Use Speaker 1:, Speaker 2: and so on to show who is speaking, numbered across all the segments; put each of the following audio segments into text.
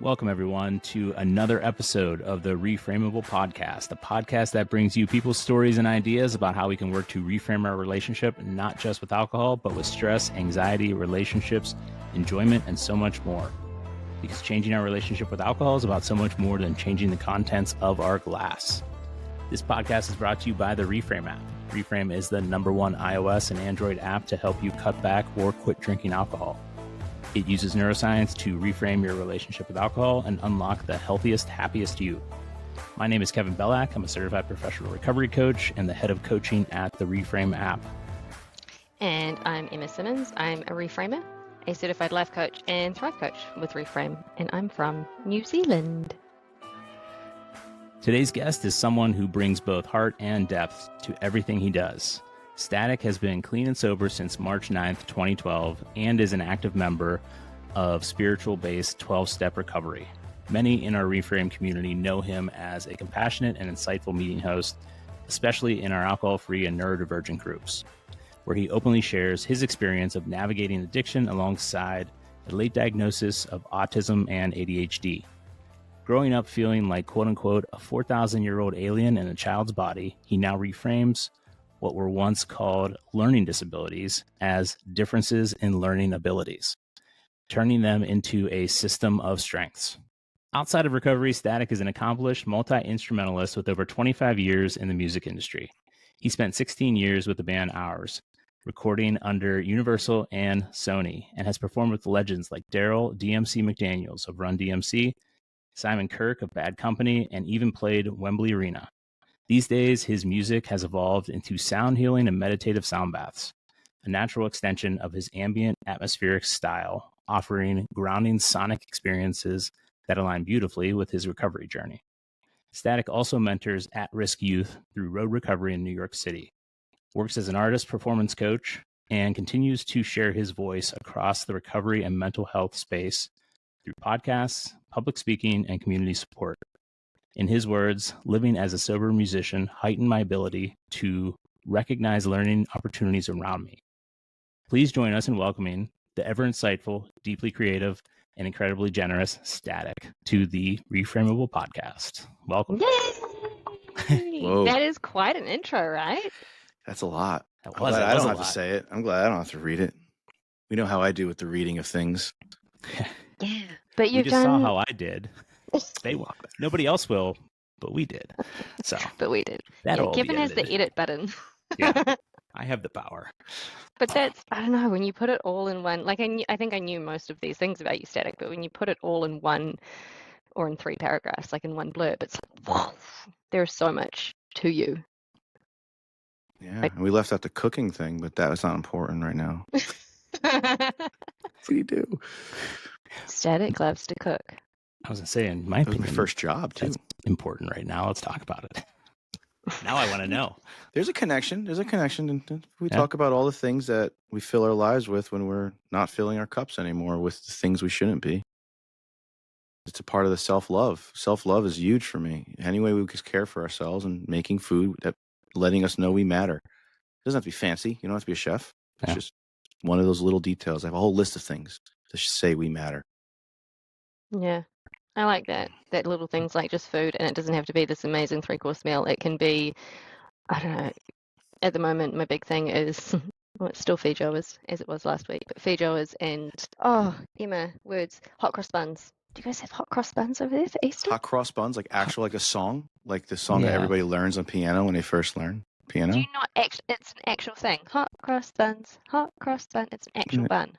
Speaker 1: Welcome, everyone, to another episode of the Reframeable Podcast, a podcast that brings you people's stories and ideas about how we can work to reframe our relationship, not just with alcohol, but with stress, anxiety, relationships, enjoyment, and so much more. Because changing our relationship with alcohol is about so much more than changing the contents of our glass. This podcast is brought to you by the Reframe app. Reframe is the #1 iOS and Android app to help you cut back or quit drinking alcohol. It uses neuroscience to reframe your relationship with alcohol and unlock the healthiest, happiest you. My name is Kevin Bellack. I'm a certified professional recovery coach and the head of coaching at the Reframe app.
Speaker 2: And I'm Emma Simmons. I'm a reframer, a certified life coach and thrive coach with Reframe, and I'm from New Zealand.
Speaker 1: Today's guest is someone who brings both heart and depth to everything he does. STATiC has been clean and sober since March 9th, 2012, and is an active member of spiritual-based 12-step recovery. Many in our Reframe community know him as a compassionate and insightful meeting host, especially in our alcohol-free and neurodivergent groups, where he openly shares his experience of navigating addiction alongside a late diagnosis of autism and ADHD. Growing up feeling like, quote-unquote, a 4,000-year-old alien in a child's body, he now reframes what were once called learning disabilities as differences in learning abilities, turning them into a system of strengths. Outside of recovery, STATiC is an accomplished multi-instrumentalist with over 25 years in the music industry. He spent 16 years with the band Ours, recording under Universal and Sony, and has performed with legends like Daryl DMC McDaniels of Run DMC, Simon Kirke of Bad Company, and even played Wembley Arena. These days, his music has evolved into sound healing and meditative sound baths, a natural extension of his ambient atmospheric style, offering grounding sonic experiences that align beautifully with his recovery journey. STATiC also mentors at-risk youth through road recovery in New York City, works as an artist, performance coach, and continues to share his voice across the recovery and mental health space through podcasts, public speaking, and community support. In his words, living as a sober musician heightened my ability to recognize learning opportunities around me. Please join us in welcoming the ever insightful, deeply creative, and incredibly generous STATiC to the Reframeable Podcast. Welcome.
Speaker 2: Yay! That is quite an intro, right?
Speaker 3: That's a lot.
Speaker 1: I
Speaker 3: don't have to say it. I'm glad I don't have to read it. We know how I do with the reading of things.
Speaker 2: Yeah, but
Speaker 1: you just saw how I did. Nobody else will, but we did. So,
Speaker 2: but we did.
Speaker 1: Kevin
Speaker 2: has the edit button.
Speaker 1: Yeah, I have the power.
Speaker 2: But that's, I don't know, when you put it all in one, like I think I knew most of these things about you, STATiC, but when you put it all in one or in 3 paragraphs, like in one blurb, it's like, whoa, there's so much to you.
Speaker 3: Yeah, and we left out the cooking thing, but that was not important right now. What do you do?
Speaker 2: STATiC loves to cook.
Speaker 1: I was going to say, in my opinion,
Speaker 3: my first job, too.
Speaker 1: That's important right now. Let's talk about it. Now I want to know.
Speaker 3: There's a connection. We talk about all the things that we fill our lives with when we're not filling our cups anymore with the things we shouldn't be. It's a part of the self-love. Self-love is huge for me. Any way we can care for ourselves and making food, that letting us know we matter. It doesn't have to be fancy. You don't have to be a chef. It's just one of those little details. I have a whole list of things to say we matter.
Speaker 2: Yeah. I like that little things like just food, and it doesn't have to be this amazing 3-course meal. It can be, I don't know, at the moment my big thing is, well, it's still Feijoa as it was last week, but Feijoa and, Emma, words, hot cross buns. Do you guys have hot cross buns over there for Easter?
Speaker 3: Hot cross buns, like a song? Like the song that everybody learns on piano when they first learn piano?
Speaker 2: Do you not it's an actual thing. Hot cross bun, it's an actual bun.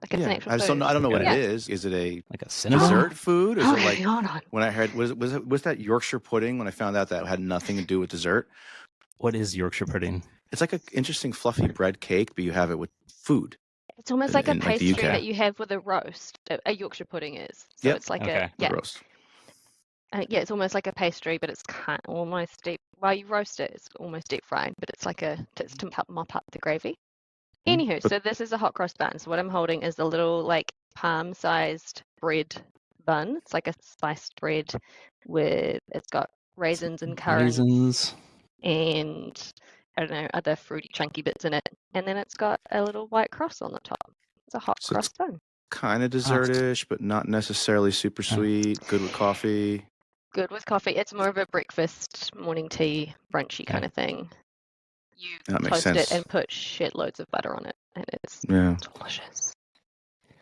Speaker 2: Like it's an actual food.
Speaker 3: I don't know what it is. Is it
Speaker 1: like a cinnamon
Speaker 3: dessert food? Is it like
Speaker 2: hold on.
Speaker 3: When I heard was that Yorkshire pudding? When I found out that had nothing to do with dessert.
Speaker 1: What is Yorkshire pudding?
Speaker 3: It's like an interesting fluffy bread cake, but you have it with food.
Speaker 2: It's almost like a pastry that you have with a roast. A Yorkshire pudding is. So it's like a
Speaker 3: roast.
Speaker 2: It's almost like a pastry, but it's almost deep. While you roast it, it's almost deep fried, but it's like to mop up the gravy. Anywho, so this is a hot cross bun. So what I'm holding is a little like palm-sized bread bun. It's like a spiced bread it's got raisins and currants and I don't know, other fruity chunky bits in it. And then it's got a little white cross on the top. It's a hot cross bun.
Speaker 3: kind of dessertish, but not necessarily super sweet. Good with coffee.
Speaker 2: Good with coffee. It's more of a breakfast, morning tea, brunchy kind of thing. You
Speaker 3: That makes
Speaker 2: toast it
Speaker 3: sense.
Speaker 2: and put shitloads of butter on it, and it's
Speaker 3: Yeah.
Speaker 2: delicious.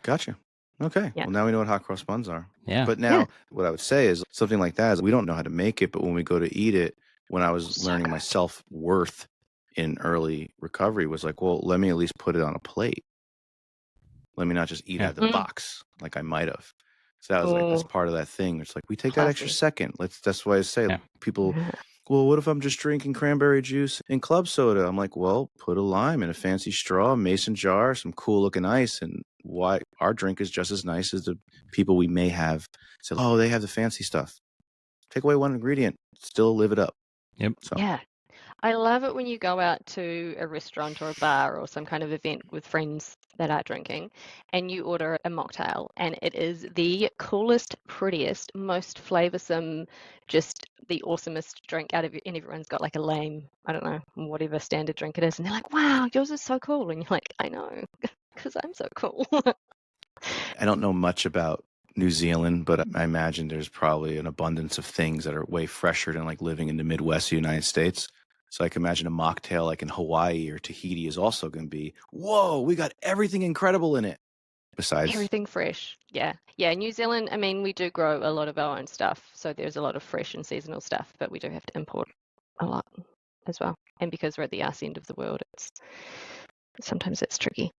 Speaker 3: Gotcha. Okay.
Speaker 2: Yeah.
Speaker 3: Well, now we know what hot cross buns are.
Speaker 1: Yeah.
Speaker 3: But now what I would say is something like that is we don't know how to make it, but when we go to eat it, when I was
Speaker 2: So
Speaker 3: learning
Speaker 2: good.
Speaker 3: my self-worth in early recovery was like, well, let me at least put it on a plate. Let me not just eat out of the box like I might have. So that was like, that's part of that thing. It's like, we take that extra
Speaker 2: Classy.
Speaker 3: second. That's why I say
Speaker 1: Yeah.
Speaker 3: people, well, what if I'm just drinking cranberry juice and club soda? I'm like, well, put a lime in a fancy straw, mason jar, some cool looking ice. And why our drink is just as nice as the people we may have said, oh, they have the fancy stuff. Take away one ingredient, still live it up.
Speaker 1: Yep.
Speaker 3: So
Speaker 2: Yeah. I love it when you go out to a restaurant or a bar or some kind of event with friends that are drinking and you order a mocktail and it is the coolest, prettiest, most flavoursome, just the awesomest drink out of it, and everyone's got like a lame, I don't know, whatever standard drink it is, and they're like, wow, yours is so cool. And you're like, I know, because I'm so cool.
Speaker 3: I don't know much about New Zealand, but I imagine there's probably an abundance of things that are way fresher than like living in the Midwest of the United States. So I can imagine a mocktail like in Hawaii or Tahiti is also going to be, whoa, we got everything incredible in it. Besides
Speaker 2: everything fresh. Yeah. New Zealand, I mean, we do grow a lot of our own stuff, so there's a lot of fresh and seasonal stuff, but we do have to import a lot as well. And because we're at the arse end of the world, sometimes it's tricky.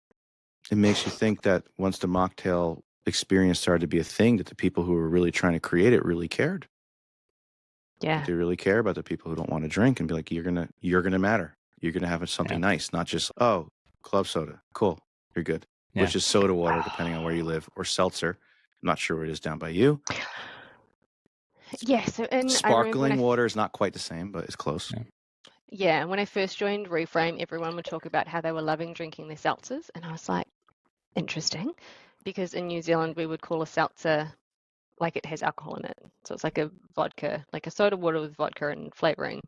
Speaker 3: It makes you think that once the mocktail experience started to be a thing, that the people who were really trying to create it really cared.
Speaker 2: Yeah.
Speaker 3: That they really care about the people who don't want to drink and be like, you're gonna matter. You're gonna have something nice, not just, oh, club soda, cool, you're good.
Speaker 1: Yeah.
Speaker 3: Which is soda water, depending on where you live, or seltzer. I'm not sure where it is down by you.
Speaker 2: Yeah. So
Speaker 3: Sparkling water is not quite the same, but it's close.
Speaker 2: Yeah. When I first joined Reframe, everyone would talk about how they were loving drinking their seltzers, and I was like, interesting, because in New Zealand we would call a seltzer like it has alcohol in it. So it's like a vodka, like a soda water with vodka and flavoring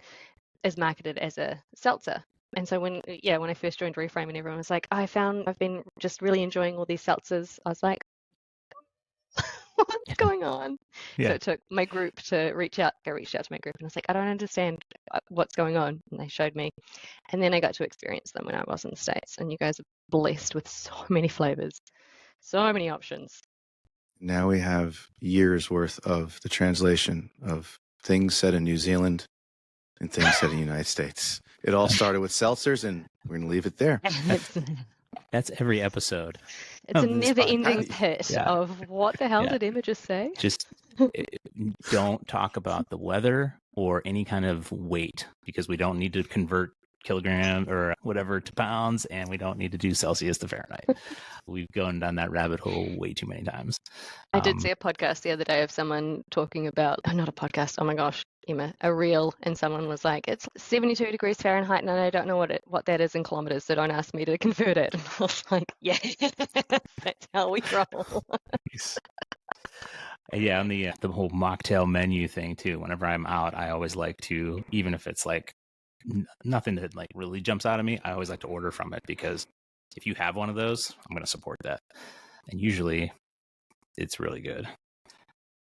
Speaker 2: is marketed as a seltzer. And so when I first joined Reframe and everyone was like, I've been just really enjoying all these seltzers, I was like, what's going on?
Speaker 1: Yeah.
Speaker 2: So it took my group to reach out to my group and I was like, I don't understand what's going on. And they showed me. And then I got to experience them when I was in the States. And you guys are blessed with so many flavors, so many options.
Speaker 3: Now we have years worth of the translation of things said in New Zealand and things said in the United States. It all started with seltzers, and we're going to leave it there.
Speaker 1: That's every episode.
Speaker 2: It's a never-ending pit of what the hell did Emma just say?
Speaker 1: Just don't talk about the weather or any kind of weight, because we don't need to convert kilogram or whatever to pounds, and we don't need to do Celsius to Fahrenheit. We've gone down that rabbit hole way too many times.
Speaker 2: I did see a podcast the other day of someone talking about, not a podcast, oh my gosh, Emma, a reel, and someone was like, it's 72 degrees Fahrenheit and I don't know what that is in kilometers, so don't ask me to convert it. And I was like, yeah, that's how we roll.
Speaker 1: Yeah, on the whole mocktail menu thing too, whenever I'm out, I always like to, even if it's like nothing that like really jumps out at me, I always like to order from it, because if you have one of those, I'm going to support that. And usually it's really good.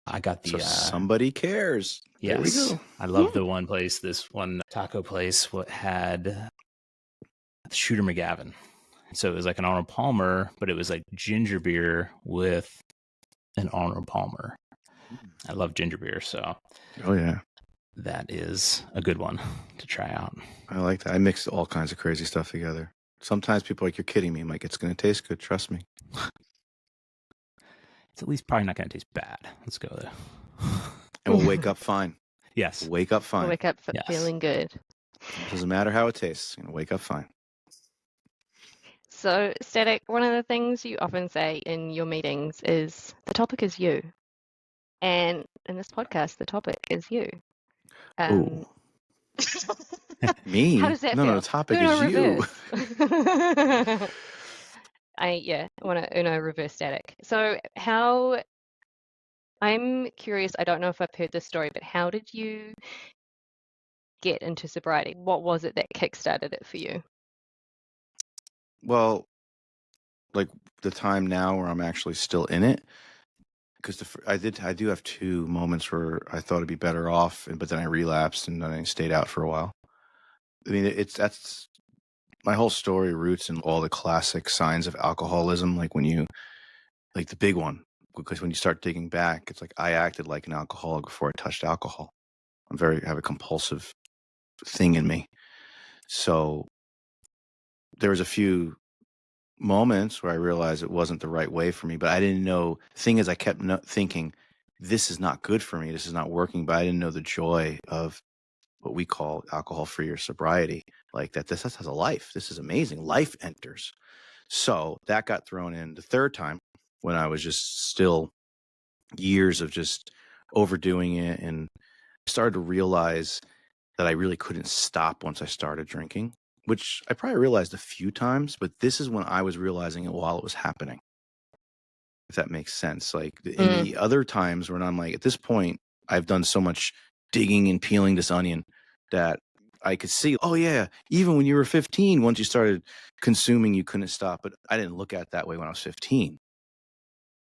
Speaker 1: I got the...
Speaker 3: So somebody cares.
Speaker 1: Yes.
Speaker 3: There we go.
Speaker 1: I love the one place, this one taco place, what had Shooter McGavin. So it was like an Arnold Palmer, but it was like ginger beer with an Arnold Palmer. I love ginger beer, so...
Speaker 3: Oh, yeah.
Speaker 1: That is a good one to try out.
Speaker 3: I like that. I mix all kinds of crazy stuff together. Sometimes people are like, you're kidding me. I'm like, it's going to taste good. Trust me.
Speaker 1: It's at least probably not going to taste bad. Let's go there.
Speaker 3: And we'll wake up fine.
Speaker 1: Yes.
Speaker 3: We'll wake up fine.
Speaker 2: We'll wake up feeling good.
Speaker 3: Doesn't matter how it tastes. You're going to wake up fine.
Speaker 2: So, STATiC, one of the things you often say in your meetings is the topic is you. And in this podcast, the topic is you.
Speaker 3: Ooh. Me?
Speaker 2: How does that feel?
Speaker 3: No, the topic is you.
Speaker 2: I want to Uno reverse STATiC. So I'm curious, I don't know if I've heard this story, but how did you get into sobriety? What was it that kickstarted it for you?
Speaker 3: Well, like the time now where I'm actually still in it, because I do have 2 moments where I thought it'd be better off, but then I relapsed and then I stayed out for a while. I mean, that's my whole story roots in all the classic signs of alcoholism, like like the big one, because when you start digging back, it's like I acted like an alcoholic before I touched alcohol. I have a compulsive thing in me. So there was a few moments where I realized it wasn't the right way for me, but I didn't know. The thing is, I kept thinking, this is not good for me. This is not working. But I didn't know the joy of what we call alcohol-free or sobriety, like that. This has a life. This is amazing. Life enters. So that got thrown in the third time when I was just still years of just overdoing it, and I started to realize that I really couldn't stop once I started drinking, which I probably realized a few times, but this is when I was realizing it while it was happening, if that makes sense. Like in the other times when I'm like, at this point, I've done so much digging and peeling this onion that I could see, oh yeah, even when you were 15, once you started consuming, you couldn't stop. But I didn't look at it that way when I was 15.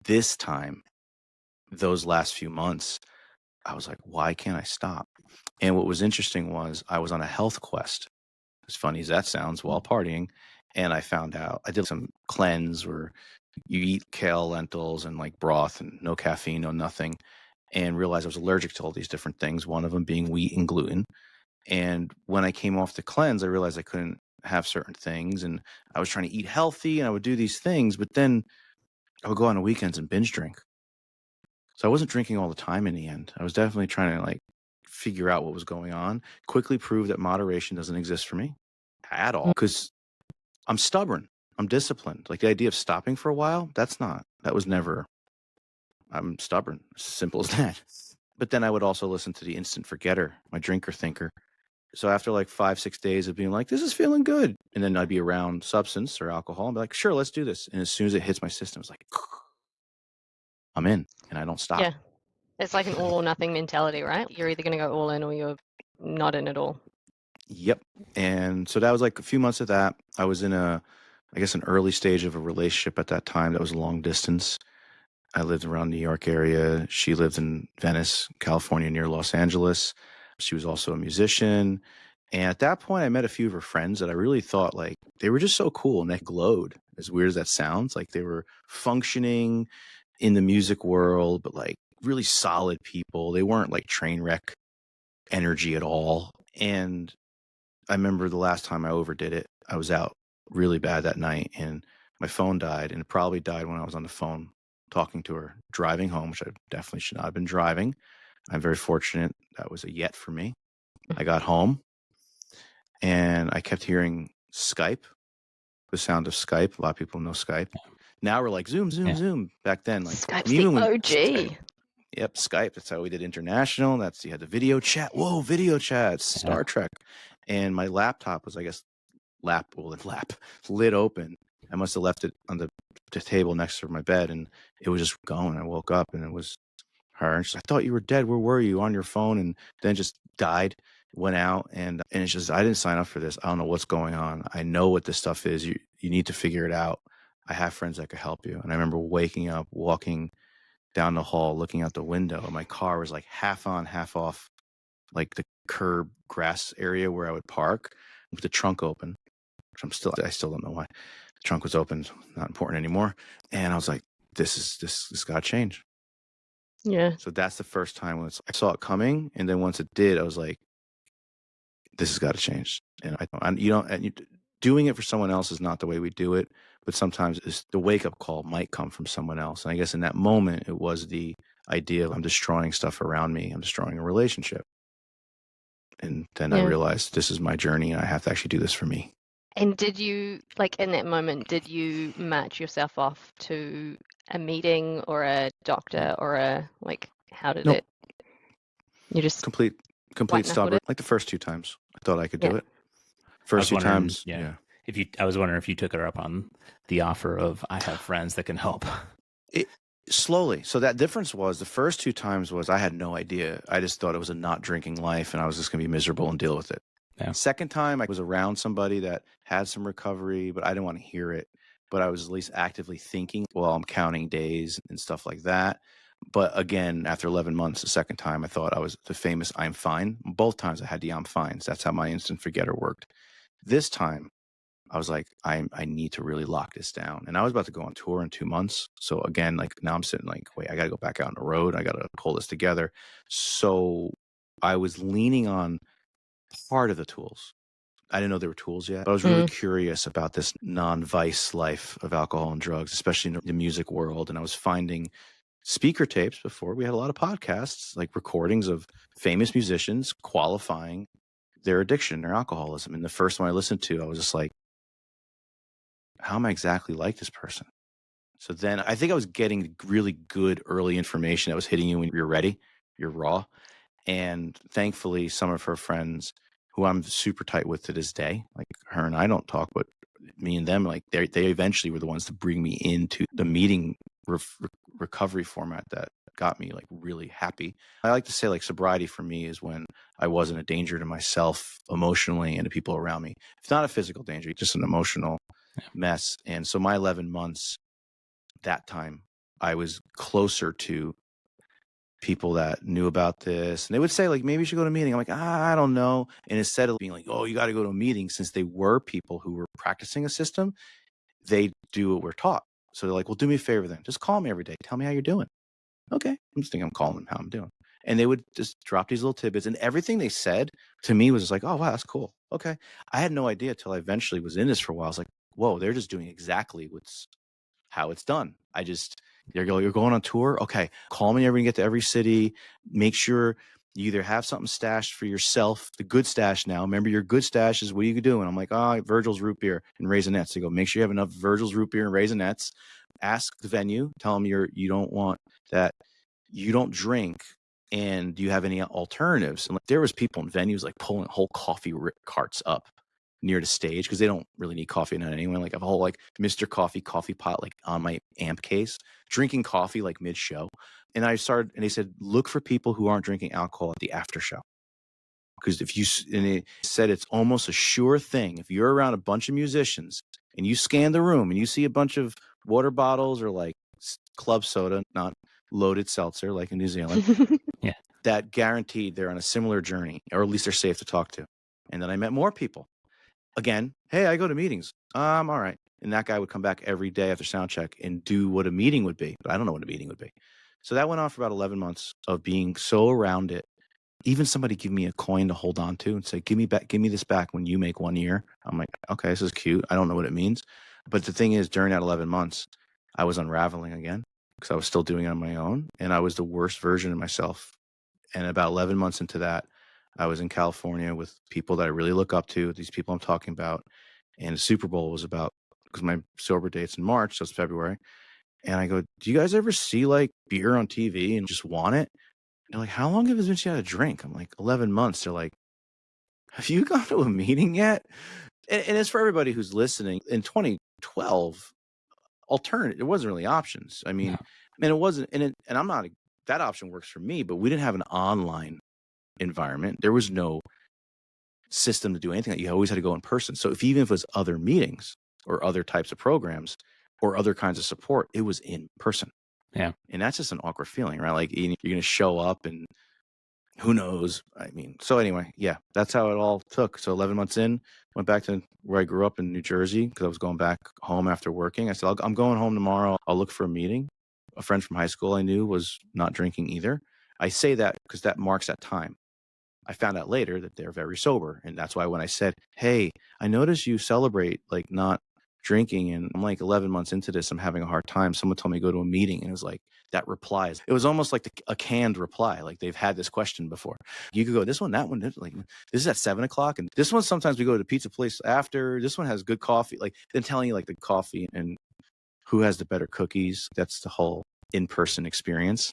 Speaker 3: This time, those last few months, I was like, why can't I stop? And what was interesting was I was on a health quest, as funny as that sounds, while partying. And I found out I did some cleanse where you eat kale, lentils, and like broth and no caffeine, no nothing, and realized I was allergic to all these different things, one of them being wheat and gluten. And when I came off the cleanse, I realized I couldn't have certain things. And I was trying to eat healthy and I would do these things, but then I would go on the weekends and binge drink. So I wasn't drinking all the time in the end. I was definitely trying to like figure out what was going on, quickly prove that moderation doesn't exist for me at all, because I'm stubborn. I'm disciplined. Like the idea of stopping for a while, that was never, I'm stubborn. Simple as that. But then I would also listen to the instant forgetter, my drinker thinker. So after like 5-6 days of being like, this is feeling good. And then I'd be around substance or alcohol and be like, sure, let's do this. And as soon as it hits my system, it's like, I'm in and I don't stop.
Speaker 2: Yeah. It's like an all or nothing mentality, right? You're either going to go all in or you're not in at all.
Speaker 3: Yep. And so that was like a few months of that. I was in I guess an early stage of a relationship at that time that was long distance. I lived around New York area. She lived in Venice, California, near Los Angeles. She was also a musician. And at that point, I met a few of her friends that I really thought like they were just so cool and they glowed, as weird as that sounds. Like they were functioning in the music world, but like really solid people. They weren't like train wreck energy at all. And I remember the last time I overdid it, I was out really bad that night and my phone died, and it probably died when I was on the phone talking to her, driving home, which I definitely should not have been driving. I'm very fortunate. That was a yet for me. I got home and I kept hearing Skype, the sound of Skype. A lot of people know Skype. Now we're like Zoom, Zoom, Zoom. Back then, like
Speaker 2: Skype's the OG.
Speaker 3: Yep, Skype. That's how we did international. You had the video chat. Whoa, video chats, Star Trek. And my laptop was, I guess, lid open. I must have left it on the table next to my bed, and it was just going. I woke up, and it was her. And she's like, I thought you were dead. Where were you? On your phone? And then just died, went out, and it's just, I didn't sign up for this. I don't know what's going on. I know what this stuff is. You need to figure it out. I have friends that could help you. And I remember waking up, walking down the hall, looking out the window, and my car was like half on, half off, like the curb grass area where I would park, with the trunk open, which I still don't know why the trunk was open. Not important anymore. And I was like, this got to change.
Speaker 2: Yeah.
Speaker 3: So that's the first time when I saw it coming. And then once it did, I was like, this has got to change. And doing it for someone else is not the way we do it. But sometimes the wake-up call might come from someone else. And I guess in that moment, it was the idea of I'm destroying stuff around me. I'm destroying a relationship. And then I realized this is my journey and I have to actually do this for me.
Speaker 2: And did you, like in that moment, did you match yourself off to a meeting or a doctor or how did it? You just
Speaker 3: complete stubborn. Like the first 2 times, I thought I could do it. First 2 times,
Speaker 1: I was wondering if you took her up on the offer of I have friends that can help.
Speaker 3: Slowly. So that difference was the first 2 times was I had no idea. I just thought it was a not drinking life and I was just going to be miserable and deal with it. Yeah. Second time I was around somebody that had some recovery, but I didn't want to hear it. but I was at least actively thinking while I'm counting days and stuff like that. But again, after 11 months, the second time, I thought I was the famous I'm fine. Both times I had the I'm fines. That's how my instant forgetter worked. This time, I was like, I need to really lock this down. And I was about to go on tour in 2 months. So again, like now I'm sitting like, wait, I got to go back out on the road. I got to pull this together. So I was leaning on part of the tools. I didn't know there were tools yet, but I was really curious about this non-vice life of alcohol and drugs, especially in the music world. And I was finding speaker tapes before. We had a lot of podcasts, like recordings of famous musicians qualifying their addiction, their alcoholism. And the first one I listened to, I was just like, how am I exactly like this person? So then I think I was getting really good early information that was hitting you when you're ready, you're raw. And thankfully, some of her friends who I'm super tight with to this day, like her and I don't talk, but me and them, like they eventually were the ones to bring me into the meeting recovery format that got me like really happy. I like to say like sobriety for me is when I wasn't a danger to myself emotionally and to people around me. It's not a physical danger, just an emotional mess. And so my 11 months, that time, I was closer to people that knew about this, and they would say like, maybe you should go to a meeting. I'm like, I don't know. And instead of being like, oh, you got to go to a meeting, since they were people who were practicing a system, they do what we're taught. So they're like, well, do me a favor then, just call me every day, tell me how you're doing. Okay, I'm just thinking I'm calling them how I'm doing. And they would just drop these little tidbits, and everything they said to me was just like, oh wow, that's cool. Okay. I had no idea till I eventually was in this for a while. I was like, whoa, they're just doing exactly how it's done. You're going on tour. Okay. Call me every, get to every city. Make sure you either have something stashed for yourself, the good stash now. Remember your good stash is what are you doing? I'm like, Virgil's root beer and Raisinets. They go, make sure you have enough Virgil's root beer and Raisinets. Ask the venue, tell them you don't want that, you don't drink, and do you have any alternatives? And like, there was people in venues like pulling whole coffee carts up near the stage because they don't really need coffee in it anyway. Like I have a whole like Mr. Coffee coffee pot like on my amp case, drinking coffee like mid show. And they said, look for people who aren't drinking alcohol at the after show. Because and it said it's almost a sure thing. If you're around a bunch of musicians and you scan the room and you see a bunch of water bottles or like club soda, not loaded seltzer like in New Zealand,
Speaker 1: Yeah,
Speaker 3: that guaranteed they're on a similar journey, or at least they're safe to talk to. And then I met more people. Again, hey, I go to meetings. All right. And that guy would come back every day after sound check and do what a meeting would be. But I don't know what a meeting would be. So that went on for about 11 months of being so around it. Even somebody give me a coin to hold on to and say, give me this back when you make 1 year. I'm like, okay, this is cute. I don't know what it means. But the thing is, during that 11 months, I was unraveling again because I was still doing it on my own. And I was the worst version of myself. And about 11 months into that, I was in California with people that I really look up to, these people I'm talking about. And the Super Bowl was about, because my sober date's in March, so it's February. And I go, do you guys ever see like beer on TV and just want it? And they're like, how long have it been since you had a drink? I'm like, 11 months. They're like, have you gone to a meeting yet? And it's for everybody who's listening. In 2012, there wasn't really options. I mean, and it wasn't, and I'm not, that option works for me, but we didn't have an online environment. There was no system to do anything. You always had to go in person. So even if it was other meetings or other types of programs or other kinds of support, it was in person.
Speaker 1: Yeah.
Speaker 3: And that's just an awkward feeling, right? Like you're going to show up and who knows? I mean, so anyway, yeah, that's how it all took. So 11 months in, went back to where I grew up in New Jersey because I was going back home after working. I said, I'm going home tomorrow. I'll look for a meeting. A friend from high school I knew was not drinking either. I say that because that marks that time. I found out later that they're very sober. And that's why when I said, hey, I notice you celebrate like not drinking, and I'm like 11 months into this, I'm having a hard time. Someone told me to go to a meeting, and it was like that reply. It was almost like a canned reply. Like they've had this question before. You could go, this one, that one, this is at 7:00. And this one, sometimes we go to the pizza place after. This one has good coffee. Like them telling you like the coffee and who has the better cookies. That's the whole in-person experience.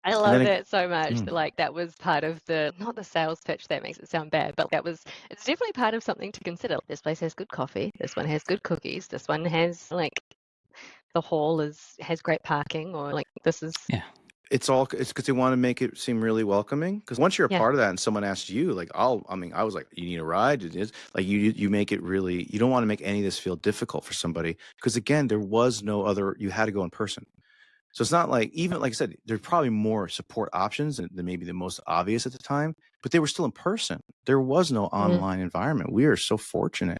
Speaker 2: I love that so much. Like that was part of not the sales pitch, that makes it sound bad, but it's definitely part of something to consider. This place has good coffee. This one has good cookies. This one has like the hall has great parking, or like this is.
Speaker 1: Yeah.
Speaker 3: It's because they want to make it seem really welcoming. Because once you're a
Speaker 2: Yeah.
Speaker 3: part of that and someone asks you, like, I was like, you need a ride? It is like you make it really, you don't want to make any of this feel difficult for somebody. Because again, there was no other, you had to go in person. So it's not like, even like I said, there's probably more support options than maybe the most obvious at the time, but they were still in person. There was no online environment. We are so fortunate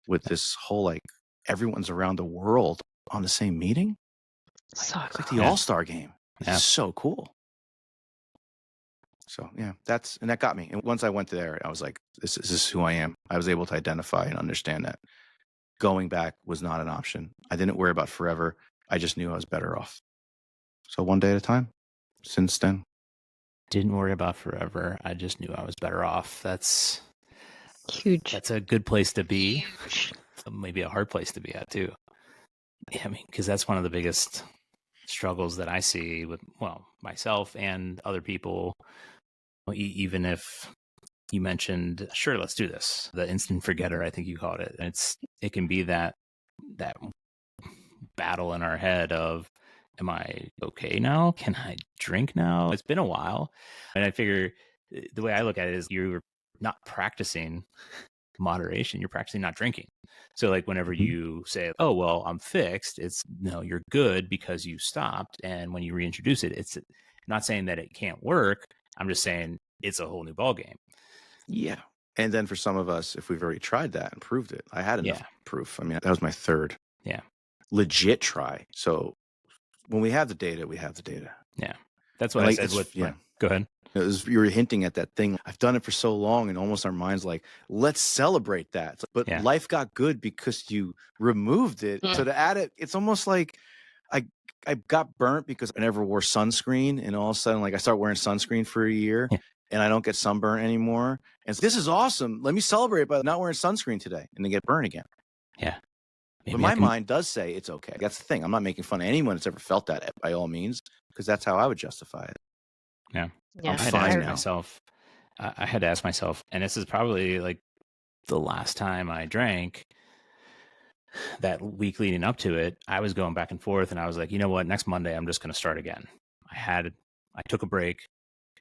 Speaker 3: with this whole, like, everyone's around the world on the same meeting.
Speaker 2: So
Speaker 3: It's like
Speaker 2: cool.
Speaker 3: the All-Star game.
Speaker 1: Yeah.
Speaker 3: It's so cool. So yeah, that got me. And once I went there, I was like, this is who I am. I was able to identify and understand that going back was not an option. I didn't worry about forever. I just knew I was better off. So one day at a time. Since then.
Speaker 1: Didn't worry about forever. I just knew I was better off. That's
Speaker 2: huge.
Speaker 1: That's a good place to be.
Speaker 2: Huge.
Speaker 1: Maybe a hard place to be at too. Yeah, I mean, because that's one of the biggest struggles that I see with, well, myself and other people. Even if you mentioned, sure, let's do this, the instant forgetter, I think you called it. And it can be that battle in our head of, am I okay now? Can I drink now? It's been a while. And I figure the way I look at it is you're not practicing moderation, you're practicing not drinking. So like whenever you say, oh, well, I'm fixed, it's no, you're good because you stopped. And when you reintroduce it, it's not saying that it can't work. I'm just saying it's a whole new ballgame.
Speaker 3: Yeah. And then for some of us, if we've already tried that and proved it, I had enough proof. I mean, that was my third legit try. So when we have the data, we have the data.
Speaker 1: Yeah. That's what I said. Go ahead.
Speaker 3: You were hinting at that thing. I've done it for so long, and almost our mind's like, let's celebrate that. But life got good because you removed it. So to add it, it's almost like I got burnt because I never wore sunscreen, and all of a sudden, like, I start wearing sunscreen for a year, and I don't get sunburnt anymore. And so, this is awesome. Let me celebrate by not wearing sunscreen today, and then get burnt again.
Speaker 1: Yeah.
Speaker 3: But my mind does say it's okay. That's the thing. I'm not making fun of anyone that's ever felt that, by all means, because that's how I would justify it.
Speaker 1: Yeah.
Speaker 2: Yeah.
Speaker 1: I had to ask myself, and this is probably like the last time I drank, that week leading up to it, I was going back and forth, and I was like, you know what, next Monday, I'm just going to start again. I took a break.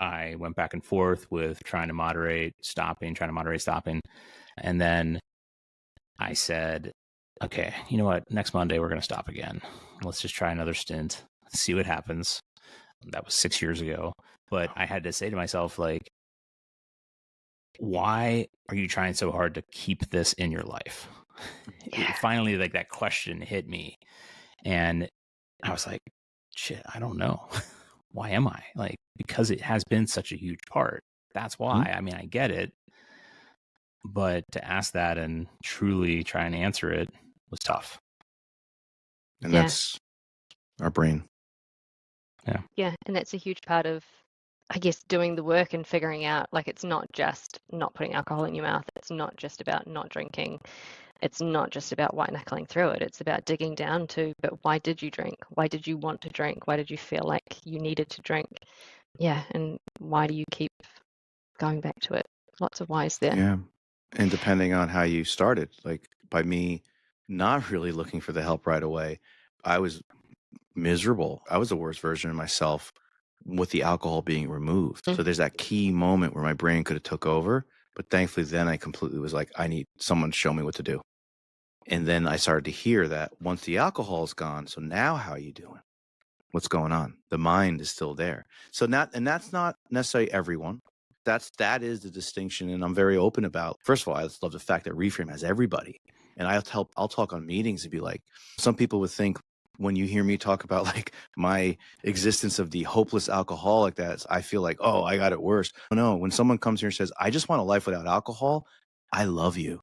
Speaker 1: I went back and forth with trying to moderate, stopping. And then I said, okay, you know what, next Monday, we're going to stop again. Let's just try another stint, see what happens. That was 6 years ago. But I had to say to myself, like, why are you trying so hard to keep this in your life? Finally, like, that question hit me. And I was like, shit, I don't know. Why am I? Like, because it has been such a huge part. That's why. I mean, I get it. But to ask that and truly try and answer it was tough.
Speaker 3: And that's our brain.
Speaker 2: Yeah. Yeah. And that's a huge part of, I guess, doing the work and figuring out, like, it's not just not putting alcohol in your mouth. It's not just about not drinking. It's not just about white knuckling through it. It's about digging down to, but why did you drink? Why did you want to drink? Why did you feel like you needed to drink? Yeah. And why do you keep going back to it? Lots of whys there.
Speaker 3: Yeah. And depending on how you started, like, by me not really looking for the help right away, I was miserable. I was the worst version of myself with the alcohol being removed. So there's that key moment where my brain could have took over. But thankfully, then I completely was like, I need someone to show me what to do. And then I started to hear that once the alcohol is gone, so now how are you doing? What's going on? The mind is still there. So that's not necessarily everyone. That is the distinction, and I'm very open about. First of all, I just love the fact that Reframe has everybody. And I'll talk on meetings and be like, some people would think when you hear me talk about, like, my existence of the hopeless alcoholic, that I feel like, oh, I got it worse. No, when someone comes here and says, I just want a life without alcohol, I love you,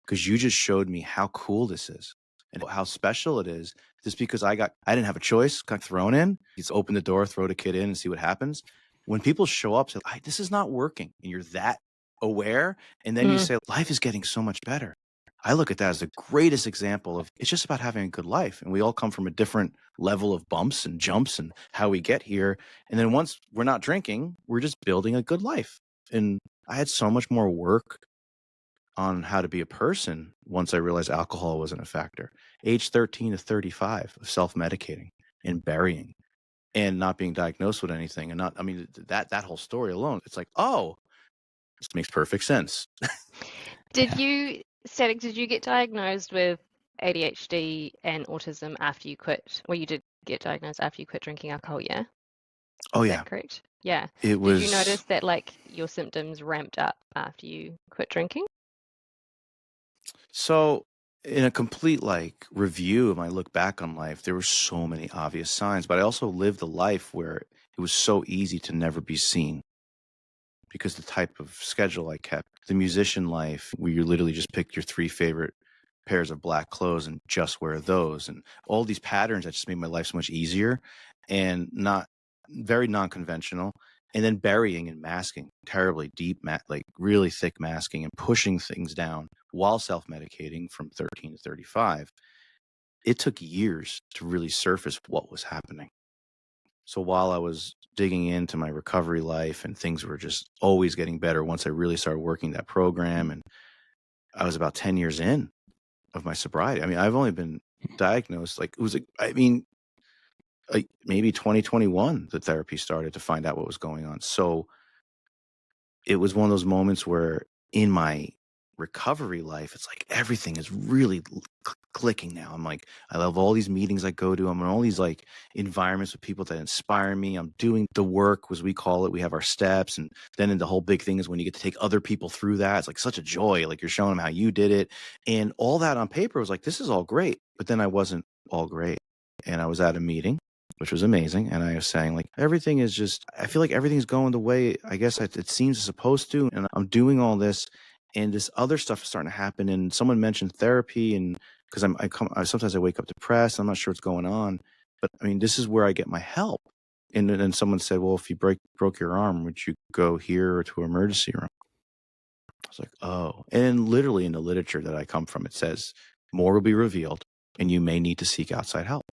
Speaker 3: because you just showed me how cool this is and how special it is. Just because I didn't have a choice, got thrown in. Just open the door, throw the kid in, and see what happens. When people show up, say, this is not working, and you're that aware, and then you say, life is getting so much better. I look at that as the greatest example of, it's just about having a good life. And we all come from a different level of bumps and jumps and how we get here. And then once we're not drinking, we're just building a good life. And I had so much more work on how to be a person once I realized alcohol wasn't a factor. Age 13 to 35 of self-medicating and burying. and not being diagnosed with anything, and not, I mean, that whole story alone, it's like, oh, this makes perfect sense.
Speaker 2: Did you, STATiC, did you get diagnosed with ADHD and autism after you quit? Well, you did get diagnosed after you quit drinking alcohol, yeah?
Speaker 3: Oh
Speaker 2: Is
Speaker 3: yeah,
Speaker 2: that correct? Yeah.
Speaker 3: it
Speaker 2: Did you
Speaker 3: was.
Speaker 2: notice that like your symptoms ramped up after you quit drinking?
Speaker 3: So, in a complete like review of my look back on life, there were so many obvious signs, but I also lived a life where it was so easy to never be seen because the type of schedule I kept, the musician life, where you literally just pick your 3 favorite pairs of black clothes and just wear those, and all these patterns that just made my life so much easier and not very non-conventional. And then burying and masking terribly deep, like really thick masking and pushing things down while self-medicating from 13 to 35. It took years to really surface what was happening. So while I was digging into my recovery life and things were just always getting better, once I really started working that program, and I was about 10 years in of my sobriety. I mean, I've only been diagnosed, like, it was like, I mean, like maybe 2021, the therapy started to find out what was going on. So it was one of those moments where in my recovery life, it's like everything is really clicking now. I'm like, I love all these meetings I go to. I'm in all these like environments with people that inspire me. I'm doing the work, as we call it. We have our steps. And then the whole big thing is when you get to take other people through that. It's like such a joy. Like you're showing them how you did it. And all that on paper was like, this is all great. But then I wasn't all great. And I was at a meeting, which was amazing. And I was saying, like, everything is just, I feel like everything's going the way I guess it seems it's supposed to. And I'm doing all this, and this other stuff is starting to happen. And someone mentioned therapy, and because sometimes I wake up depressed. I'm not sure what's going on. But I mean, this is where I get my help. And then someone said, well, if you broke your arm, would you go here or to an emergency room? I was like, oh. And then literally in the literature that I come from, it says more will be revealed and you may need to seek outside help.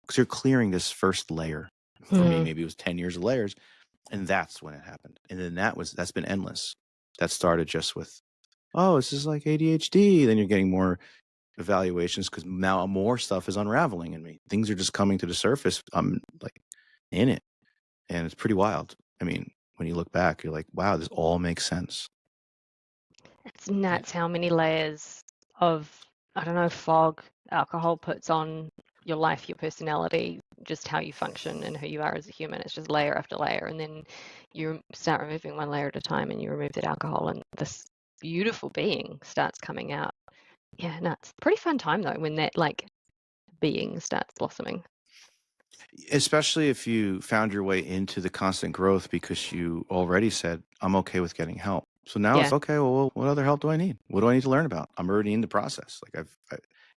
Speaker 3: Because you're clearing this first layer. For me, maybe it was 10 years of layers. And that's when it happened. And then that's been endless. That started just with, oh, this is like ADHD. Then you're getting more evaluations because now more stuff is unraveling in me. Things are just coming to the surface. I'm like in it. And it's pretty wild. I mean, when you look back, you're like, wow, this all makes sense.
Speaker 2: It's nuts how many layers of, I don't know, fog alcohol puts on your life, your personality, just how you function and who you are as a human. It's just layer after layer. And then you start removing one layer at a time and you remove that alcohol and this beautiful being starts coming out. Yeah, nuts. Pretty fun time though when that like being starts blossoming.
Speaker 3: Especially if you found your way into the constant growth because you already said, I'm okay with getting help. So now it's okay. Well, what other help do I need? What do I need to learn about? I'm already in the process. Like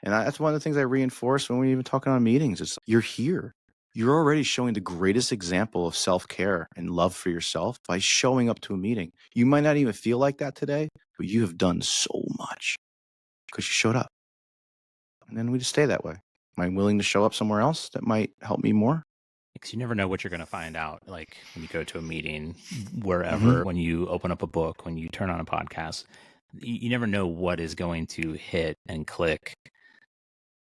Speaker 3: that's one of the things I reinforce when we even talking on meetings. It's you're here. You're already showing the greatest example of self-care and love for yourself by showing up to a meeting. You might not even feel like that today, but you have done so much because you showed up. And then we just stay that way. Am I willing to show up somewhere else that might help me more?
Speaker 1: Because you never know what you're going to find out. Like when you go to a meeting, wherever, when you open up a book, when you turn on a podcast, you never know what is going to hit and click.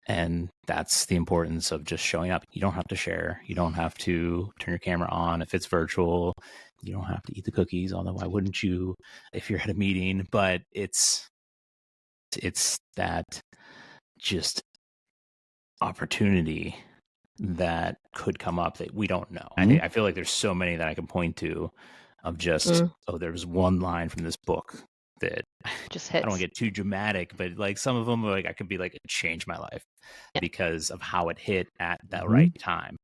Speaker 1: And that's the importance of just showing up. You don't have to share. You don't have to turn your camera on if it's virtual. You don't have to eat the cookies, although why wouldn't you if you're at a meeting? But it's that just opportunity that could come up that we don't know. I feel like there's so many that I can point to of just, there's one line from this book that
Speaker 2: just hits.
Speaker 1: I don't want to get too dramatic, but like some of them, like I could be like, it changed my life because of how it hit at that right time.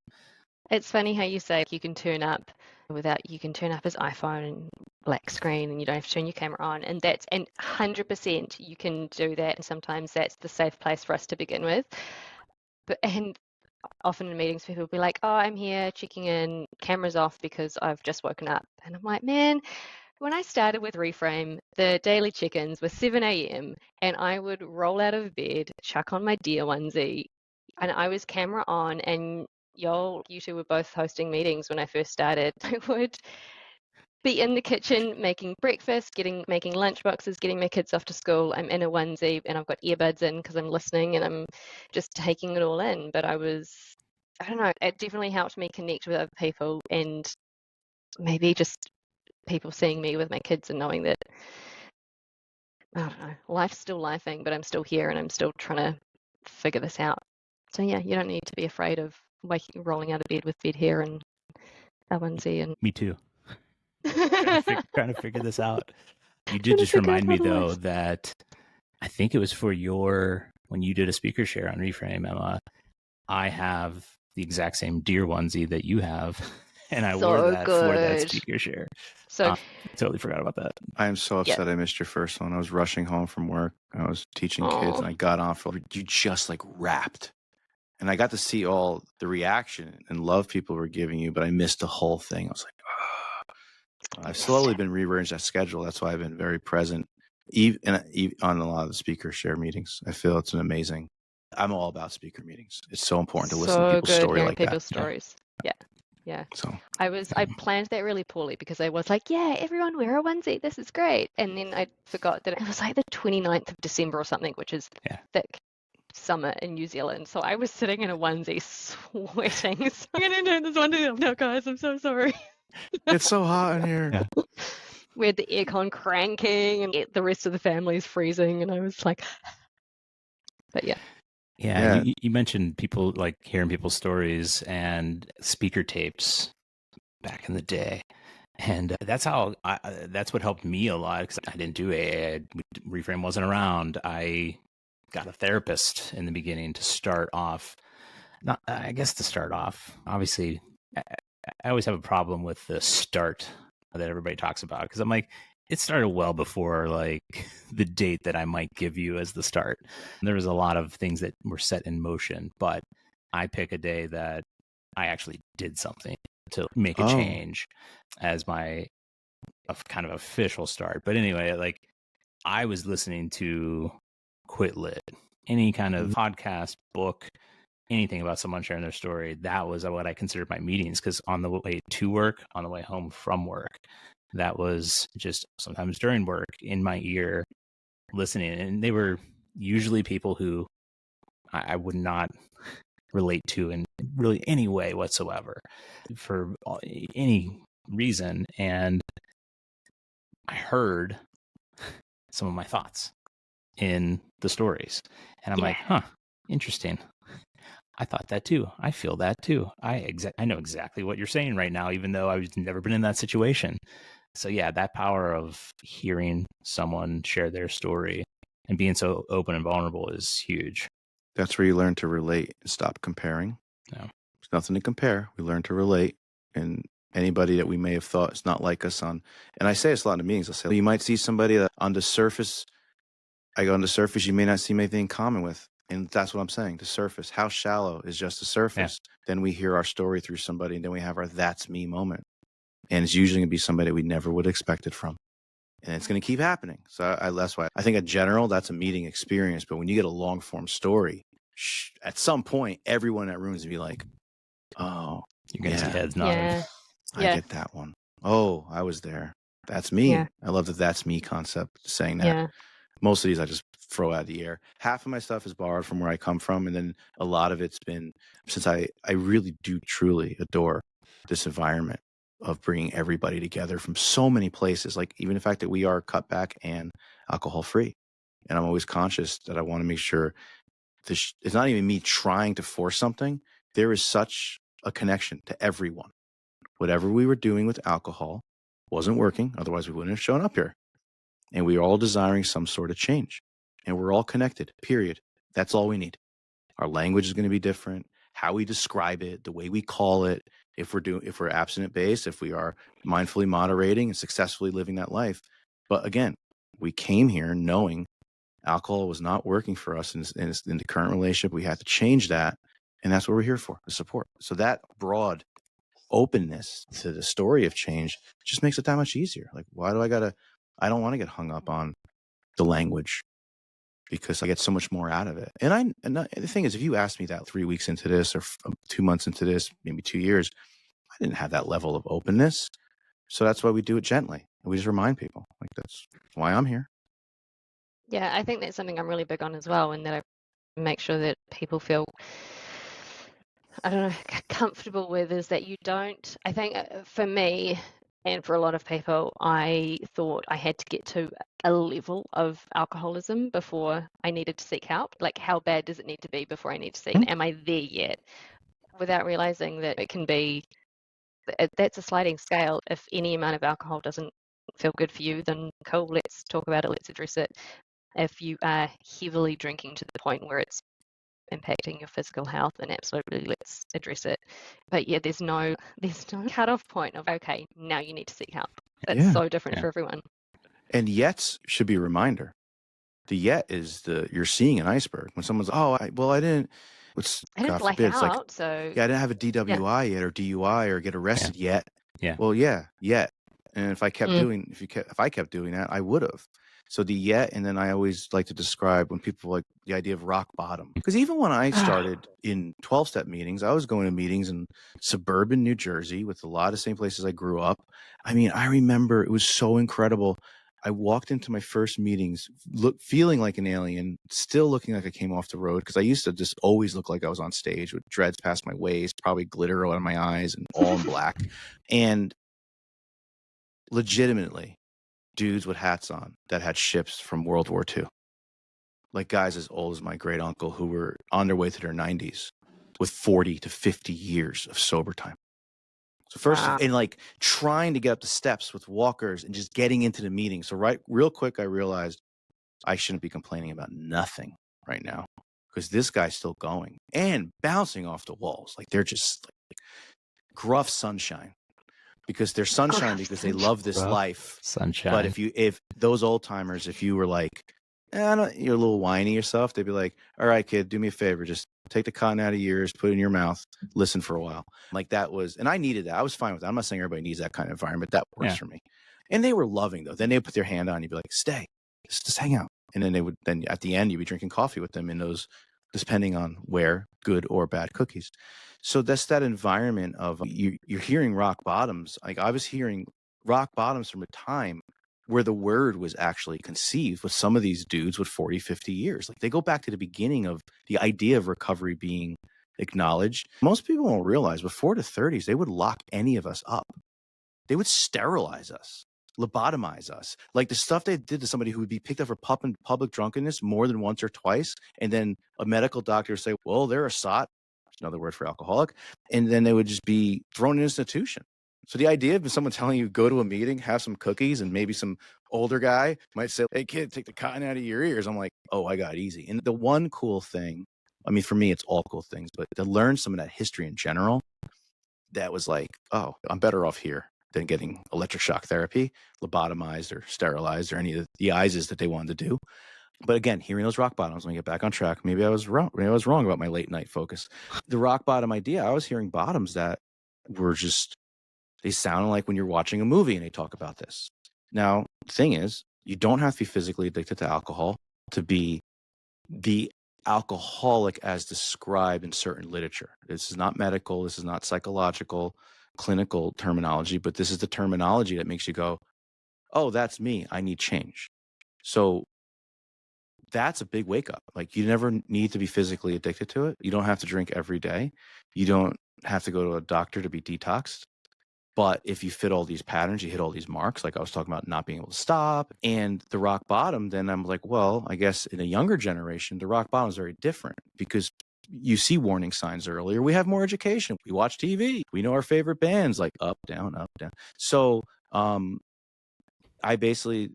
Speaker 2: It's funny how you say you can turn up his iPhone and black screen and you don't have to turn your camera on, and 100% you can do that, and sometimes that's the safe place for us to begin with. And often in meetings people will be like, oh, I'm here checking in, cameras off because I've just woken up. And I'm like, man, when I started with Reframe, the daily check-ins were 7 a.m. and I would roll out of bed, chuck on my deer onesie, and I was camera on, and you two were both hosting meetings when I first started. I would be in the kitchen making breakfast, making lunch boxes, getting my kids off to school. I'm in a onesie and I've got earbuds in because I'm listening and I'm just taking it all in. But I was I don't know, it definitely helped me connect with other people, and maybe just people seeing me with my kids and knowing that, I don't know, life's still lifing, but I'm still here and I'm still trying to figure this out. So yeah, you don't need to be afraid of rolling out of bed with bed hair and a onesie. And
Speaker 1: Me too. trying to figure this out. You did
Speaker 2: Trying to
Speaker 1: just
Speaker 2: figure out
Speaker 1: remind
Speaker 2: how
Speaker 1: me
Speaker 2: to
Speaker 1: though
Speaker 2: live.
Speaker 1: that I think it was for when you did a speaker share on Reframe, Emma. I have the exact same deer onesie that you have, and I wore
Speaker 2: So
Speaker 1: that for that
Speaker 2: good.
Speaker 1: speaker share.
Speaker 2: So
Speaker 1: Totally forgot about that.
Speaker 3: I am so
Speaker 2: Yeah.
Speaker 3: upset I missed your first one. I was rushing home from work. I was teaching kids,
Speaker 2: Aw.
Speaker 3: and I got off. You just like rapped. And I got to see all the reaction and love people were giving you, but I missed the whole thing. I was like, I've slowly been rearranged that schedule. That's why I've been very present even on a lot of the speaker share meetings. I feel it's an amazing. I'm all about speaker meetings. It's so important to listen to
Speaker 2: so
Speaker 3: people's
Speaker 2: good
Speaker 3: story
Speaker 2: hearing
Speaker 3: like
Speaker 2: people's
Speaker 3: that.
Speaker 2: stories. Yeah.
Speaker 3: So
Speaker 2: I planned that really poorly because I was like, yeah, everyone wear a onesie. This is great. And then I forgot that it was like the 29th of December or something, which is thick summer in New Zealand. So I was sitting in a onesie sweating. So I'm going to turn this onesie off now, guys. I'm so sorry.
Speaker 3: it's so hot in here.
Speaker 1: Yeah.
Speaker 2: We had the aircon cranking and the rest of the family's freezing. And I was like, but yeah.
Speaker 1: Yeah, you mentioned people like hearing people's stories and speaker tapes back in the day. And that's what helped me a lot, because I didn't do AA. Reframe wasn't around. I got a therapist in the beginning to start off. Obviously, I always have a problem with the start that everybody talks about, because I'm like, it started well before like the date that I might give you as the start. There was a lot of things that were set in motion, but I pick a day that I actually did something to make a change as my kind of official start. But anyway, like I was listening to Quit Lit, any kind of podcast, book, anything about someone sharing their story. That was what I considered my meetings, because on the way to work, on the way home from work, that was just sometimes during work in my ear listening. And they were usually people who I would not relate to in really any way whatsoever for any reason. And I heard some of my thoughts in the stories, and I'm like, interesting. I thought that too. I feel that too. I know exactly what you're saying right now, even though I've never been in that situation. So yeah, that power of hearing someone share their story and being so open and vulnerable is huge.
Speaker 3: That's where you learn to relate and stop comparing.
Speaker 1: No.
Speaker 3: There's nothing to compare. We learn to relate, and anybody that we may have thought is not like us and I say this a lot in meetings. I'll say, you might see somebody that on the surface, you may not see anything in common with. And that's what I'm saying. The surface, how shallow is just the surface? Then we hear our story through somebody, and then we have our that's me moment. And it's usually going to be somebody we never would have expected from. And it's going to keep happening. So that's why I think in general, that's a meeting experience. But when you get a long form story, at some point, everyone in that room is going to be like, oh,
Speaker 1: you're going to see heads nodding.
Speaker 3: I get that one. Oh, I was there. That's me.
Speaker 2: Yeah.
Speaker 3: I love that's me concept, saying that.
Speaker 2: Yeah.
Speaker 3: Most of these I just throw out of the air. Half of my stuff is borrowed from where I come from. And then a lot of it's been, since I really do truly adore this environment of bringing everybody together from so many places, like even the fact that we are cut back and alcohol free. And I'm always conscious that I want to make sure it's not even me trying to force something. There is such a connection to everyone. Whatever we were doing with alcohol wasn't working. Otherwise we wouldn't have shown up here. And we are all desiring some sort of change. And we're all connected, period. That's all we need. Our language is going to be different. How we describe it, the way we call it, if we're abstinent based, if we are mindfully moderating and successfully living that life. But again, we came here knowing alcohol was not working for us in the current relationship. We had to change that. And that's what we're here for, the support. So that broad openness to the story of change just makes it that much easier. Like, why do I don't want to get hung up on the language, because I get so much more out of it. And the thing is, if you asked me that 3 weeks into this or 2 months into this, maybe 2 years, I didn't have that level of openness. So that's why we do it gently. And we just remind people, like, that's why I'm here.
Speaker 2: Yeah, I think that's something I'm really big on as well, and that I make sure that people feel I don't know, comfortable with is that you don't, I think for me and for a lot of people, I thought I had to get to a level of alcoholism before I needed to seek help. Like, how bad does it need to be before I need to seek? And am I there yet? Without realizing that it can be, that's a sliding scale. If any amount of alcohol doesn't feel good for you, then cool, let's talk about it, let's address it. If you are heavily drinking to the point where it's impacting your physical health, then absolutely let's address it. But yeah, there's no cutoff point of, okay, now you need to seek help. That's so different for everyone.
Speaker 3: And yets should be a reminder. The yet is you're seeing an iceberg. When someone's, I didn't
Speaker 2: black out, like, so
Speaker 3: I didn't have a DWI yet or DUI or get arrested yet.
Speaker 1: Yeah.
Speaker 3: Well, yet. And if I kept doing that, I would have. So the yet, and then I always like to describe when people like the idea of rock bottom. Because even when I started in 12-step meetings, I was going to meetings in suburban New Jersey with a lot of same places I grew up. I mean, I remember it was so incredible. I walked into my first meetings feeling like an alien, still looking like I came off the road, because I used to just always look like I was on stage with dreads past my waist, probably glitter on my eyes and all in black. And legitimately, dudes with hats on that had ships from World War II. Like guys as old as my great uncle who were on their way to their 90s with 40 to 50 years of sober time. So first, and like trying to get up the steps with walkers and just getting into the meeting. So real quick, I realized I shouldn't be complaining about nothing right now, because this guy's still going and bouncing off the walls. Like they're just like gruff sunshine. Because they're sunshine because they love this life.
Speaker 1: Sunshine.
Speaker 3: But if those old timers, if you were like, you're a little whiny yourself, they'd be like, all right, kid, do me a favor. Just take the cotton out of your ears, put it in your mouth, listen for a while. Like that was, and I needed that. I was fine with that. I'm not saying everybody needs that kind of environment. That works for me. And they were loving though. Then they would put their hand on you, be like, stay, just hang out. And then then at the end, you'd be drinking coffee with them in those, depending on where, good or bad cookies. So that's that environment of you're hearing rock bottoms. Like I was hearing rock bottoms from a time where the word was actually conceived with some of these dudes with 40, 50 years. Like they go back to the beginning of the idea of recovery being acknowledged. Most people won't realize before the 30s, they would lock any of us up. They would sterilize us, lobotomize us. Like the stuff they did to somebody who would be picked up for public drunkenness more than once or twice. And then a medical doctor would say, well, they're a SOT. Another word for alcoholic, and then they would just be thrown in an institution. So the idea of someone telling you go to a meeting, have some cookies, and maybe some older guy might say, hey kid, take the cotton out of your ears. I'm like, oh, I got easy. And the one cool thing, I mean, for me, it's all cool things, but to learn some of that history in general, that was like, oh, I'm better off here than getting electric shock therapy, lobotomized or sterilized or any of the ISIS that they wanted to do. But again, hearing those rock bottoms, let me get back on track. Maybe I was wrong. Maybe I was wrong about my late night focus. The rock bottom idea, I was hearing bottoms that were just, they sounded like when you're watching a movie and they talk about this. Now, the thing is, you don't have to be physically addicted to alcohol to be the alcoholic as described in certain literature. This is not medical. This is not psychological, clinical terminology, but this is the terminology that makes you go, oh, that's me. I need change. So that's a big wake up. Like you never need to be physically addicted to it. You don't have to drink every day. You don't have to go to a doctor to be detoxed. But if you fit all these patterns, you hit all these marks, like I was talking about not being able to stop and the rock bottom, then I'm like, well, I guess in a younger generation, the rock bottom is very different because you see warning signs earlier. We have more education. We watch TV. We know our favorite bands like up, down, up, down. So I basically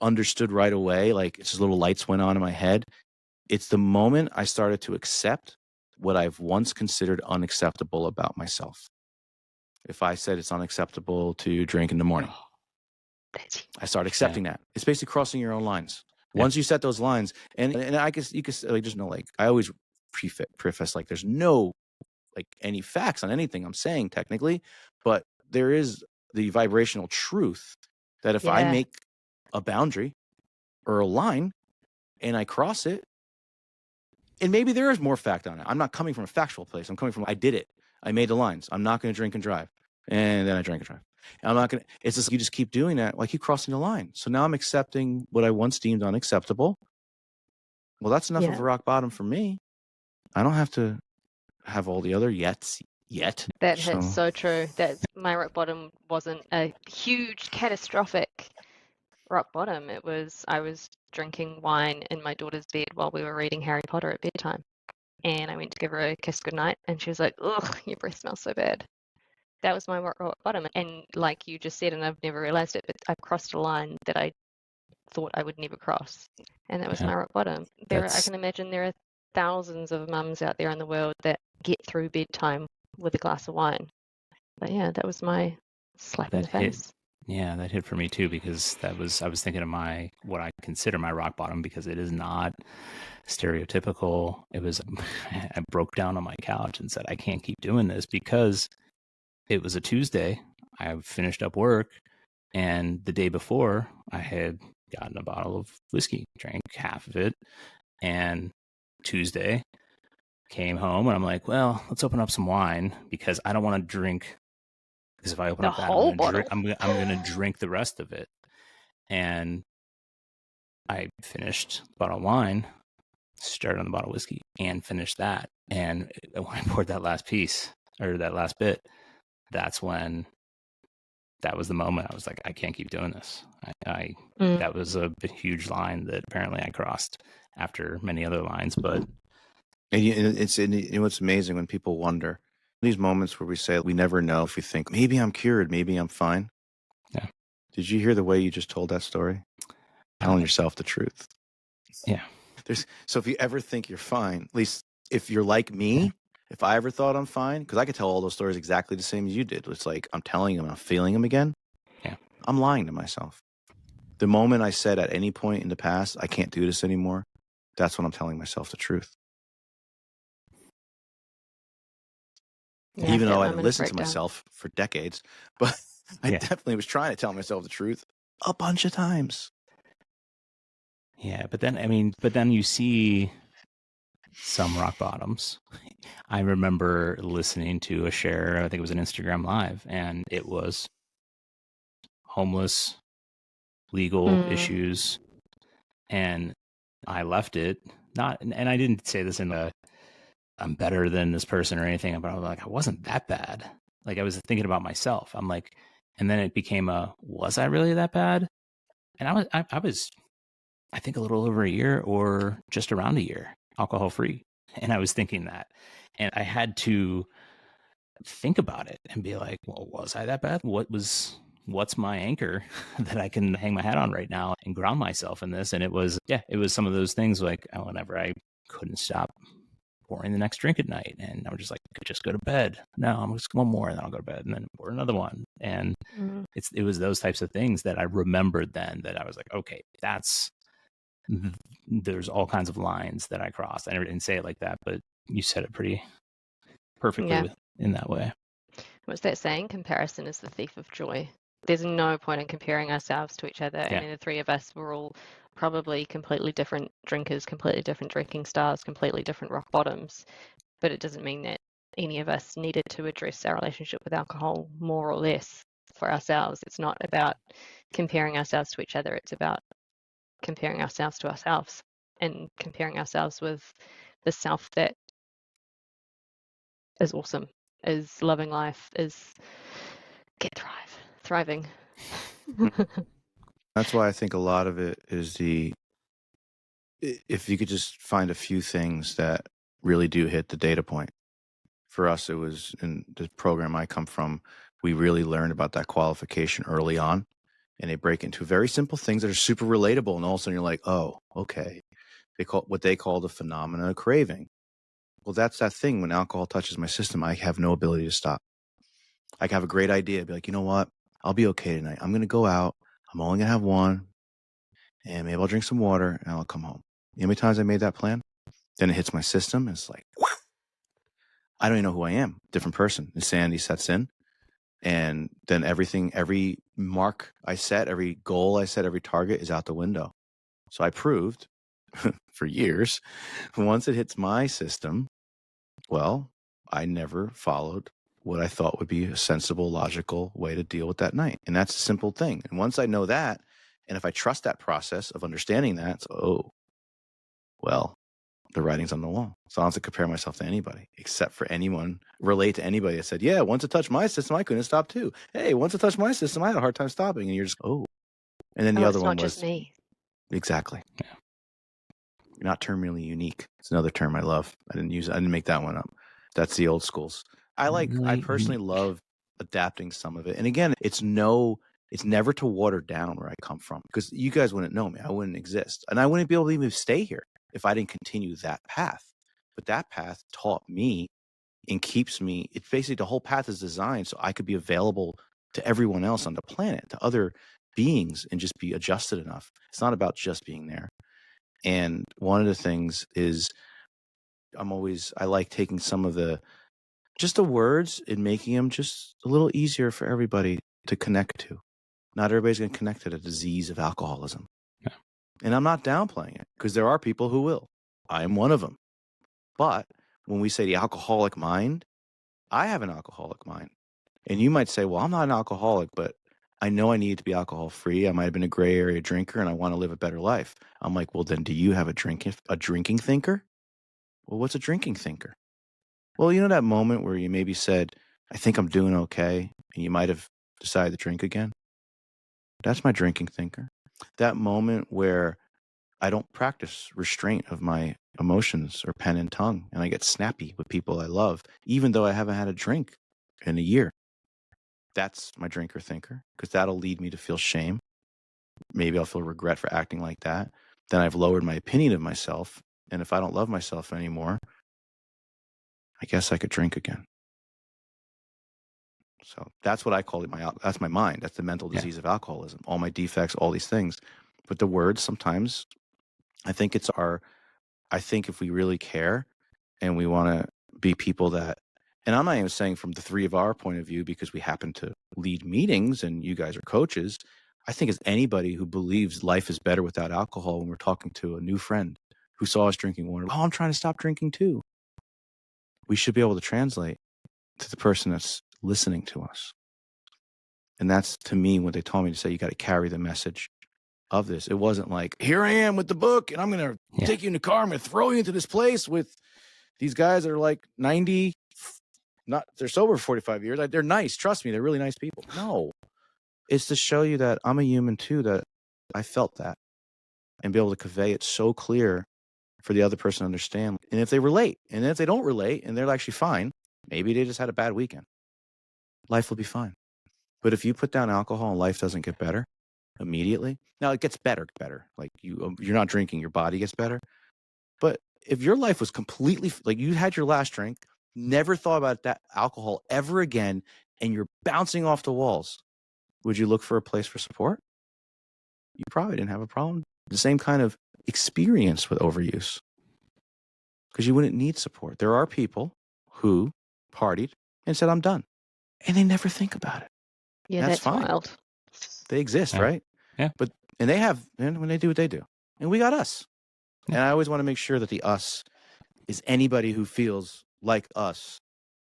Speaker 3: understood right away, like it's just little lights went on in my head. It's the moment I started to accept what I've once considered unacceptable about myself. If I said it's unacceptable to drink in the morning, I start accepting that. It's basically crossing your own lines. Once you set those lines, and I guess you could like, just know, like I always preface like there's no like any facts on anything I'm saying technically, but there is the vibrational truth that if I make a boundary or a line and I cross it, and maybe there is more fact on it. I'm not coming from a factual place. I'm coming from, I did it. I made the lines. I'm not going to drink and drive. And then I drank and drive. And I'm not going to, it's just, you just keep doing that. Well, I keep crossing the line. So now I'm accepting what I once deemed unacceptable. Well, that's enough of a rock bottom for me. I don't have to have all the other yet.
Speaker 2: That hits so true. That's my rock bottom wasn't a huge catastrophic rock bottom. I was drinking wine in my daughter's bed while we were reading Harry Potter at bedtime. And I went to give her a kiss goodnight and she was like, ugh, your breath smells so bad. That was my rock bottom. And like you just said, and I've never realized it, but I've crossed a line that I thought I would never cross. And that was my rock bottom. I can imagine there are thousands of mums out there in the world that get through bedtime with a glass of wine. But yeah, that was my slap in the face.
Speaker 1: Yeah, that hit for me too, because I was thinking of what I consider my rock bottom, because it is not stereotypical. It was, I broke down on my couch and said, I can't keep doing this, because it was a Tuesday. I finished up work, and the day before I had gotten a bottle of whiskey, drank half of it, and Tuesday came home and I'm like, well, let's open up some wine, because I don't want to drink, because if I open up that, I'm going to drink the rest of it. And I finished the bottle of wine, started on the bottle of whiskey, and finished that. And when I poured that last piece, or that last bit, that was the moment I was like, I can't keep doing this. That was a huge line that apparently I crossed after many other lines. But
Speaker 3: it's amazing when people wonder, these moments where we say we never know, if we think maybe I'm cured, maybe I'm fine.
Speaker 1: Yeah.
Speaker 3: Did you hear the way you just told that story? Telling yourself the truth.
Speaker 1: Yeah.
Speaker 3: So if you ever think you're fine, at least if you're like me, if I ever thought I'm fine, because I could tell all those stories exactly the same as you did. It's like I'm telling them, I'm feeling them again.
Speaker 1: Yeah.
Speaker 3: I'm lying to myself. The moment I said at any point in the past, I can't do this anymore, that's when I'm telling myself the truth. Yeah, even though I didn't listen to myself for decades, but I definitely was trying to tell myself the truth a bunch of times.
Speaker 1: Yeah, but then you see some rock bottoms. I remember listening to a share, I think it was an Instagram Live, and it was homeless, legal issues, and I left it. And I didn't say this in a, I'm better than this person or anything, but I was like, I wasn't that bad. Like, I was thinking about myself. I'm like, and then it became was I really that bad? And I was, I think, a little over a year, or just around a year, alcohol free. And I was thinking that, and I had to think about it and be like, well, was I that bad? What's my anchor that I can hang my hat on right now and ground myself in this? And it was some of those things, like whenever I couldn't stop pouring the next drink at night, and I was just like, I could just go to bed. No, I'm just one more, and then I'll go to bed, and then pour another one. And it was those types of things that I remembered then, that I was like, okay, there's all kinds of lines that I crossed. I never didn't say it like that, but you said it pretty perfectly in that way.
Speaker 2: What's that saying? Comparison is the thief of joy. There's no point in comparing ourselves to each other. Yeah. And the three of us were all probably completely different drinkers, completely different drinking styles, completely different rock bottoms. But it doesn't mean that any of us needed to address our relationship with alcohol more or less for ourselves. It's not about comparing ourselves to each other. It's about comparing ourselves to ourselves, and comparing ourselves with the self that is awesome, is loving life, is thriving.
Speaker 3: That's why I think a lot of it is if you could just find a few things that really do hit the data point. For us, it was in the program I come from, we really learned about that qualification early on, and they break into very simple things that are super relatable. And all of a sudden you're like, oh, okay. They call what they call the phenomena of craving. Well, that's that thing. When alcohol touches my system, I have no ability to stop. I can have a great idea, be like, you know what? I'll be okay tonight. I'm going to go out. I'm only going to have one, and maybe I'll drink some water, and I'll come home. You know how many times I made that plan? Then it hits my system, and it's like, whew, I don't even know who I am. Different person. Insanity sets in. And then every mark I set, every goal I set, every target is out the window. So I proved for years, once it hits my system, well, I never followed what I thought would be a sensible, logical way to deal with that night. And that's a simple thing. And once I know that, and if I trust that process of understanding that, well, the writing's on the wall. So I don't have to compare myself to anybody, except for relate to anybody that said, yeah, once it touched my system, I couldn't stop too. Hey, once it touched my system, I had a hard time stopping. And you're just, oh. And then the other
Speaker 2: it's
Speaker 3: one
Speaker 2: not
Speaker 3: was
Speaker 2: just me.
Speaker 3: exactly. Yeah. You're not terminally unique. It's another term I love. I didn't make that one up. That's the old schools. I personally love adapting some of it. And again, it's never to water down where I come from, because you guys wouldn't know me. I wouldn't exist. And I wouldn't be able to even stay here if I didn't continue that path. But that path taught me and keeps me. It's basically, the whole path is designed so I could be available to everyone else on the planet, to other beings, and just be adjusted enough. It's not about just being there. And one of the things is I like taking some of the words and making them just a little easier for everybody to connect to. Not everybody's going to connect to the disease of alcoholism.
Speaker 1: Yeah.
Speaker 3: And I'm not downplaying it, because there are people who will. I am one of them. But when we say the alcoholic mind, I have an alcoholic mind. And you might say, well, I'm not an alcoholic, but I know I need to be alcohol free. I might have been a gray area drinker and I want to live a better life. I'm like, well, then do you have a drinking thinker? Well, what's a drinking thinker? Well, you know that moment where you maybe said, I think I'm doing okay, and you might have decided to drink again? That's my drinking thinker. That moment where I don't practice restraint of my emotions or pen and tongue, and I get snappy with people I love, even though I haven't had a drink in a year. That's my drinker thinker, because that'll lead me to feel shame. Maybe I'll feel regret for acting like that. Then I've lowered my opinion of myself. And if I don't love myself anymore, I guess I could drink again. So that's what I call it. That's my mind. That's the mental disease of alcoholism. All my defects, all these things. But the words, sometimes, I think if we really care and we want to be people that, and I'm not even saying from the three of our point of view, because we happen to lead meetings and you guys are coaches. I think as anybody who believes life is better without alcohol, when we're talking to a new friend who saw us drinking water, oh, I'm trying to stop drinking too. We should be able to translate to the person that's listening to us. And that's, to me, what they told me to say. You got to carry the message of this. It wasn't like, here I am with the book and I'm going to take you in the car. I'm going to throw you into this place with these guys that are like 90, they're sober for 45 years. They're nice. Trust me, they're really nice people. No, it's to show you that I'm a human too, that I felt that, and be able to convey it so clear for the other person to understand. And if they relate, and if they don't relate and they're actually fine, maybe they just had a bad weekend, life will be fine. But if you put down alcohol and life doesn't get better immediately, now it gets better. Like you're not drinking, your body gets better. But if your life was completely, like you had your last drink, never thought about that alcohol ever again, and you're bouncing off the walls, would you look for a place for support? You probably didn't have a problem. The same kind of experience with overuse, because you wouldn't need support. There are people who partied and said, I'm done. And they never think about it.
Speaker 2: Yeah, that's
Speaker 3: fine.
Speaker 2: Wild.
Speaker 3: They exist, right?
Speaker 2: Yeah.
Speaker 3: And when they do what they do. And we got us. Yeah. And I always want to make sure that the us is anybody who feels like us,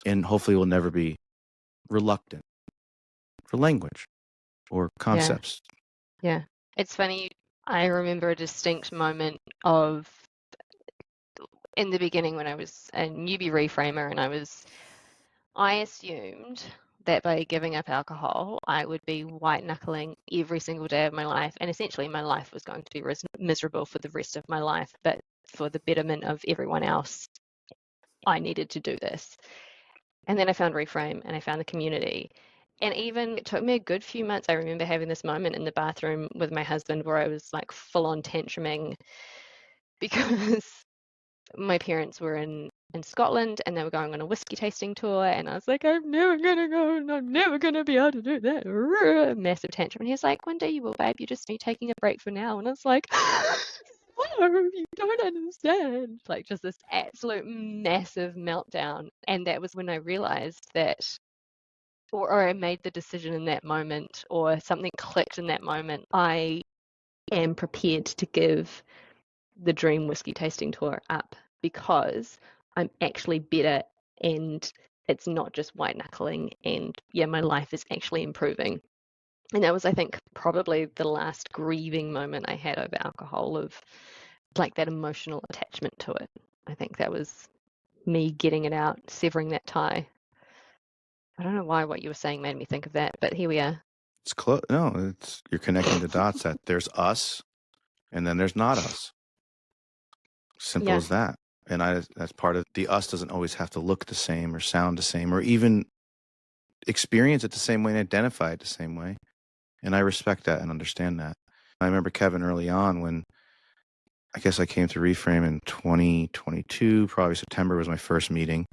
Speaker 3: and hopefully will never be reluctant for language or concepts.
Speaker 2: Yeah. It's funny. I remember a distinct moment of, in the beginning when I was a newbie reframer, and I assumed that by giving up alcohol, I would be white knuckling every single day of my life. And essentially my life was going to be miserable for the rest of my life. But for the betterment of everyone else, I needed to do this. And then I found Reframe, and I found the community. And even it took me a good few months. I remember having this moment in the bathroom with my husband where I was like full on tantruming because my parents were in Scotland and they were going on a whiskey tasting tour, and I was like, I'm never gonna go and I'm never gonna be able to do that. Massive tantrum. And he's like, one day you will, babe, you're just taking a break for now. And I was like, no, you don't understand. Like just this absolute massive meltdown. And that was when I realized that, or I made the decision in that moment, or something clicked in that moment. I am prepared to give the dream whiskey tasting tour up, because I'm actually better, and it's not just white knuckling, and my life is actually improving. And that was, I think, probably the last grieving moment I had over alcohol, of like that emotional attachment to it. I think that was me getting it out, severing that tie. I don't know why what you were saying made me think of that, but here we are.
Speaker 3: It's close. No, you're connecting the dots that there's us and then there's not us. Simple as that. And that's part of the us doesn't always have to look the same or sound the same or even experience it the same way and identify it the same way. And I respect that and understand that. I remember Kevin early on when I guess I came to Reframe in 2022, probably September was my first meeting,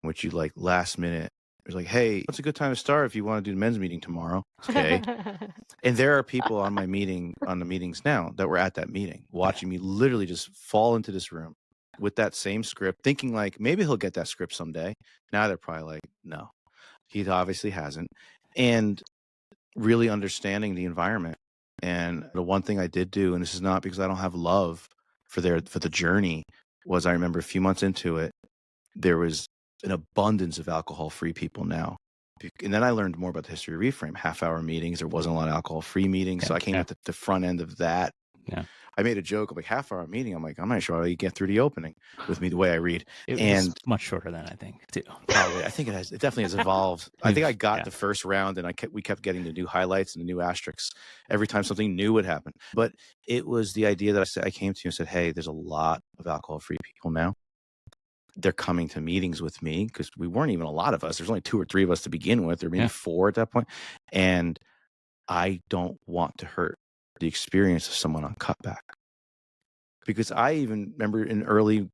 Speaker 3: which you like last minute. It was like, hey, what's a good time to start if you want to do the men's meeting tomorrow? Okay. And there are people on my meeting, on the meetings now that were at that meeting watching me literally just fall into this room with that same script, thinking like maybe he'll get that script someday. Now they're probably like, no, he obviously hasn't. And really understanding the environment. And the one thing I did do, and this is not because I don't have love for the journey, was I remember a few months into it, there was an abundance of alcohol-free people now. And then I learned more about the history of Reframe, half-hour meetings. There wasn't a lot of alcohol-free meetings. So I came at the front end of that.
Speaker 1: Yeah.
Speaker 3: I made a joke of like half-hour meeting. I'm like, I'm not sure how you get through the opening with me the way I read.
Speaker 1: It was much shorter than I think, too.
Speaker 3: Probably. I think it definitely has evolved. I think I got the first round and we kept getting the new highlights and the new asterisks every time something new would happen. But it was the idea that I came to you and said, hey, there's a lot of alcohol-free people now. They're coming to meetings with me because we weren't even a lot of us. There's only 2 or 3 of us to begin with, or maybe 4 at that point. And I don't want to hurt the experience of someone on cutback. Because I even remember we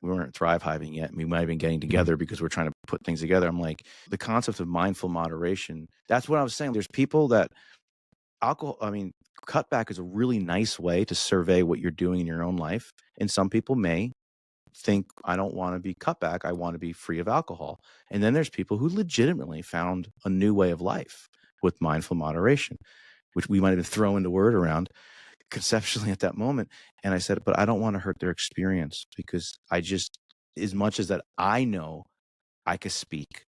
Speaker 3: weren't thrive hiving yet. We might have been getting together because we're trying to put things together. I'm like, the concept of mindful moderation, that's what I was saying. There's people that cutback is a really nice way to survey what you're doing in your own life. And some people may think, I don't want to be cut back. I want to be free of alcohol. And then there's people who legitimately found a new way of life with mindful moderation, which we might have been throwing the word around conceptually at that moment. And I said, but I don't want to hurt their experience because as much as that I know I could speak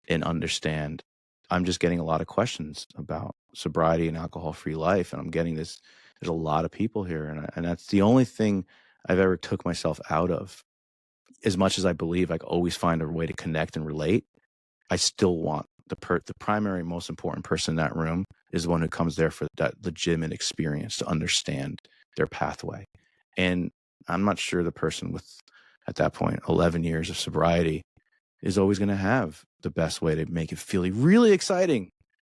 Speaker 3: and understand, I'm just getting a lot of questions about sobriety and alcohol-free life. And I'm getting there's a lot of people here. And that's the only thing I've ever took myself out of. As much as I believe I always find a way to connect and relate, I still want the primary, most important person in that room is the one who comes there for that legitimate experience to understand their pathway. And I'm not sure the person with, at that point, 11 years of sobriety is always going to have the best way to make it feel really exciting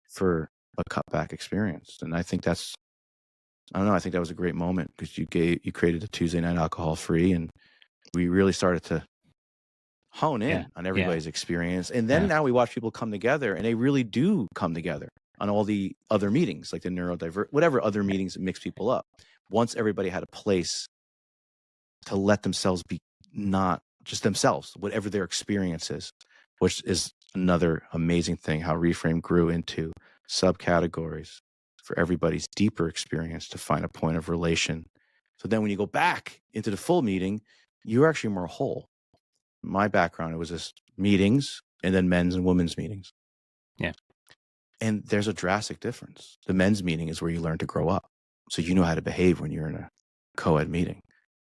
Speaker 3: for a cutback experience. And I think I think that was a great moment because you created a Tuesday night alcohol free, and we really started to hone in on everybody's experience. And then now we watch people come together, and they really do come together on all the other meetings, like the neurodivergent, whatever other meetings that mix people up. Once everybody had a place to let themselves be not just themselves, whatever their experience is, which is another amazing thing, how Reframe grew into subcategories for everybody's deeper experience to find a point of relation. So then when you go back into the full meeting, you're actually more whole. My background, it was just meetings and then men's and women's meetings.
Speaker 1: Yeah.
Speaker 3: And there's a drastic difference. The men's meeting is where you learn to grow up. So you know how to behave when you're in a co-ed meeting.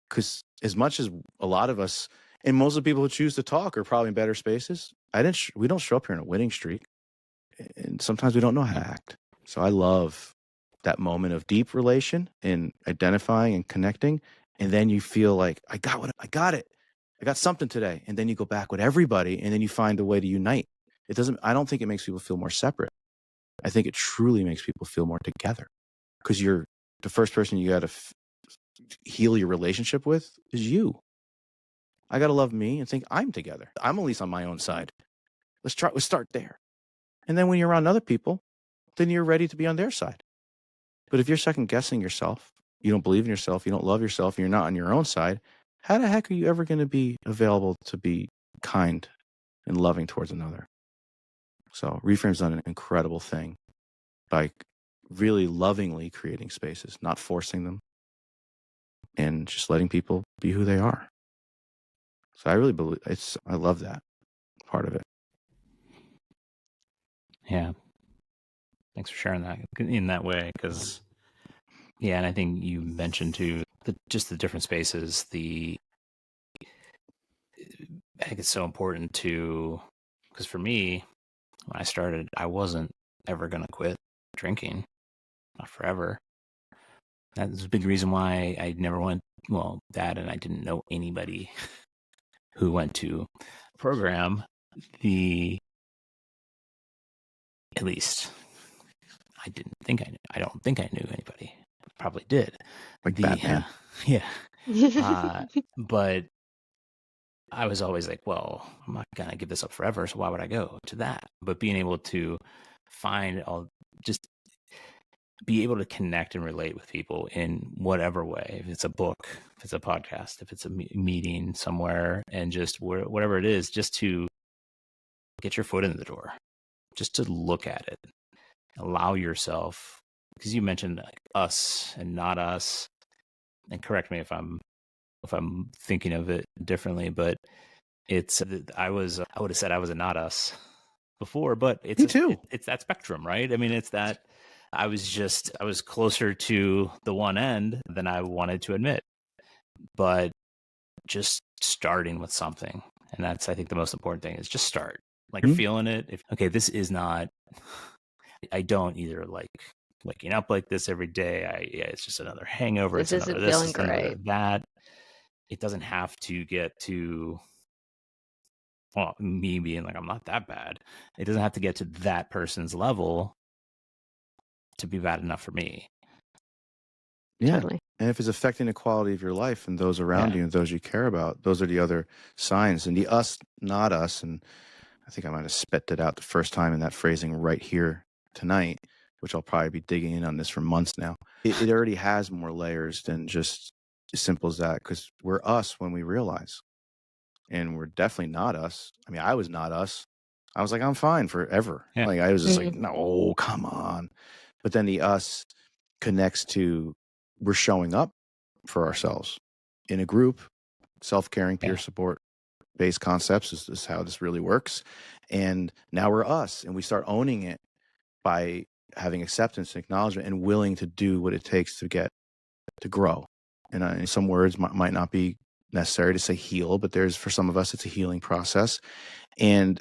Speaker 3: Because as much as a lot of us, and most of the people who choose to talk are probably in better spaces, we don't show up here in a winning streak. And sometimes we don't know how to act. So I love that moment of deep relation and identifying and connecting. And then you feel like, I got it. I got something today. And then you go back with everybody and then you find a way to unite. I don't think it makes people feel more separate. I think it truly makes people feel more together because you're the first person you got to heal your relationship with is you. I got to love me and think I'm together. I'm at least on my own side. Let's start there. And then when you're around other people, then you're ready to be on their side. But if you're second guessing yourself, you don't believe in yourself, you don't love yourself, and you're not on your own side, how the heck are you ever going to be available to be kind and loving towards another? So Reframe's done an incredible thing by really lovingly creating spaces, not forcing them, and just letting people be who they are. So I really believe I love that part of it.
Speaker 1: Yeah. Thanks for sharing that in that way. Because, and I think you mentioned too, just the different spaces, I think it's so important because for me, when I started, I wasn't ever going to quit drinking, not forever. That's a big reason why I never went, that, and I didn't know anybody who went to a program. At least I don't think I knew anybody. Probably did.
Speaker 3: Like Batman.
Speaker 1: Yeah. But I was always like, well, I'm not going to give this up forever, so why would I go to that? But being able to just be able to connect and relate with people in whatever way, if it's a book, if it's a podcast, if it's a meeting somewhere, and just whatever it is, just to get your foot in the door, just to look at it, allow yourself, because you mentioned like us and not us, and correct me if I'm thinking of it differently, but I would have said I was a not us before, but
Speaker 3: Me too.
Speaker 1: It's that spectrum, right? I mean, it's that I was closer to the one end than I wanted to admit, but just starting with something. And that's, I think, the most important thing is just start, like feeling it. This is not, I don't either like waking up like this every day. It's just another hangover.
Speaker 2: This isn't
Speaker 1: this,
Speaker 2: feeling
Speaker 1: it's another
Speaker 2: great.
Speaker 1: that. It doesn't have to get to, me being like, I'm not that bad. It doesn't have to get to that person's level to be bad enough for me.
Speaker 3: Yeah.
Speaker 2: Totally.
Speaker 3: And if it's affecting the quality of your life and those around you and those you care about, those are the other signs. And the us, not us. And I think I might have spit it out the first time in that phrasing right here tonight, which I'll probably be digging in on this for months now. It already has more layers than just as simple as that, because we're us when we realize. And we're definitely not us. I mean, I was not us. I was like, I'm fine forever.
Speaker 1: Yeah.
Speaker 3: Like, I was just like, no, come on. But then the us connects to, we're showing up for ourselves in a group, self-caring, peer support based concepts is how this really works. And now we're us, and we start owning it by having acceptance and acknowledgement and willing to do what it takes to grow. And some words might not be necessary to say heal, but for some of us, it's a healing process. And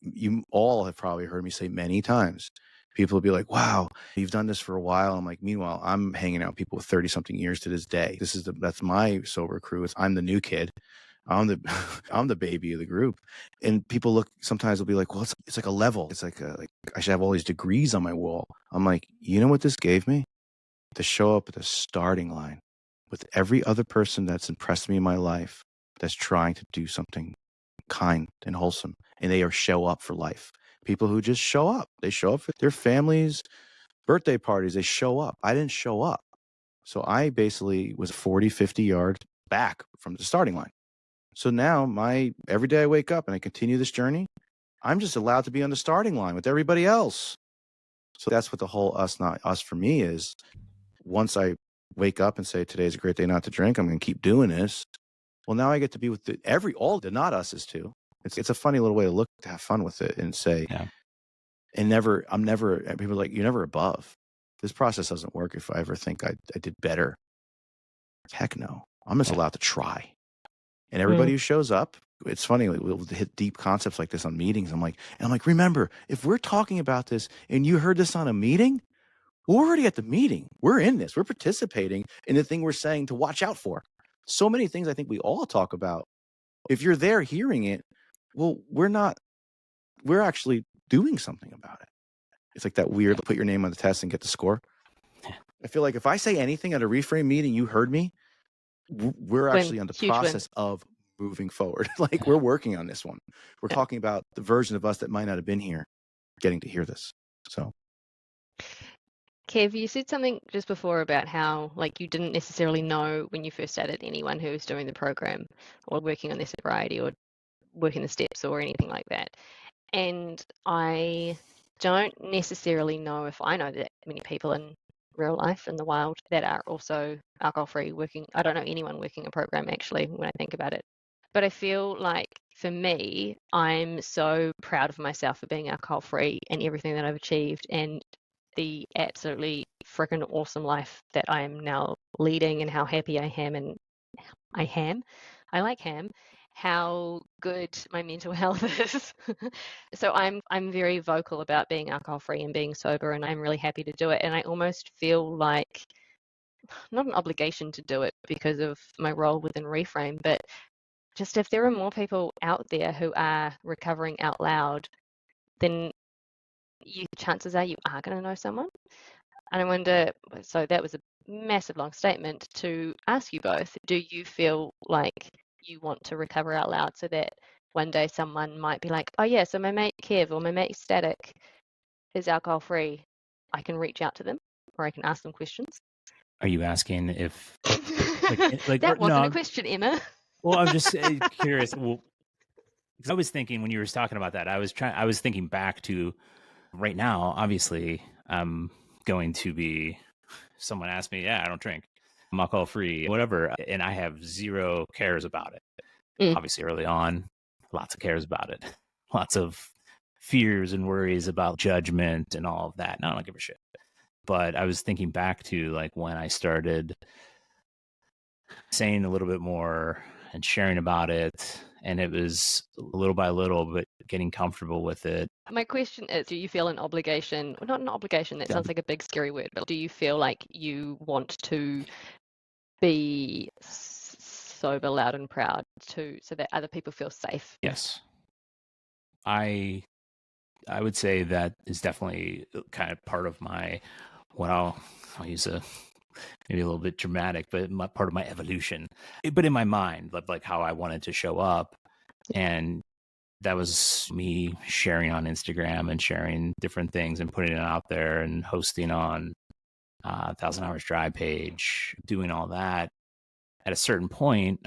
Speaker 3: you all have probably heard me say many times, people will be like, wow, you've done this for a while. I'm like, meanwhile, I'm hanging out with people with 30 something years to this day. That's my sober crew. I'm the new kid. I'm the baby of the group. And people sometimes will be like, well, it's like a level. It's like I should have all these degrees on my wall. I'm like, you know what this gave me? To show up at the starting line with every other person that's impressed me in my life, that's trying to do something kind and wholesome, and they show up for life. People who just show up. They show up for their families' birthday parties. They show up. I didn't show up. So I basically was 40, 50 yards back from the starting line. So now every day I wake up and I continue this journey, I'm just allowed to be on the starting line with everybody else. So that's what the whole us, not us for me is. Once I wake up and say, today's a great day not to drink, I'm going to keep doing this. Well, now I get to be with all the not us's too. It's a funny little way to have fun with it and say, and people are like, you're never above. This process doesn't work if I ever think I did better. Heck no. I'm just allowed to try. And everybody who shows up, it's funny, we'll hit deep concepts like this on meetings. I'm like, remember, if we're talking about this and you heard this on a meeting, we're already at the meeting. We're in this. We're participating in the thing we're saying to watch out for. So many things I think we all talk about. If you're there hearing it, well, we're actually doing something about it. It's like that weird put your name on the test and get the score. I feel like if I say anything at a Reframe meeting, you heard me, we're actually on the process of moving forward. Like we're working on this one. We're talking about the version of us that might not have been here getting to hear this. So.
Speaker 2: Kev, you said something just before about how you didn't necessarily know when you first started anyone who was doing the program or working on their sobriety or working the steps or anything like that. And I don't necessarily know if I know that many people in real life in the wild that are also alcohol-free working. I don't know anyone working a program actually when I think about it. But I feel like for me, I'm so proud of myself for being alcohol-free and everything that I've achieved and the absolutely freaking awesome life that I am now leading and how happy I am. And I like ham. how good my mental health is. So I'm very vocal about being alcohol free and being sober, and I'm really happy to do it. And I almost feel like not an obligation to do it because of my role within Reframe, but just if there are more people out there who are recovering out loud, then chances are you are going to know someone. And I wonder, so that was a massive long statement to ask you both, do you feel like you want to recover out loud so that one day someone might be like, oh yeah, so my mate Kev or my mate STATiC is alcohol free. I can reach out to them or I can ask them questions.
Speaker 1: Are you asking if
Speaker 2: that wasn't a question, Emma?
Speaker 1: Well, I'm just curious. Well, I was thinking when you were talking about that, I was thinking back to right now. Obviously, I'm going to be. Someone asked me, "Yeah, I don't drink. I'm alcohol free, whatever," and I have zero cares about it. Obviously, early on, lots of cares about it, lots of fears and worries about judgment and all of that. No, I don't give a shit. But I was thinking back to like when I started saying a little bit more and sharing about it, and it was little by little, but getting comfortable with it.
Speaker 2: My question is, do you feel an obligation, well, not an obligation, that sounds like a big scary word, but do you feel like you want to be sober, loud and proud so that other people feel safe?
Speaker 1: Yes. I would say that is definitely kind of part of my, I'll use maybe a little bit dramatic, but part of my evolution, but in my mind, like how I wanted to show up. And that was me sharing on Instagram and sharing different things and putting it out there and hosting on 1,000 Hours Dry page, doing all that. At a certain point,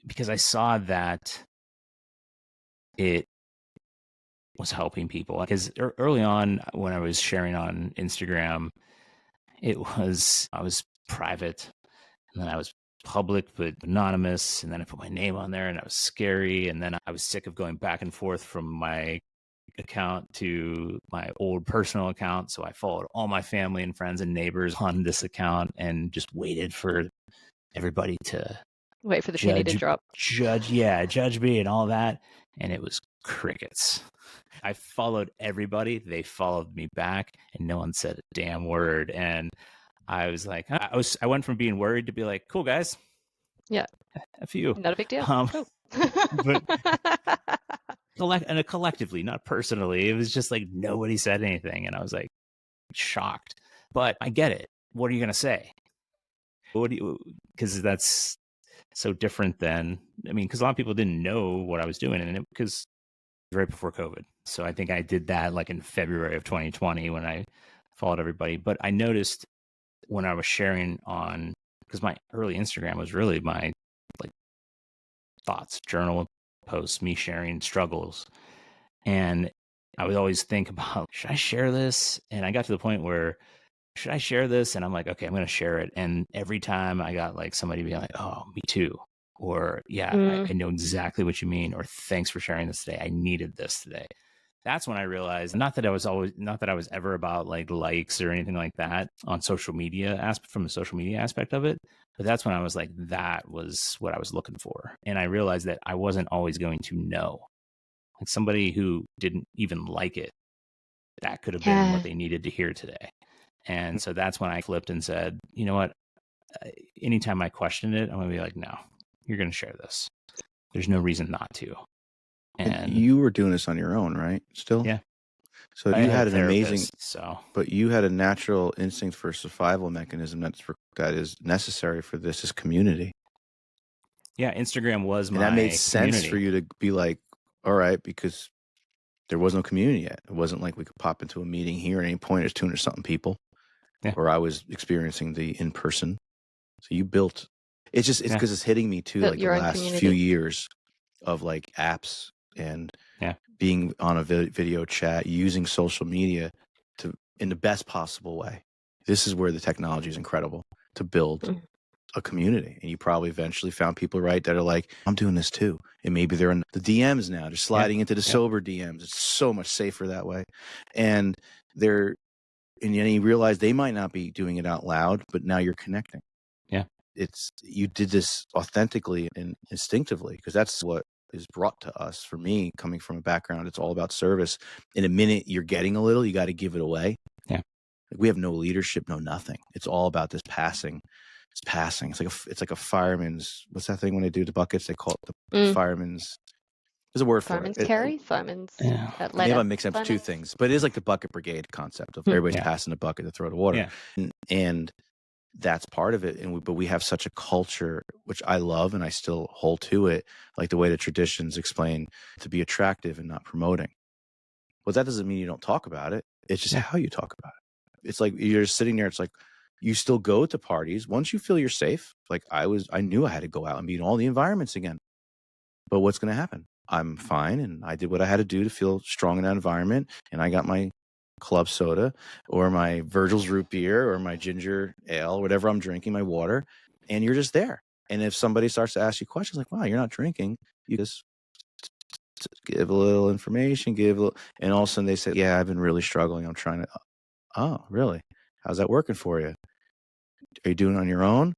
Speaker 1: because I saw that it was helping people. Because early on, when I was sharing on Instagram, I was private, and then I was public but anonymous, and then I put my name on there, and I was scary, and then I was sick of going back and forth from my account to my old personal account, so I followed all my family and friends and neighbors on this account and just waited for everybody to
Speaker 2: wait for the penny to drop,
Speaker 1: judge me and all that, and it was crickets. I followed everybody, they followed me back, and no one said a damn word. And I was like, I went from being worried to be like, cool guys,
Speaker 2: yeah,
Speaker 1: a few,
Speaker 2: not a big deal, cool.
Speaker 1: But collectively, not personally, it was just like nobody said anything, and I was like shocked. But I get it. What are you gonna say? Because that's so different than, because a lot of people didn't know what I was doing, and because right before COVID. So I think I did that like in February of 2020 when I followed everybody. But I noticed when I was sharing on, because my early Instagram was really my like thoughts, journal posts, me sharing struggles. And I would always think about, should I share this? And I got to the point where, should I share this? And I'm like, okay, I'm going to share it. And every time I got like somebody being like, oh, me too. Or, yeah, I know exactly what you mean. Or thanks for sharing this today. I needed this today. That's when I realized, not that I was ever about like likes or anything like that on social media, from the social media aspect of it. But that's when I was like, that was what I was looking for. And I realized that I wasn't always going to know. Like somebody who didn't even like it, that could have been what they needed to hear today. And so that's when I flipped and said, you know what? Anytime I question it, I'm going to be like, no, you're going to share this. There's no reason not to.
Speaker 3: And you were doing this on your own, right? Still?
Speaker 1: Yeah.
Speaker 3: So you had an amazing, but you had a natural instinct for survival mechanism that is necessary for this community.
Speaker 1: Yeah. Instagram was
Speaker 3: and that made sense for you to be like, all right, because there was no community yet. It wasn't like we could pop into a meeting here at any point. There's 200 something people.
Speaker 1: Yeah.
Speaker 3: Or I was experiencing the in-person. So you built, it's because it's hitting me too, like the last few years of like apps and being on a video chat, using social media in the best possible way. This is where the technology is incredible to build a community. And you probably eventually found people, right, that are like, I'm doing this too. And maybe they're in the DMs now. They're sliding into the sober DMs. It's so much safer that way. And you realize they might not be doing it out loud, but now you're connecting.
Speaker 1: Yeah.
Speaker 3: you did this authentically and instinctively, because that's what is brought to us. For me, coming from a background, it's all about service. In a minute you're getting a little, you got to give it away.
Speaker 1: Yeah.
Speaker 3: Like, we have no leadership, no nothing. It's all about this passing. It's passing. It's like a fireman's, what's that thing when they do the buckets? They call it the fireman's. There's a word
Speaker 2: Fireman's
Speaker 3: for it.
Speaker 2: carry, fireman's
Speaker 3: Maybe I'm mixing up two things, but it is like the bucket brigade concept of everybody's passing a bucket to throw to water.
Speaker 1: Yeah.
Speaker 3: And that's part of it. But we have such a culture, which I love and I still hold to it, like the way the traditions explain to be attractive and not promoting. Well, that doesn't mean you don't talk about it. It's just how you talk about it. It's like you're sitting there. It's like you still go to parties once you feel you're safe. Like I knew I had to go out and be in all the environments again. But what's going to happen? I'm fine, and I did what I had to do to feel strong in that environment, and I got my club soda or my Virgil's root beer or my ginger ale, whatever I'm drinking, my water, and you're just there. And if somebody starts to ask you questions like, wow, you're not drinking, you just give a little information, and all of a sudden they say, yeah, I've been really struggling. I'm trying to, oh, really? How's that working for you? Are you doing it on your own?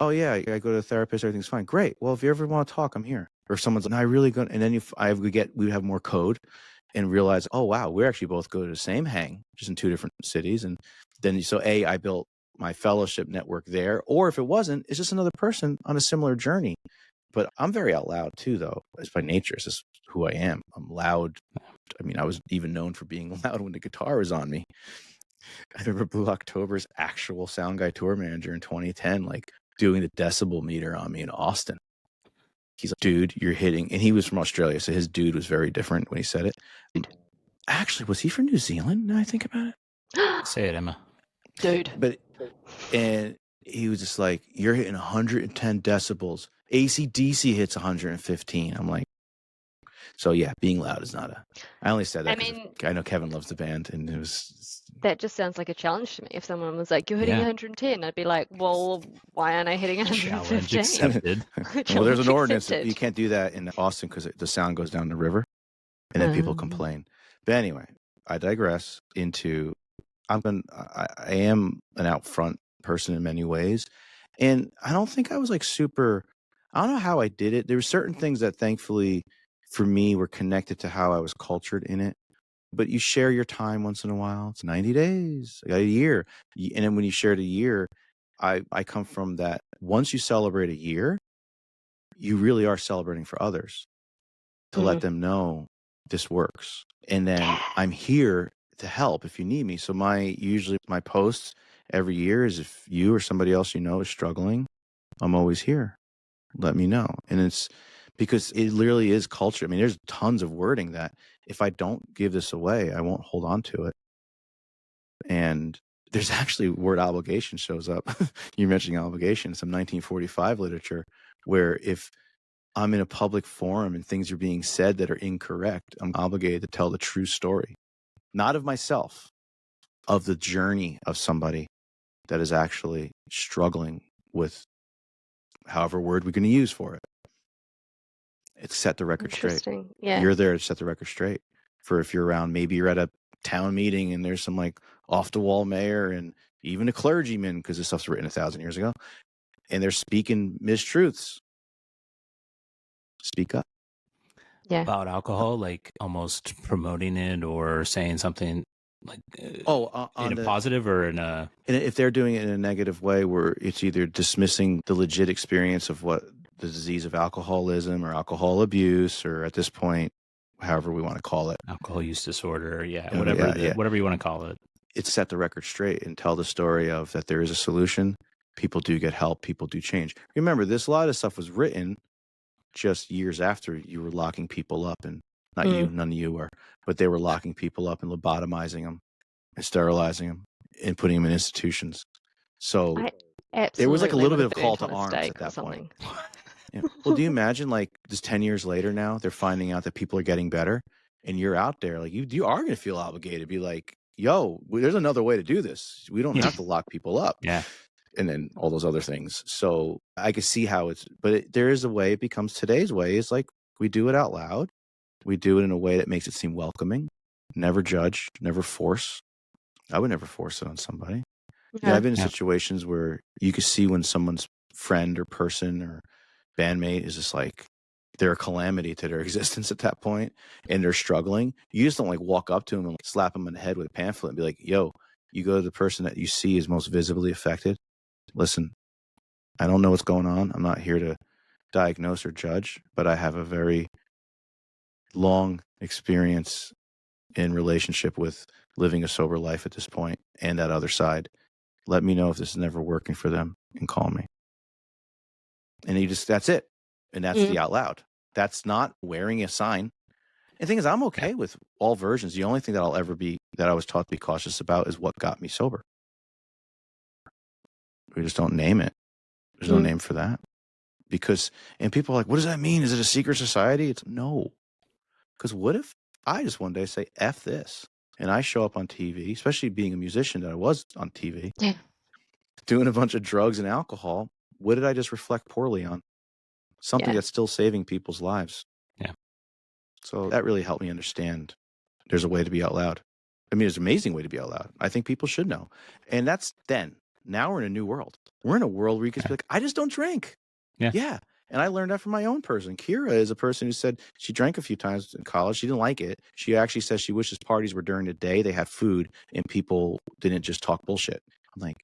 Speaker 3: Oh, yeah, I go to a therapist, everything's fine. Great. Well, if you ever want to talk, I'm here. Or someone's like, no, I really go, and then we have more code and realize, oh, wow, we actually both go to the same hang, just in two different cities. And then, I built my fellowship network there. Or if it wasn't, it's just another person on a similar journey. But I'm very out loud too, though. It's by nature. It's just who I am. I'm loud. I mean, I was even known for being loud when the guitar was on me. I remember Blue October's actual sound guy tour manager in 2010, like doing the decibel meter on me in Austin. He's like, dude, you're hitting. And he was from Australia, so his dude was very different when he said it. Actually, was he from New Zealand now I think about it?
Speaker 1: Say it, Emma.
Speaker 2: Dude.
Speaker 3: And he was just like, you're hitting 110 decibels. AC/DC hits 115. I'm like, so yeah, being loud is not I only said that because I know Kevin loves the band, and it was.
Speaker 2: That just sounds like a challenge to me. If someone was like, you're hitting 110, I'd be like, well, why aren't I hitting 115?
Speaker 1: Challenge accepted.
Speaker 3: Well, there's an ordinance. You can't do that in Austin because the sound goes down the river, and then people complain. But anyway, I digress into, I am an out front person in many ways. And I don't think I was like super, I don't know how I did it. There were certain things that thankfully for me were connected to how I was cultured in it. But you share your time once in a while. It's 90 days. I got a year. And then when you shared a year, I come from that. Once you celebrate a year, you really are celebrating for others to let them know this works. And then I'm here to help if you need me. So usually my posts every year is, if you or somebody else you know is struggling, I'm always here. Let me know. And it's because it literally is culture. I mean, there's tons of wording that if I don't give this away, I won't hold on to it. And there's actually word obligation shows up. You're mentioning obligation. Some 1945 literature where if I'm in a public forum and things are being said that are incorrect, I'm obligated to tell the true story, not of myself, of the journey of somebody that is actually struggling with however word we're going to use for it. It's set the record straight.
Speaker 2: Yeah.
Speaker 3: You're there to set the record straight for if you're around. Maybe you're at a town meeting and there's some like off the wall mayor and even a clergyman, because this stuff's written 1,000 years ago, and they're speaking mistruths. Speak up.
Speaker 2: Yeah.
Speaker 1: About alcohol, like almost promoting it or saying something like in a positive or in a.
Speaker 3: And if they're doing it in a negative way, where it's either dismissing the legit experience of what the disease of alcoholism or alcohol abuse, or at this point, however we want to call it,
Speaker 1: alcohol use disorder, whatever you want to call it.
Speaker 3: It's set the record straight and tell the story of that there is a solution. People do get help. People do change. Remember, a lot of stuff was written just years after you were locking people up, and not you, none of you were, but they were locking people up and lobotomizing them and sterilizing them and putting them in institutions. So there was like a little bit of call to arms at that point. Yeah. Well, do you imagine like just 10 years later now, they're finding out that people are getting better and you're out there like you are going to feel obligated to be like, yo, there's another way to do this. We don't have to lock people up.
Speaker 1: Yeah.
Speaker 3: And then all those other things. So I could see how there is a way it becomes today's way. It's like we do it out loud. We do it in a way that makes it seem welcoming. Never judge, never force. I would never force it on somebody. Yeah, I've been in
Speaker 1: Yeah.
Speaker 3: situations where you can see when someone's friend or person or bandmate is just like they're a calamity to their existence at that point and they're struggling. You just don't like walk up to them and like slap them in the head with a pamphlet and be like, yo, you go to the person that you see is most visibly affected. Listen, I don't know what's going on. I'm not here to diagnose or judge, but I have a very long experience in relationship with living a sober life at this point and that other side. Let me know if this is never working for them and call me. And that's it. And that's the out loud. That's not wearing a sign. And the thing is, I'm okay with all versions. The only thing that I was taught to be cautious about is what got me sober. We just don't name it. There's no name for that. And people are like, what does that mean? Is it a secret society? It's no. Because what if I just one day say, F this, and I show up on TV, especially being a musician that I was on TV, doing a bunch of drugs and alcohol. What did I just reflect poorly on? Something that's still saving people's lives.
Speaker 1: Yeah.
Speaker 3: So that really helped me understand there's a way to be out loud. I mean, there's an amazing way to be out loud. I think people should know. And that's then. Now we're in a new world. We're in a world where you can be like, I just don't drink. Yeah. And I learned that from my own person. Kira is a person who said she drank a few times in college. She didn't like it. She actually says she wishes parties were during the day. They had food and people didn't just talk bullshit. I'm like,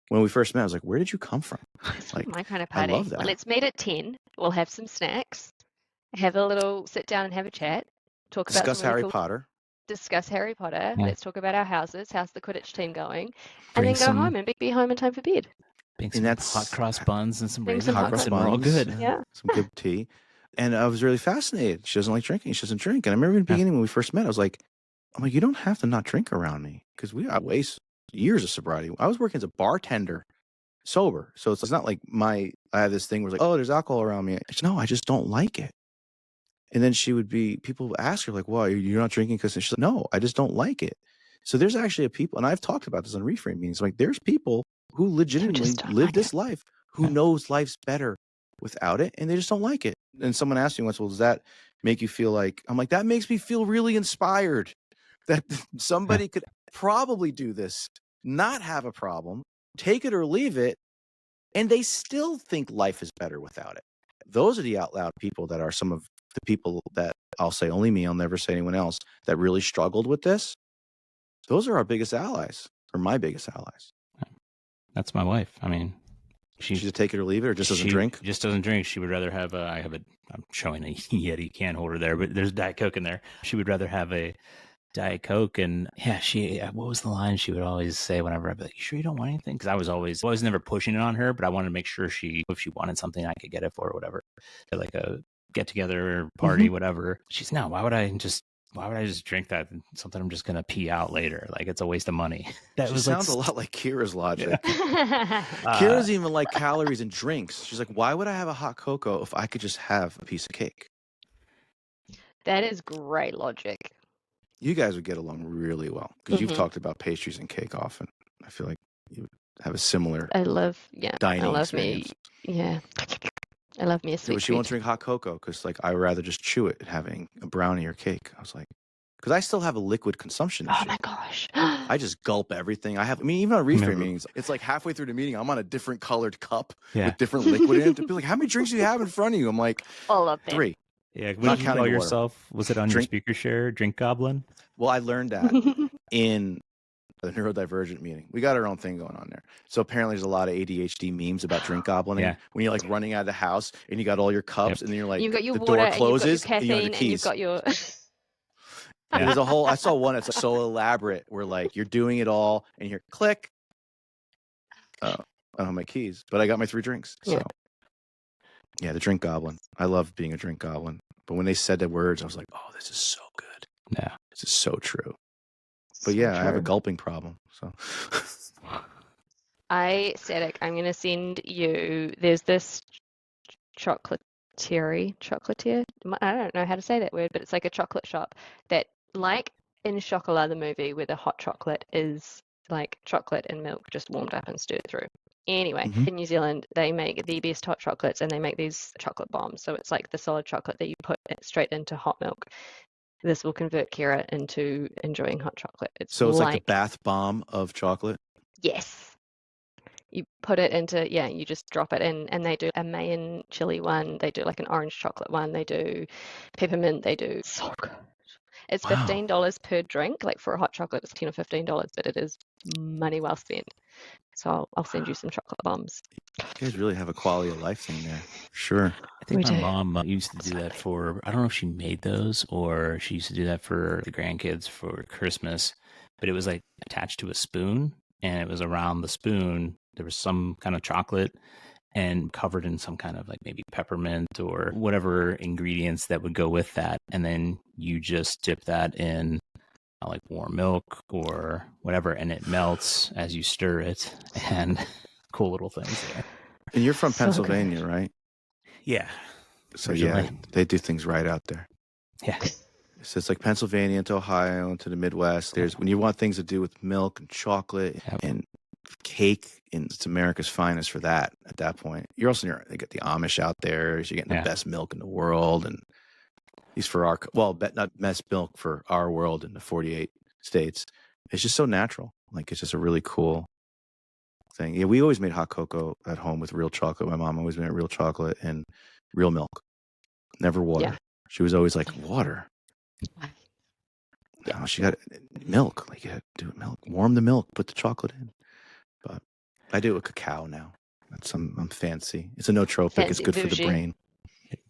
Speaker 3: when we first met, I was like, where did you come from?
Speaker 2: It's
Speaker 3: like
Speaker 2: my kind of party.
Speaker 3: I love that.
Speaker 2: Well, let's meet at 10. We'll have some snacks, have a little sit down and have a chat,
Speaker 3: discuss Harry Potter.
Speaker 2: Discuss Harry Potter.
Speaker 1: Yeah.
Speaker 2: Let's talk about our houses. How's the Quidditch team going?
Speaker 1: Bring
Speaker 2: and then go home and be home in time for bed.
Speaker 1: Some hot cross buns and some raisins,
Speaker 2: hot cross
Speaker 1: and we're all good.
Speaker 2: Yeah.
Speaker 3: Some good tea. And I was really fascinated. She doesn't like drinking. She doesn't drink. And I remember in the beginning when we first met, I'm like, you don't have to not drink around me because I waste years of sobriety. I was working as a bartender, sober. So it's not like I have this thing where it's like, oh, there's alcohol around me. No, I just don't like it. And then people would ask her like, well, you're not drinking because she's like, no, I just don't like it. So there's actually and I've talked about this on Reframe meetings, like there's people who legitimately live this life, who knows life's better without it, and they just don't like it. And someone asked me once, well, does that make you feel like, I'm like, that makes me feel really inspired that somebody could probably do this, not have a problem, take it or leave it, and they still think life is better without it. Those are the out loud people that are some of the people that I'll say only me, I'll never say anyone else, that really struggled with this. Those are our biggest allies, or my biggest allies.
Speaker 1: That's my wife. I mean,
Speaker 3: she's a take it or leave it, or just doesn't drink?
Speaker 1: Just doesn't drink. She would rather have I'm showing a Yeti can holder there, but there's Diet Coke in there. She would rather have a Diet Coke. And what was the line she would always say whenever I'd be like, you sure you don't want anything? Because I was never pushing it on her, but I wanted to make sure if she wanted something, I could get it for her or whatever. Like a get together party, whatever. She's no, why would I just drink that? Something I'm just going to pee out later. Like it's a waste of money. That sounds
Speaker 3: a lot like Kira's logic. Yeah. Kira's even like calories and drinks. She's like, why would I have a hot cocoa if I could just have a piece of cake?
Speaker 2: That is great logic.
Speaker 3: You guys would get along really well because you've talked about pastries and cake often. I feel like you would have a similar dining experience.
Speaker 2: I love me a sweet
Speaker 3: But she won't drink hot cocoa because like I would rather just chew it having a brownie or cake. I was like, because I still have a liquid consumption issue.
Speaker 2: Oh my gosh.
Speaker 3: I just gulp everything. even on Reframe meetings, it's like halfway through the meeting, I'm on a different colored cup with different liquid in it. To be like, how many drinks do you have in front of you? I'm like,
Speaker 2: all of them.
Speaker 3: 3.
Speaker 1: Yeah, when you call yourself, was it on your speaker share, Drink Goblin?
Speaker 3: Well, I learned that in the neurodivergent meeting. We got our own thing going on there. So apparently there's a lot of ADHD memes about drink goblining. Yeah. When you're like running out of the house and you got all your cups and then you're like,
Speaker 2: you've got your
Speaker 3: the
Speaker 2: water,
Speaker 3: door closes
Speaker 2: and you've got your caffeine,
Speaker 3: and you've got your keys.
Speaker 2: And you've got your...
Speaker 3: There's a whole, I saw one that's so elaborate where like you're doing it all and you're click. I don't have my keys, but I got my 3 drinks. So yeah, the drink goblin. I love being a drink goblin. But when they said the words, I was like, oh, this is so good.
Speaker 1: Yeah.
Speaker 3: This is so true. But I have a gulping problem. So
Speaker 2: STATiC, I'm going to send you, there's this chocolatier. I don't know how to say that word, but it's like a chocolate shop that, like in Chocolat, the movie, where the hot chocolate is like chocolate and milk just warmed up and stirred through. Anyway, in New Zealand, they make the best hot chocolates and they make these chocolate bombs. So it's like the solid chocolate that you put straight into hot milk. This will convert Kira into enjoying hot chocolate.
Speaker 3: So it's like the bath bomb of chocolate?
Speaker 2: Yes. You put it into, you just drop it in, and they do a Mayan chili one, they do like an orange chocolate one, they do peppermint, they do so good. It's
Speaker 3: Wow.
Speaker 2: $15 per drink. Like for a hot chocolate, it's $10 or $15, but it is money well spent. So I'll send you some chocolate bombs.
Speaker 3: You guys really have a quality of life thing there. Sure.
Speaker 1: I think
Speaker 2: We
Speaker 1: my
Speaker 2: do.
Speaker 1: mom used to do that for, I don't know if she made those or she used to do that for the grandkids for Christmas, but it was like attached to a spoon, and it was around the spoon. There was some kind of chocolate and covered in some kind of like maybe peppermint or whatever ingredients that would go with that. And then you just dip that in like warm milk or whatever, and it melts as you stir it, and cool little things there.
Speaker 3: And you're from
Speaker 2: So
Speaker 3: Pennsylvania,
Speaker 2: good.
Speaker 3: right?
Speaker 1: Yeah.
Speaker 3: So
Speaker 1: Originally.
Speaker 3: yeah, they do things right out there.
Speaker 1: Yeah.
Speaker 3: So it's like Pennsylvania into Ohio into the Midwest. There's when you want things to do with milk and chocolate and cake, and it's America's finest for that. At that point, you're also they get the Amish out there. So you're getting the best milk in the world, and at least for our not best milk for our world in the 48 states. It's just so natural. Like it's just a really cool thing. Yeah, we always made hot cocoa at home with real chocolate. My mom always made real chocolate and real milk, never water.
Speaker 2: Yeah.
Speaker 3: She was always like, water.
Speaker 2: Yeah.
Speaker 3: No, she got milk. Like, yeah, do it milk. Warm the milk. Put the chocolate in. But I do it with cacao now. I'm fancy. It's a nootropic.
Speaker 2: Fancy
Speaker 3: It's good for the
Speaker 2: bougie.
Speaker 3: brain.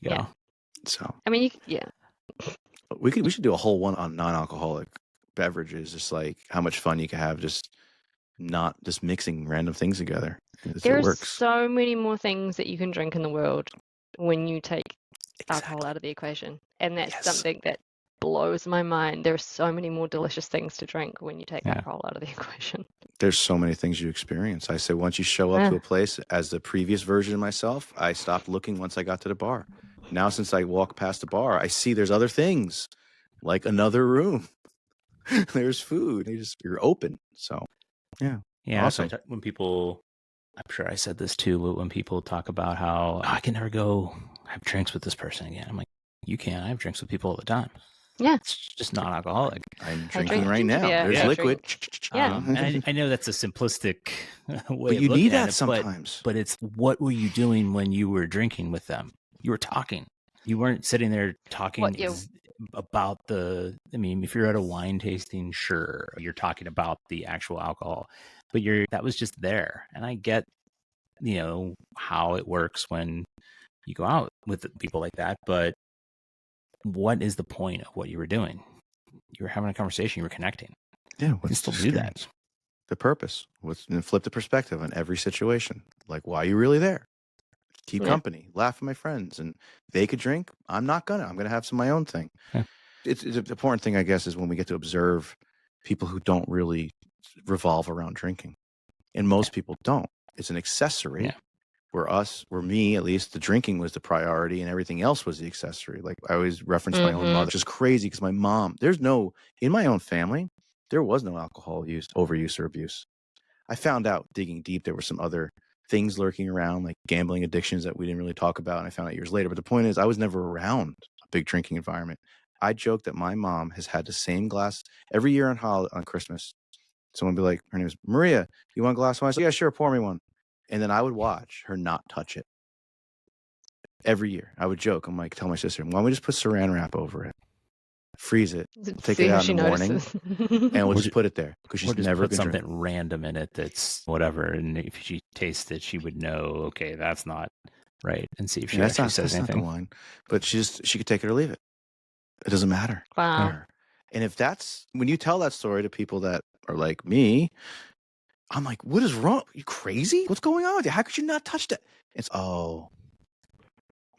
Speaker 2: Yeah.
Speaker 3: So
Speaker 2: I mean,
Speaker 3: we should do a whole one on non-alcoholic beverages. Just like how much fun you can have just mixing random things together.
Speaker 2: There's so many more things that you can drink in the world when you take alcohol out of the equation. And that's something that blows my mind. There are so many more delicious things to drink when you take alcohol out of the equation.
Speaker 3: There's so many things you experience. I say once you show up to a place, as the previous version of myself, I stopped looking once I got to the bar. Now, since I walk past the bar, I see there's other things, like another room. There's food. You're open. So, yeah. Awesome.
Speaker 1: When people, I'm sure I said this too, but when people talk about how I can never go have drinks with this person again, I'm like, you can. I have drinks with people all the time.
Speaker 2: Yeah.
Speaker 1: It's just not alcoholic.
Speaker 3: I'm drinking right now. There's liquid.
Speaker 1: And I know that's a simplistic way
Speaker 3: but you
Speaker 1: of
Speaker 3: need
Speaker 1: looking
Speaker 3: that
Speaker 1: at it,
Speaker 3: sometimes.
Speaker 1: But it's what were you doing when you were drinking with them? You were talking. You weren't sitting there talking about I mean, if you're at a wine tasting, sure, you're talking about the actual alcohol, but that was just there. And I get, how it works when you go out with people like that, but what is the point of what you were doing? You were having a conversation, you were connecting.
Speaker 3: Yeah,
Speaker 1: you can still do that.
Speaker 3: The purpose was to flip the perspective on every situation. Like, why are you really there? Keep company, laugh with my friends, and they could drink. I'm not gonna. I'm gonna have some of my own thing. Yeah. It's an important thing, I guess, is when we get to observe people who don't really revolve around drinking, and most people don't. It's an accessory. Yeah. Where me, at least, the drinking was the priority and everything else was the accessory. Like I always reference my own mother, which is crazy because my mom, in my own family, there was no alcohol use, overuse, or abuse. I found out digging deep, there were some other things lurking around, like gambling addictions that we didn't really talk about. And I found out years later. But the point is, I was never around a big drinking environment. I joke that my mom has had the same glass every year on Christmas. Someone would be like, her name is Maria, you want a glass of wine? I said, yeah, sure, pour me one. And then I would watch her not touch it. Every year. I would joke. I'm like, tell my sister, why don't we just put saran wrap over it? Freeze it. We'll take it out in the morning. And we'll just put it there. Because she's never going to
Speaker 1: something random in it that's whatever. And if she tastes it, she would know, okay, that's not right. And see if she actually says anything.
Speaker 3: Not the wine. But she could take it or leave it. It doesn't matter.
Speaker 2: Wow.
Speaker 3: And if when you tell that story to people that are like me, I'm like, what is wrong? Are you crazy? What's going on with you? How could you not touch that? It's, I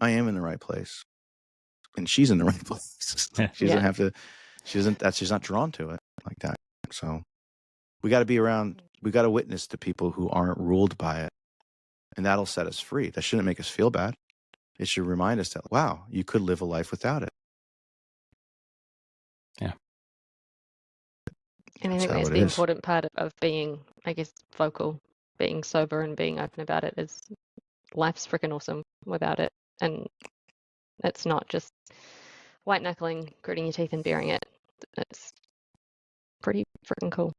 Speaker 3: am in the right place. And she's in the right place. She doesn't have to, she's not drawn to it like that. So we got to be around, we got to witness to people who aren't ruled by it. And that'll set us free. That shouldn't make us feel bad. It should remind us that, wow, you could live a life without it.
Speaker 1: Yeah.
Speaker 2: And I think that's the important part of being, I guess, vocal, being sober and being open about it is life's freaking awesome without it. And it's not just white knuckling, gritting your teeth and bearing it. It's pretty freaking cool.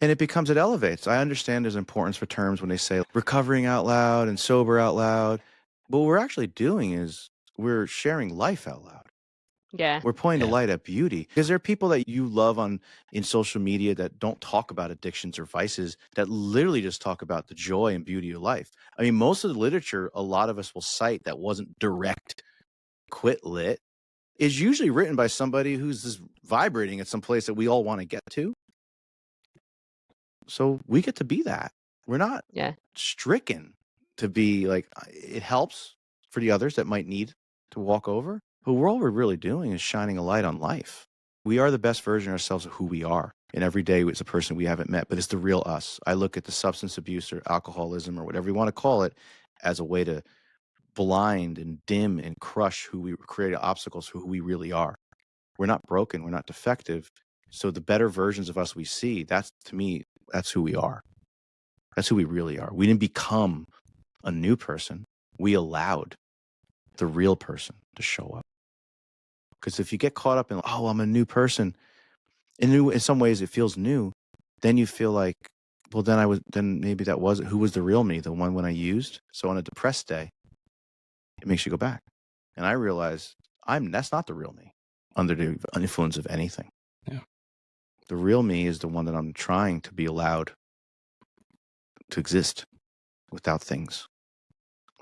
Speaker 3: And it elevates. I understand there's importance for terms when they say recovering out loud and sober out loud. But what we're actually doing is we're sharing life out loud.
Speaker 2: Yeah.
Speaker 3: We're pointing
Speaker 1: Yeah.
Speaker 3: the light at beauty. Because there are people that you love in social media that don't talk about addictions or vices, that literally just talk about the joy and beauty of life. I mean, most of the literature a lot of us will cite that wasn't direct quit lit is usually written by somebody who's just vibrating at some place that we all want to get to. So we get to be that. We're not stricken to be like, it helps for the others that might need to walk over. But all we're really doing is shining a light on life. We are the best version of ourselves of who we are. And every day it's a person we haven't met, but it's the real us. I look at the substance abuse or alcoholism or whatever you want to call it as a way to blind and dim and crush who we create obstacles for who we really are. We're not broken. We're not defective. So the better versions of us we see, to me, that's who we are. That's who we really are. We didn't become a new person. We allowed the real person to show up. Because if you get caught up in, oh, I'm a new person, in some ways it feels new, then you feel like, well, then maybe that wasn't, who was the real me, the one when I used? So on a depressed day, it makes you go back. And I realize that's not the real me under the influence of anything.
Speaker 1: Yeah.
Speaker 3: The real me is the one that I'm trying to be allowed to exist without things.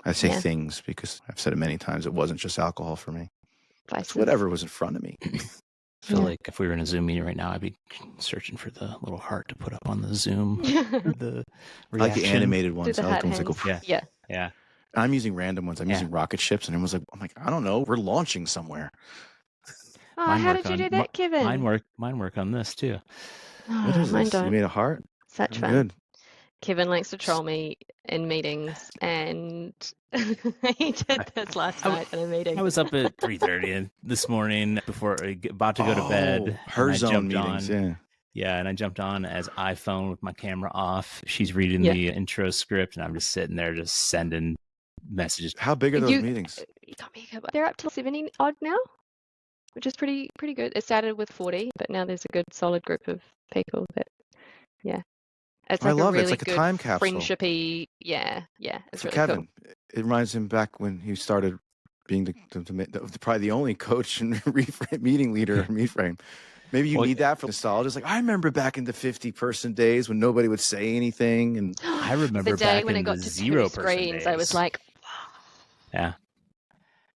Speaker 3: I say things because I've said it many times. It wasn't just alcohol for me. It's whatever was in front of me.
Speaker 1: I feel like if we were in a Zoom meeting right now, I'd be searching for the little heart to put up on the Zoom. The
Speaker 3: I like the animated ones. I like the ones that go.
Speaker 2: Yeah.
Speaker 3: I'm using random ones. I'm using rocket ships, and everyone's like, I'm like, I don't know. We're launching somewhere.
Speaker 2: Oh, how did you do that, Kevin?
Speaker 1: Mine work on this too.
Speaker 3: What is this?
Speaker 2: Don't.
Speaker 3: You made a heart?
Speaker 2: Such fun.
Speaker 3: Good.
Speaker 2: Kevin likes to troll me in meetings, and he did this last night in a meeting.
Speaker 1: I was up at 3:30 this morning about to go to bed.
Speaker 3: Her zone meetings,
Speaker 1: Yeah, and I jumped on as iPhone with my camera off. She's reading the intro script, and I'm just sitting there just sending messages.
Speaker 3: How big are those meetings?
Speaker 2: They're up to 70 odd now, which is pretty good. It started with 40, but now there's a good solid group of people that, It's like
Speaker 3: I love
Speaker 2: a really
Speaker 3: it. It's like
Speaker 2: good
Speaker 3: a time capsule.
Speaker 2: Friendshipy, it's
Speaker 3: For
Speaker 2: really
Speaker 3: Kevin,
Speaker 2: cool.
Speaker 3: it reminds him back when he started being probably the only coach and meeting leader in Reframe. Maybe you need that for nostalgia. Like, I remember back in the 50-person days when nobody would say anything, and
Speaker 1: I remember
Speaker 2: the day
Speaker 1: back
Speaker 2: when
Speaker 1: in
Speaker 2: it got
Speaker 1: the
Speaker 2: to
Speaker 1: 0
Speaker 2: 2 screens,
Speaker 1: days.
Speaker 2: I was like,
Speaker 1: yeah.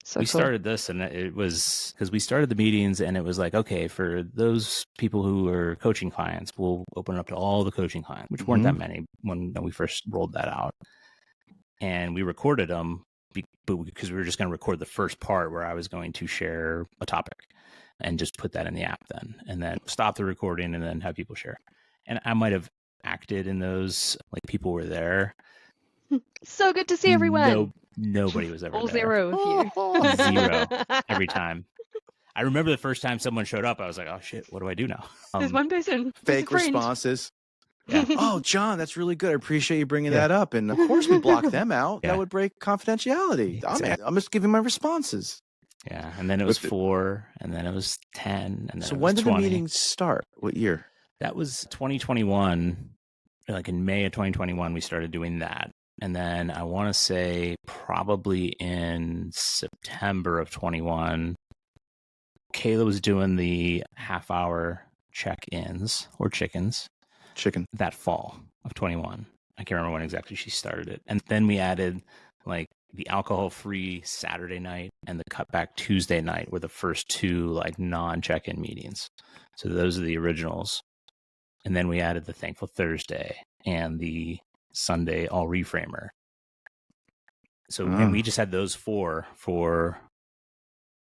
Speaker 2: So
Speaker 1: we
Speaker 2: cool.
Speaker 1: started this, and it was because we started the meetings, and it was like, okay, for those people who are coaching clients, we'll open it up to all the coaching clients, which weren't that many when we first rolled that out. And we recorded them because we were just going to record the first part where I was going to share a topic and just put that in the app and then stop the recording and then have people share. And I might have acted in those, like people were there.
Speaker 2: So good to see everyone.
Speaker 1: Nobody was ever
Speaker 2: all
Speaker 1: there.
Speaker 2: 0 of you.
Speaker 1: 0 every time. I remember the first time someone showed up, I was like, oh shit, what do I do now?
Speaker 2: There's one person.
Speaker 3: Fake responses.
Speaker 1: Yeah.
Speaker 3: Oh, John, that's really good. I appreciate you bringing that up. And of course we block them out.
Speaker 1: Yeah.
Speaker 3: That would break confidentiality.
Speaker 1: Exactly.
Speaker 3: I'm just giving my responses.
Speaker 1: Yeah. And then it was 4, and then it was 10. And then
Speaker 3: so
Speaker 1: it was
Speaker 3: when did
Speaker 1: 20.
Speaker 3: the meetings start? What year?
Speaker 1: That was 2021. Like in May of 2021, we started doing that. And then I want to say probably in September of 21, Kayla was doing the half-hour check-ins or chicken that fall of 21. I can't remember when exactly she started it. And then we added like the alcohol-free Saturday night and the cutback Tuesday night were the first 2 like non-check-in meetings. So those are the originals. And then we added the Thankful Thursday and the Sunday all reframer. So and we just had those 4 for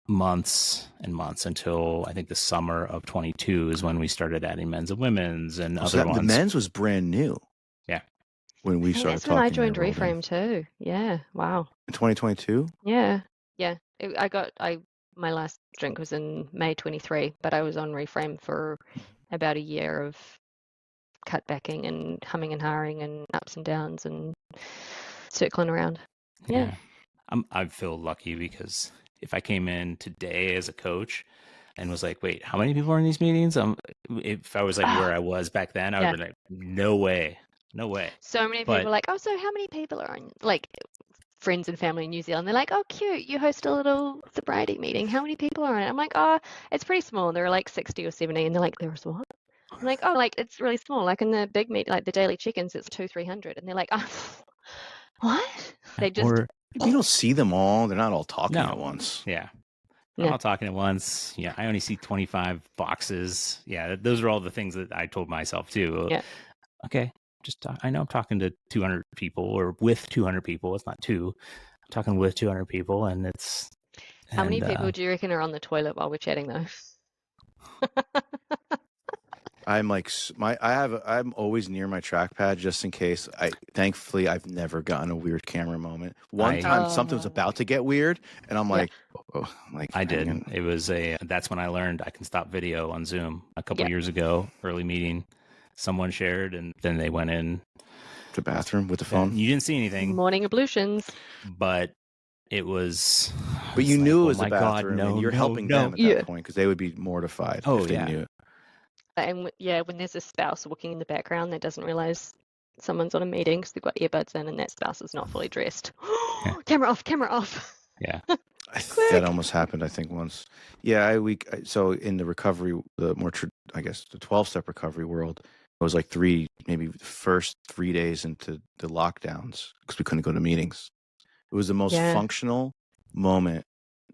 Speaker 1: months and months until I think the summer of 22 is when we started adding men's and women's and other ones.
Speaker 3: The men's was brand new.
Speaker 1: Yeah.
Speaker 3: When we started
Speaker 2: that's
Speaker 3: talking.
Speaker 2: when I joined Reframe too. Yeah. Wow.
Speaker 3: In 2022?
Speaker 2: Yeah. Yeah. My last drink was in May 23, but I was on Reframe for about a year of cutbacking and humming and hawing and ups and downs and circling around. Yeah.
Speaker 1: I feel lucky because if I came in today as a coach, and was like, wait, how many people are in these meetings? If I was like where I was back then, I would be like, no way.
Speaker 2: So many people are like, oh, so how many people are on, like, friends and family in New Zealand? They're like, oh, cute, you host a little sobriety meeting. How many people are on it? I'm like, oh, it's pretty small. There are like 60 or 70. And they're like, there's what? I'm like, oh, like, it's really small. Like in the big meet, like the daily check-ins, it's 200-300. And they're like, oh, what? They just...
Speaker 3: You don't see them all. They're not all talking at once.
Speaker 1: Yeah. I'm not talking at once. Yeah, I only see 25 boxes. Yeah, those are all the things that I told myself too.
Speaker 2: Yeah.
Speaker 1: Okay, I know I'm talking to 200 people or with 200 people. It's not two. I'm talking with 200 people, and it's...
Speaker 2: How many people do you reckon are on the toilet while we're chatting though?
Speaker 3: I'm like I'm always near my trackpad just in case. Thankfully I've never gotten a weird camera moment. One time something was about to get weird, and I'm like,
Speaker 1: I did. It was that's when I learned I can stop video on Zoom a couple years ago. Early meeting, someone shared, and then they went in
Speaker 3: the bathroom with the phone.
Speaker 1: You didn't see anything.
Speaker 2: Morning ablutions,
Speaker 1: but it was.
Speaker 3: But you knew it was the bathroom, and you're helping them at that point because they would be mortified if they knew it.
Speaker 2: And when there's a spouse walking in the background that doesn't realize someone's on a meeting because they've got earbuds in and that spouse is not fully dressed. Camera off.
Speaker 1: Yeah.
Speaker 3: That almost happened, I think, once. Yeah, so in the recovery, the 12-step recovery world, it was like maybe the first 3 days into the lockdowns because we couldn't go to meetings. It was the most functional moment.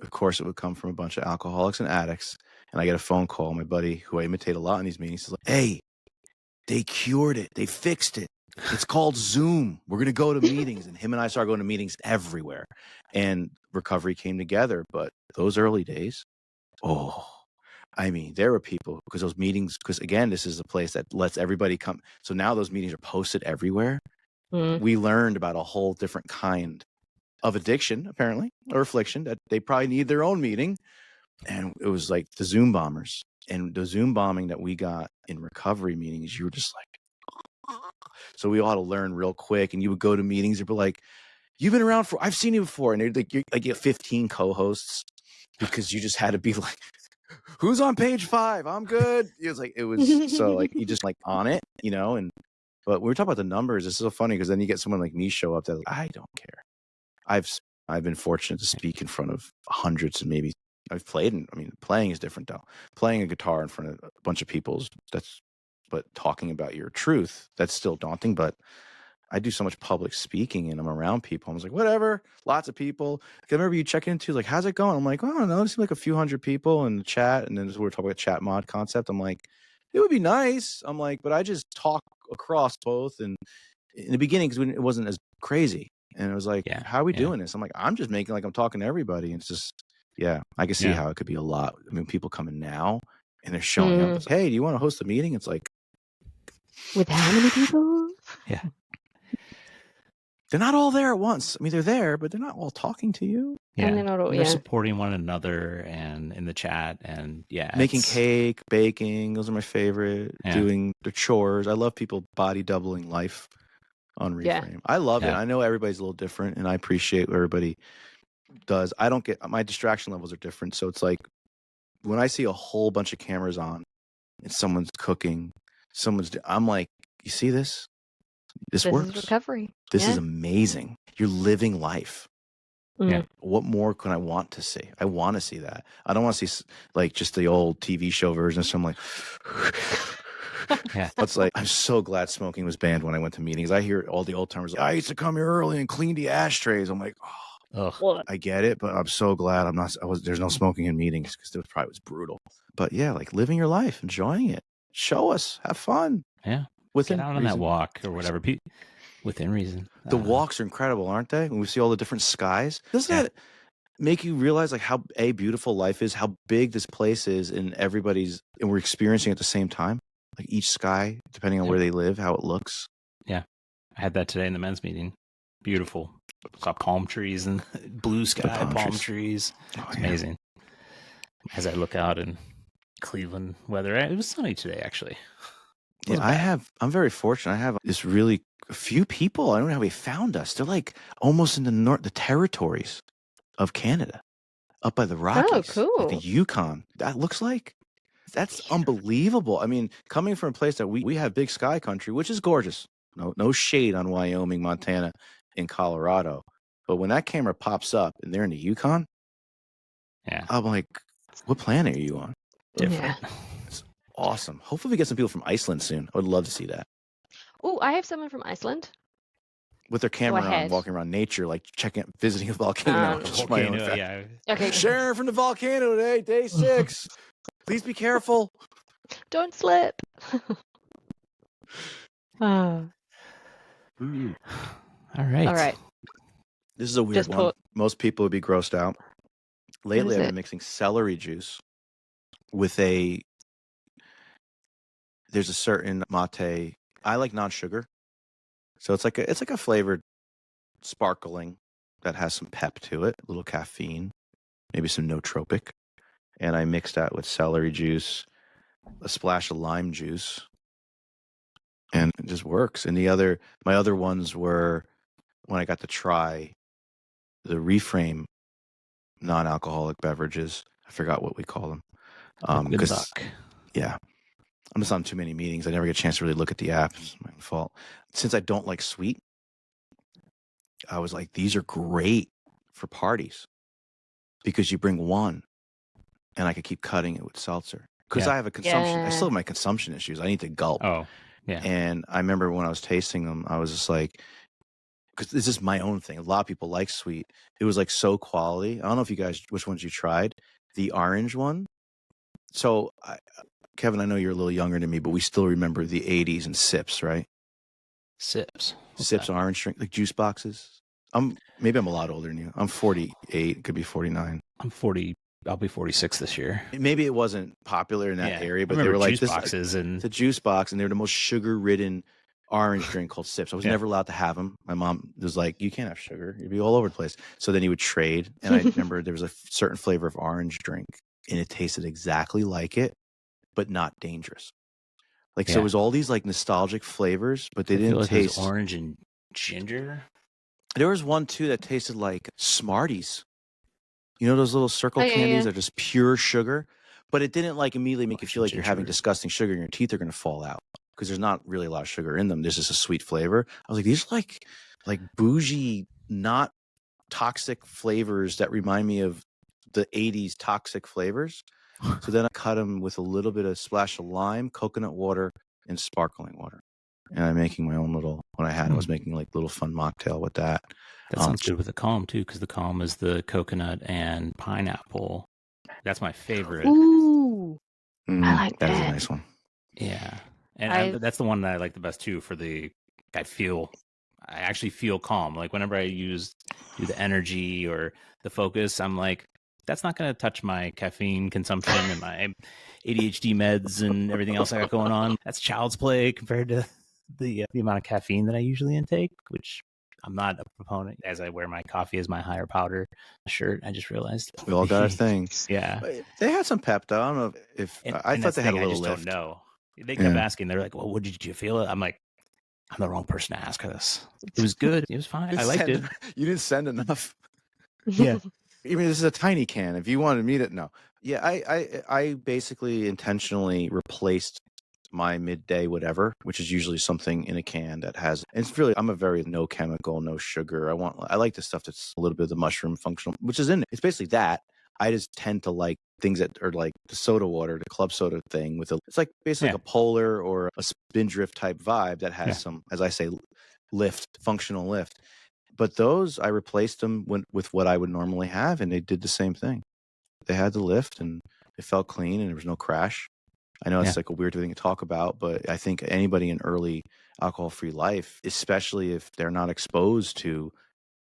Speaker 3: Of course, it would come from a bunch of alcoholics and addicts. And I get a phone call. My buddy, who I imitate a lot in these meetings, is like, hey, they cured it. They fixed it. It's called Zoom. We're going to go to meetings. And him and I started going to meetings everywhere. And recovery came together. But those early days, there were people, because those meetings, because again, this is a place that lets everybody come. So now those meetings are posted everywhere. We learned about a whole different kind of addiction, apparently, or affliction, that they probably need their own meeting. And it was like the Zoom bombers, and the Zoom bombing that we got in recovery meetings, you were just like, so we all had to learn real quick. And you would go to meetings and be like, you've been around I've seen you before. And they'd like, you get 15 co-hosts because you just had to be like, who's on page 5? I'm good. It was so like, you just like on it, but when we're talking about the numbers, it's so funny because then you get someone like me show up that like, I don't care. I've been fortunate to speak in front of hundreds and maybe I've played, and playing is different though. Playing a guitar in front of a bunch of people but talking about your truth, that's still daunting. But I do so much public speaking and I'm around people. I was like, whatever, lots of people. I remember you check into like, how's it going? I'm like, I don't know. It seems like a few hundred people in the chat. And then we're talking about chat mod concept. I'm like, it would be nice. I'm like, but I just talk across both. And in the beginning, because it wasn't as crazy. And it was like, how are we doing this? I'm like, I'm just making like I'm talking to everybody. And it's just, I can see how it could be a lot. People coming now and they're showing up. Hey, do you want to host a meeting? It's like,
Speaker 2: with how many people?
Speaker 1: Yeah.
Speaker 3: They're not all there at once. They're there, but they're not all talking to you.
Speaker 1: Yeah.
Speaker 2: And they're not all,
Speaker 1: they're supporting one another and in the chat and
Speaker 3: making cake, baking. Those are my favorite. Doing the chores. I love people body doubling life on Reframe.
Speaker 2: Yeah.
Speaker 3: I love it. I know everybody's a little different and I appreciate what everybody does. I don't get, my distraction levels are different. So it's like when I see a whole bunch of cameras on and someone's cooking, I'm like, you see this? This works.
Speaker 2: This is recovery.
Speaker 3: This is amazing. You're living life.
Speaker 1: Yeah.
Speaker 3: What more can I want to see? I want to see that. I don't want to see like just the old TV show version. So I'm like, it's like, I'm so glad smoking was banned when I went to meetings. I hear all the old timers like, I used to come here early and clean the ashtrays. I'm like, I get it, but I'm so glad there's no smoking in meetings because it probably was brutal. But like living your life, enjoying it. Show us, have fun.
Speaker 1: Yeah.
Speaker 3: Within
Speaker 1: Get out on that walk or whatever. Within reason.
Speaker 3: The walks are incredible, aren't they? When we see all the different skies. Doesn't that make you realize like how beautiful life is, how big this place is, and we're experiencing it at the same time? Like each sky, depending on where they live, how it looks. Yeah.
Speaker 1: I had that today in the men's meeting. Beautiful. Saw palm trees and blue sky, palm trees. It's amazing. As I look out in Cleveland weather, it was sunny today, actually.
Speaker 3: Yeah, I'm very fortunate. I have this really few people. I don't know how they found us. They're like almost in the territories of Canada. up by the Rockies,
Speaker 2: cool.
Speaker 3: like the Yukon. That looks like. That's unbelievable. I mean, coming from a place that we have big sky country, which is gorgeous. No shade on Wyoming, Montana, and Colorado. But when that camera pops up and they're in the Yukon,
Speaker 1: Yeah.
Speaker 3: I'm like, what planet are you on?
Speaker 1: Different.
Speaker 2: Yeah.
Speaker 3: It's awesome. Hopefully we get some people from Iceland soon. I would love to see that.
Speaker 2: Oh, I have someone from Iceland.
Speaker 3: With their camera on,
Speaker 2: had.
Speaker 3: walking around nature, like visiting a volcano. Just my own fact.
Speaker 1: Yeah.
Speaker 2: Okay.
Speaker 3: Sharon from the volcano today, day 6. Please be careful.
Speaker 2: Don't slip.
Speaker 1: All right.
Speaker 2: All right.
Speaker 3: This is a weird one. Most people would be grossed out. Lately, I've been mixing celery juice with there's a certain mate. I like non-sugar. So it's like a flavored sparkling that has some pep to it, a little caffeine, maybe some nootropic. And I mix that with celery juice, a splash of lime juice, and it just works. And my other ones were when I got to try the Reframe non-alcoholic beverages. I forgot what we call them.
Speaker 1: Good luck.
Speaker 3: Yeah. I'm just on too many meetings. I never get a chance to really look at the app. It's my fault. Since I don't like sweet, I was like, these are great for parties because you bring one and I could keep cutting it with seltzer. Because I have a consumption. I still have my consumption issues. I need to gulp.
Speaker 1: Oh, yeah.
Speaker 3: And I remember when I was tasting them, I was just like, because this is my own thing. A lot of people like sweet. It was like so quality. I don't know if you guys, which ones you tried. The orange one. So, Kevin, I know you're a little younger than me, but we still remember the 80s and Sips, right?
Speaker 1: Sips.
Speaker 3: Sips orange drink, like juice boxes. Maybe I'm a lot older than you. I'm 48, could be 49.
Speaker 1: I'm 40. I'll be 46 this year.
Speaker 3: Maybe it wasn't popular in that area, but they were like
Speaker 1: juice boxes and
Speaker 3: it's a juice box, and they were the most sugar-ridden orange drink called Sips. I was never allowed to have them. My mom was like, "You can't have sugar; you'd be all over the place." So then he would trade, and I remember there was a certain flavor of orange drink, and it tasted exactly like it, but not dangerous. Like so, it was all these like nostalgic flavors, but they didn't taste
Speaker 1: orange and ginger.
Speaker 3: There was one too that tasted like Smarties. You know those little circle candies that are just pure sugar, but it didn't like immediately make you feel like you're having disgusting sugar and your teeth are going to fall out because there's not really a lot of sugar in them. There's just a sweet flavor. I was like, these are like bougie, not toxic flavors that remind me of the 80s toxic flavors. So then I cut them with a little bit of splash of lime, coconut water, and sparkling water. And I'm making my own little, when I had, I was making like little fun mocktail with that.
Speaker 1: That sounds good with the calm too, because the calm is the coconut and pineapple. That's my favorite.
Speaker 2: Ooh, I like that.
Speaker 3: That is a nice one.
Speaker 1: Yeah, and that's the one that I like the best too. I actually feel calm. Like whenever I do the energy or the focus, I'm like, that's not going to touch my caffeine consumption and my ADHD meds and everything else I got going on. That's child's play compared to the amount of caffeine that I usually intake, which I'm not a proponent. As I wear my coffee as my higher powder shirt, I just realized
Speaker 3: we all got our thing.
Speaker 1: Yeah,
Speaker 3: they had some pep though. I don't know if I thought they had a little lift.
Speaker 1: I just don't know. They kept asking. They're like, "Well, what did you feel it?" I'm like, "I'm the wrong person to ask her this." It was good. It was fine. I liked it.
Speaker 3: You didn't send enough.
Speaker 1: Yeah.
Speaker 3: Even this is a tiny can. If you wanted me to, no. Yeah, I basically intentionally replaced my midday whatever, which is usually something in a can that has, and it's really, I'm a very no chemical, no sugar. I like the stuff that's a little bit of the mushroom functional, which is in it. It's basically that. I just tend to like things that are like the soda water, the club soda thing it's like basically like a polar or a spindrift type vibe that has some, as I say, functional lift. But those, I replaced them with what I would normally have, and they did the same thing. They had the lift, and it felt clean, and there was no crash. I know it's like a weird thing to talk about, but I think anybody in early alcohol-free life, especially if they're not exposed to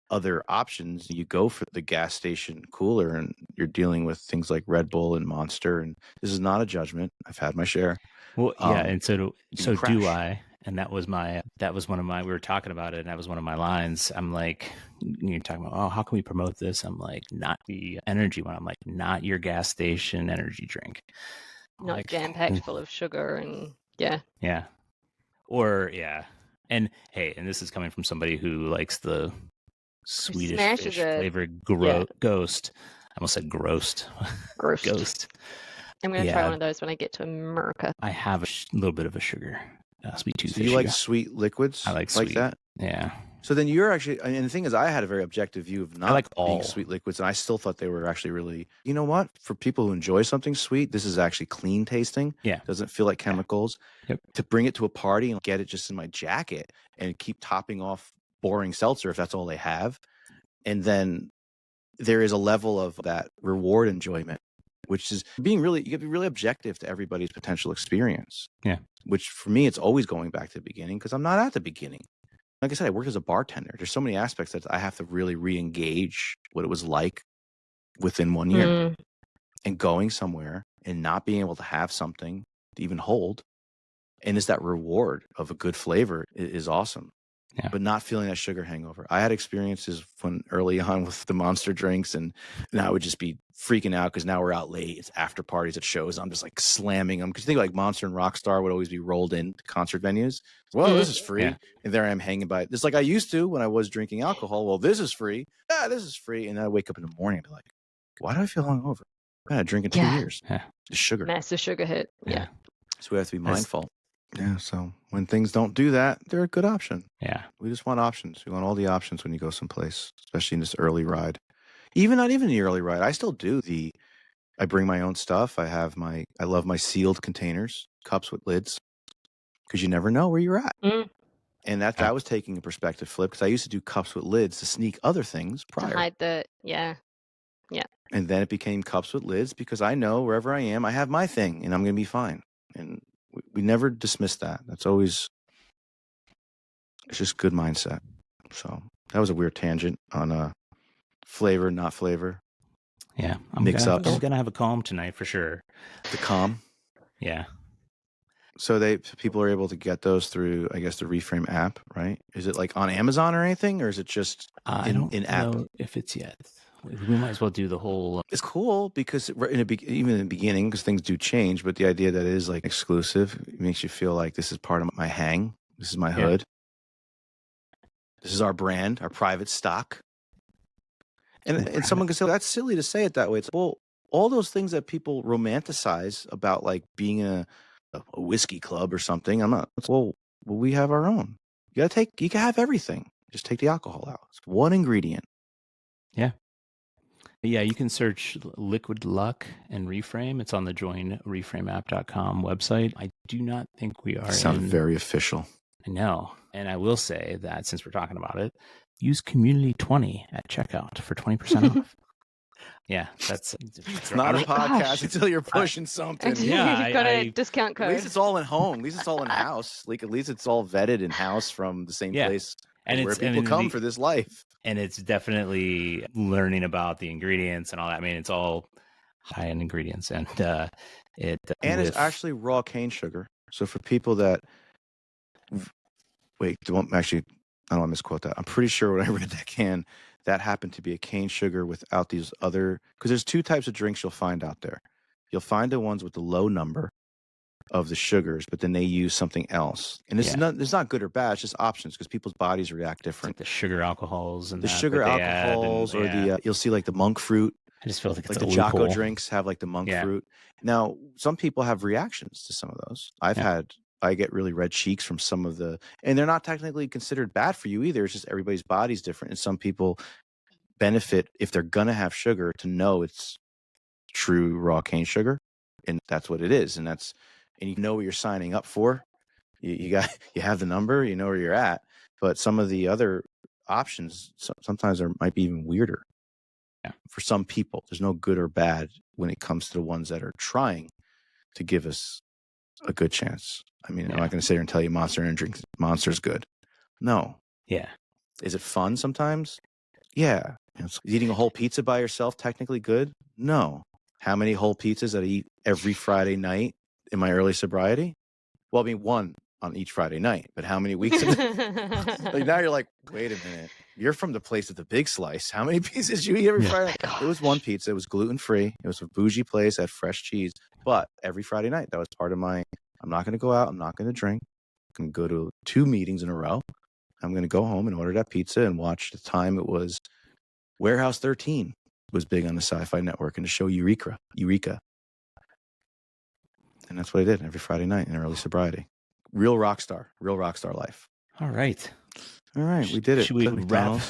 Speaker 3: other options, you go for the gas station cooler, and you're dealing with things like Red Bull and Monster, and this is not a judgment. I've had my share.
Speaker 1: Well, yeah, and so do I. And that was one of my, we were talking about it, and that was one of my lines. I'm like, you're talking about, oh, how can we promote this? I'm like, not the energy one. I'm like, not your gas station energy drink.
Speaker 2: Not like, jam-packed full of sugar and
Speaker 1: Yeah. And hey, and this is coming from somebody who likes the Swedish fish flavored ghost. almost said grossed.
Speaker 2: Gross.
Speaker 1: Ghost.
Speaker 2: I'm going to try one of those when I get to America.
Speaker 1: I have a little bit of a sugar, sweet tooth
Speaker 3: So you
Speaker 1: issue.
Speaker 3: like sweet liquids?
Speaker 1: I like sweet.
Speaker 3: that?
Speaker 1: Yeah.
Speaker 3: So then you're actually, and the thing is, I had a very objective view of not
Speaker 1: like
Speaker 3: being
Speaker 1: all.
Speaker 3: sweet liquids, and I still thought they were actually really, you know what? For people who enjoy something sweet, this is actually clean tasting.
Speaker 1: Yeah.
Speaker 3: Doesn't feel like chemicals.
Speaker 1: Yep.
Speaker 3: To bring it to a party and get it just in my jacket and keep topping off boring seltzer if that's all they have. And then there is a level of that reward enjoyment, which is being really, you get to be really objective to everybody's potential experience.
Speaker 1: Yeah.
Speaker 3: Which for me, it's always going back to the beginning because I'm not at the beginning. Like I said, I worked as a bartender. There's so many aspects that I have to really re-engage what it was like within 1 year. And going somewhere and not being able to have something to even hold. And is that reward of a good flavor is awesome.
Speaker 1: Yeah.
Speaker 3: But not feeling that sugar hangover. I had experiences when early on with the Monster drinks, and I would just be freaking out because now we're out late. It's after parties at shows. I'm just like slamming them because you think like Monster and Rockstar would always be rolled in to concert venues. Well, this is free, and there I am hanging by it. It's like I used to when I was drinking alcohol. Well, this is free. This is free, and then I wake up in the morning and be like, why do I feel hungover? I had a drink in 2 years.
Speaker 1: Yeah.
Speaker 3: The sugar.
Speaker 2: Massive sugar hit. Yeah.
Speaker 3: So we have to be mindful. Yeah, so when things don't do that, they're a good option.
Speaker 1: Yeah.
Speaker 3: We just want options. We want all the options when you go someplace, especially in this early ride. Not even the early ride. I still do I bring my own stuff. I love my sealed containers, cups with lids, because you never know where you're at. And that was taking a perspective flip because I used to do cups with lids to sneak other things prior.
Speaker 2: To hide yeah.
Speaker 3: And then it became cups with lids because I know wherever I am, I have my thing and I'm going to be fine. And we never dismiss that. It's just good mindset. So that was a weird tangent on flavor, not flavor.
Speaker 1: Yeah. I'm going to have a calm tonight for sure.
Speaker 3: The calm?
Speaker 1: Yeah.
Speaker 3: So people are able to get those through, I guess, the Reframe app, right? Is it like on Amazon or anything, or is it just in app?
Speaker 1: Know if it's yet. We might as well do the whole.
Speaker 3: It's cool because even in the beginning, because things do change, but the idea that it is like exclusive, it makes you feel like this is part of my hang. This is my hood. This is our brand, our private stock. And someone can say, well, that's silly to say it that way. It's well, all those things that people romanticize about like being a whiskey club or something. I'm not. Well, we have our own. You can have everything. Just take the alcohol out. It's one ingredient.
Speaker 1: Yeah. Yeah, you can search Liquid Luck and Reframe. It's on the joinreframeapp.com website. I do not think we are.
Speaker 3: Sounds very official.
Speaker 1: I know. And I will say that since we're talking about it, use Community 20 at checkout for 20% off. Yeah, it's
Speaker 3: not a podcast until you're pushing something.
Speaker 2: Yeah, you've got a discount code.
Speaker 3: At least it's all in home. At least it's all in house. Like at least it's all vetted in house from the same place where people come for this life.
Speaker 1: And it's definitely learning about the ingredients and all that. I mean, it's all high-end ingredients, and
Speaker 3: it's actually raw cane sugar. So for people that I don't want to misquote that. I'm pretty sure when I read that can, that happened to be a cane sugar without these other. Because there's two types of drinks you'll find out there. You'll find the ones with the low number of the sugars, but then they use something else. And it's not good or bad. It's just options because people's bodies react different.
Speaker 1: It's like the sugar alcohols and
Speaker 3: you'll see like the monk fruit.
Speaker 1: I just feel like it's
Speaker 3: like the Jocko drinks have like the monk fruit. Now, some people have reactions to some of those. I get really red cheeks from some of and they're not technically considered bad for you either. It's just everybody's body's different. And some people benefit if they're going to have sugar to know it's true raw cane sugar. And that's what it is. And you know what you're signing up for. You have the number, you know where you're at. But some of the other options sometimes might be even weirder. Yeah. For some people, there's no good or bad when it comes to the ones that are trying to give us a good chance. I mean, I'm not going to sit here and tell you Monster and drink Monster's good. No.
Speaker 1: Yeah.
Speaker 3: Is it fun sometimes? Yeah. Is eating a whole pizza by yourself technically good? No. How many whole pizzas that I eat every Friday night in my early sobriety? Well, I mean, one on each Friday night, but how many weeks? Like now you're like, wait a minute. You're from the place of the big slice. How many pizzas you eat every Friday? It was one pizza. It was gluten-free. It was a bougie place, had fresh cheese. But every Friday night, that was part of my, I'm not going to go out. I'm not going to drink. I'm going to go to 2 meetings in a row. I'm going to go home and order that pizza and watch the time. It was Warehouse 13 was big on the Sci-Fi Network, and the show Eureka. And that's what I did every Friday night in early sobriety. Real rock star life.
Speaker 1: All right.
Speaker 3: We did it.
Speaker 1: Should we wrap?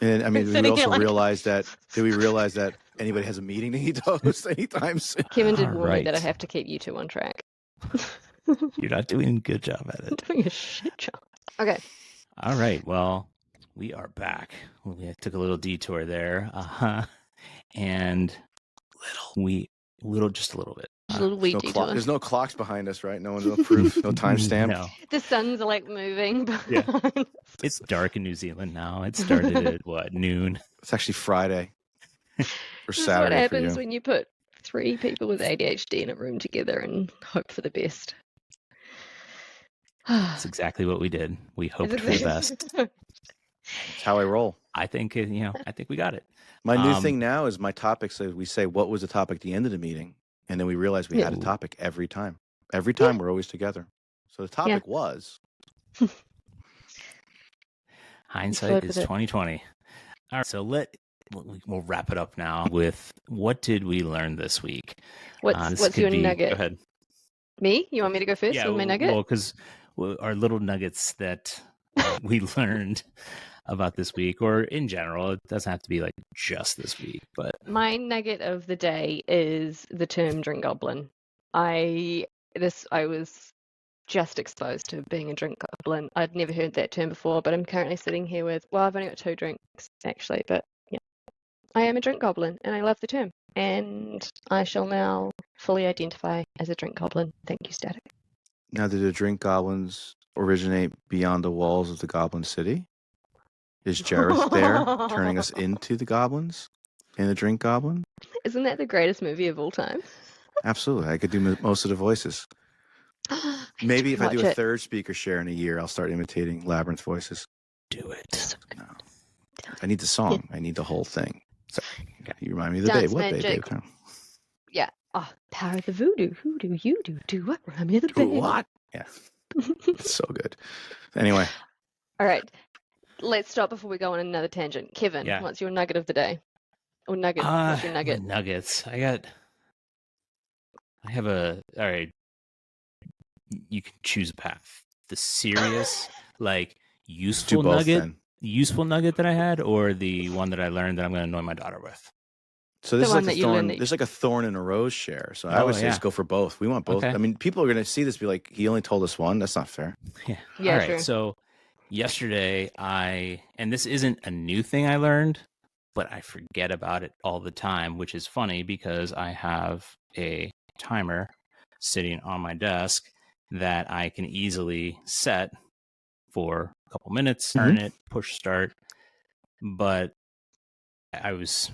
Speaker 3: And I mean,
Speaker 2: Sitting
Speaker 3: we also
Speaker 2: here like-
Speaker 3: realized that. Did we realize that anybody has a meeting to need to host anytime soon?
Speaker 2: Kevin did
Speaker 1: All
Speaker 2: warn me that I
Speaker 1: right.
Speaker 2: have to keep you two on track.
Speaker 1: You're not doing a good job at
Speaker 2: I'm
Speaker 1: it.
Speaker 2: doing a shit job. Okay.
Speaker 1: All right. Well, we are back. We took a little detour there. And just a little bit.
Speaker 2: Just a little wee detour.
Speaker 3: There's no clocks behind us, right? No proof, no timestamp.
Speaker 1: No.
Speaker 2: The sun's like moving.
Speaker 1: Yeah.
Speaker 2: behind us.
Speaker 1: It's dark in New Zealand now. It started at noon?
Speaker 3: It's actually Friday or
Speaker 2: This is what
Speaker 3: Saturday for
Speaker 2: happens
Speaker 3: you.
Speaker 2: when you put 3 people with ADHD in a room together and hope for the best.
Speaker 1: That's exactly what we did. We hoped for the best.
Speaker 3: It's how I roll.
Speaker 1: I think we got it.
Speaker 3: My new thing now is my topics. We say what was the topic at the end of the meeting, and then we realize we had a topic every time. Every time we're always together. So the topic was.
Speaker 1: Hindsight is 2020. All right, so we'll wrap it up now with what did we learn this week?
Speaker 2: What's your nugget?
Speaker 1: Go ahead.
Speaker 2: Me? You want me to go first with my nugget?
Speaker 1: Well, because our little nuggets that we learned about this week, or in general, it doesn't have to be like just this week, but
Speaker 2: my nugget of the day is the term drink goblin. I was just exposed to being a drink goblin. I'd never heard that term before, but I'm currently sitting here with, I've only got 2 drinks actually, but yeah, I am a drink goblin and I love the term, and I shall now fully identify as a drink goblin. Thank you, STATiC.
Speaker 3: Now, did the drink goblins originate beyond the walls of the Goblin City? Is Jareth there turning us into the goblins in the drink goblin?
Speaker 2: Isn't that the greatest movie of all time?
Speaker 3: Absolutely. I could do most of the voices. Maybe if I do a third speaker share in a year, I'll start imitating Labyrinth voices.
Speaker 1: Do it.
Speaker 3: No. I need the song. I need the whole thing. So, you remind me of the
Speaker 2: Dance
Speaker 3: day. What
Speaker 2: magic.
Speaker 3: day, Dave?
Speaker 2: Yeah. Oh, power of the voodoo. Who do you do what? Remind me of the baby.
Speaker 3: What? Yeah. It's so good. Anyway.
Speaker 2: All right. Let's stop before we go on another tangent. Kevin, what's your nugget of the day? Or nugget? What's your nugget?
Speaker 1: Nuggets. All right. You can choose a path. The serious, useful nugget that I had, or the one that I learned that I'm going to annoy my daughter with.
Speaker 3: So this is like a thorn. This is like a thorn in a rose share. So I always say just go for both. We want both. Okay. I mean, people are going to see this, be like, he only told us one. That's not fair.
Speaker 1: Yeah.
Speaker 2: Yeah.
Speaker 1: All right.
Speaker 2: Sure.
Speaker 1: So yesterday, and this isn't a new thing I learned, but I forget about it all the time, which is funny because I have a timer sitting on my desk that I can easily set for a couple minutes, turn it, push start. But I was,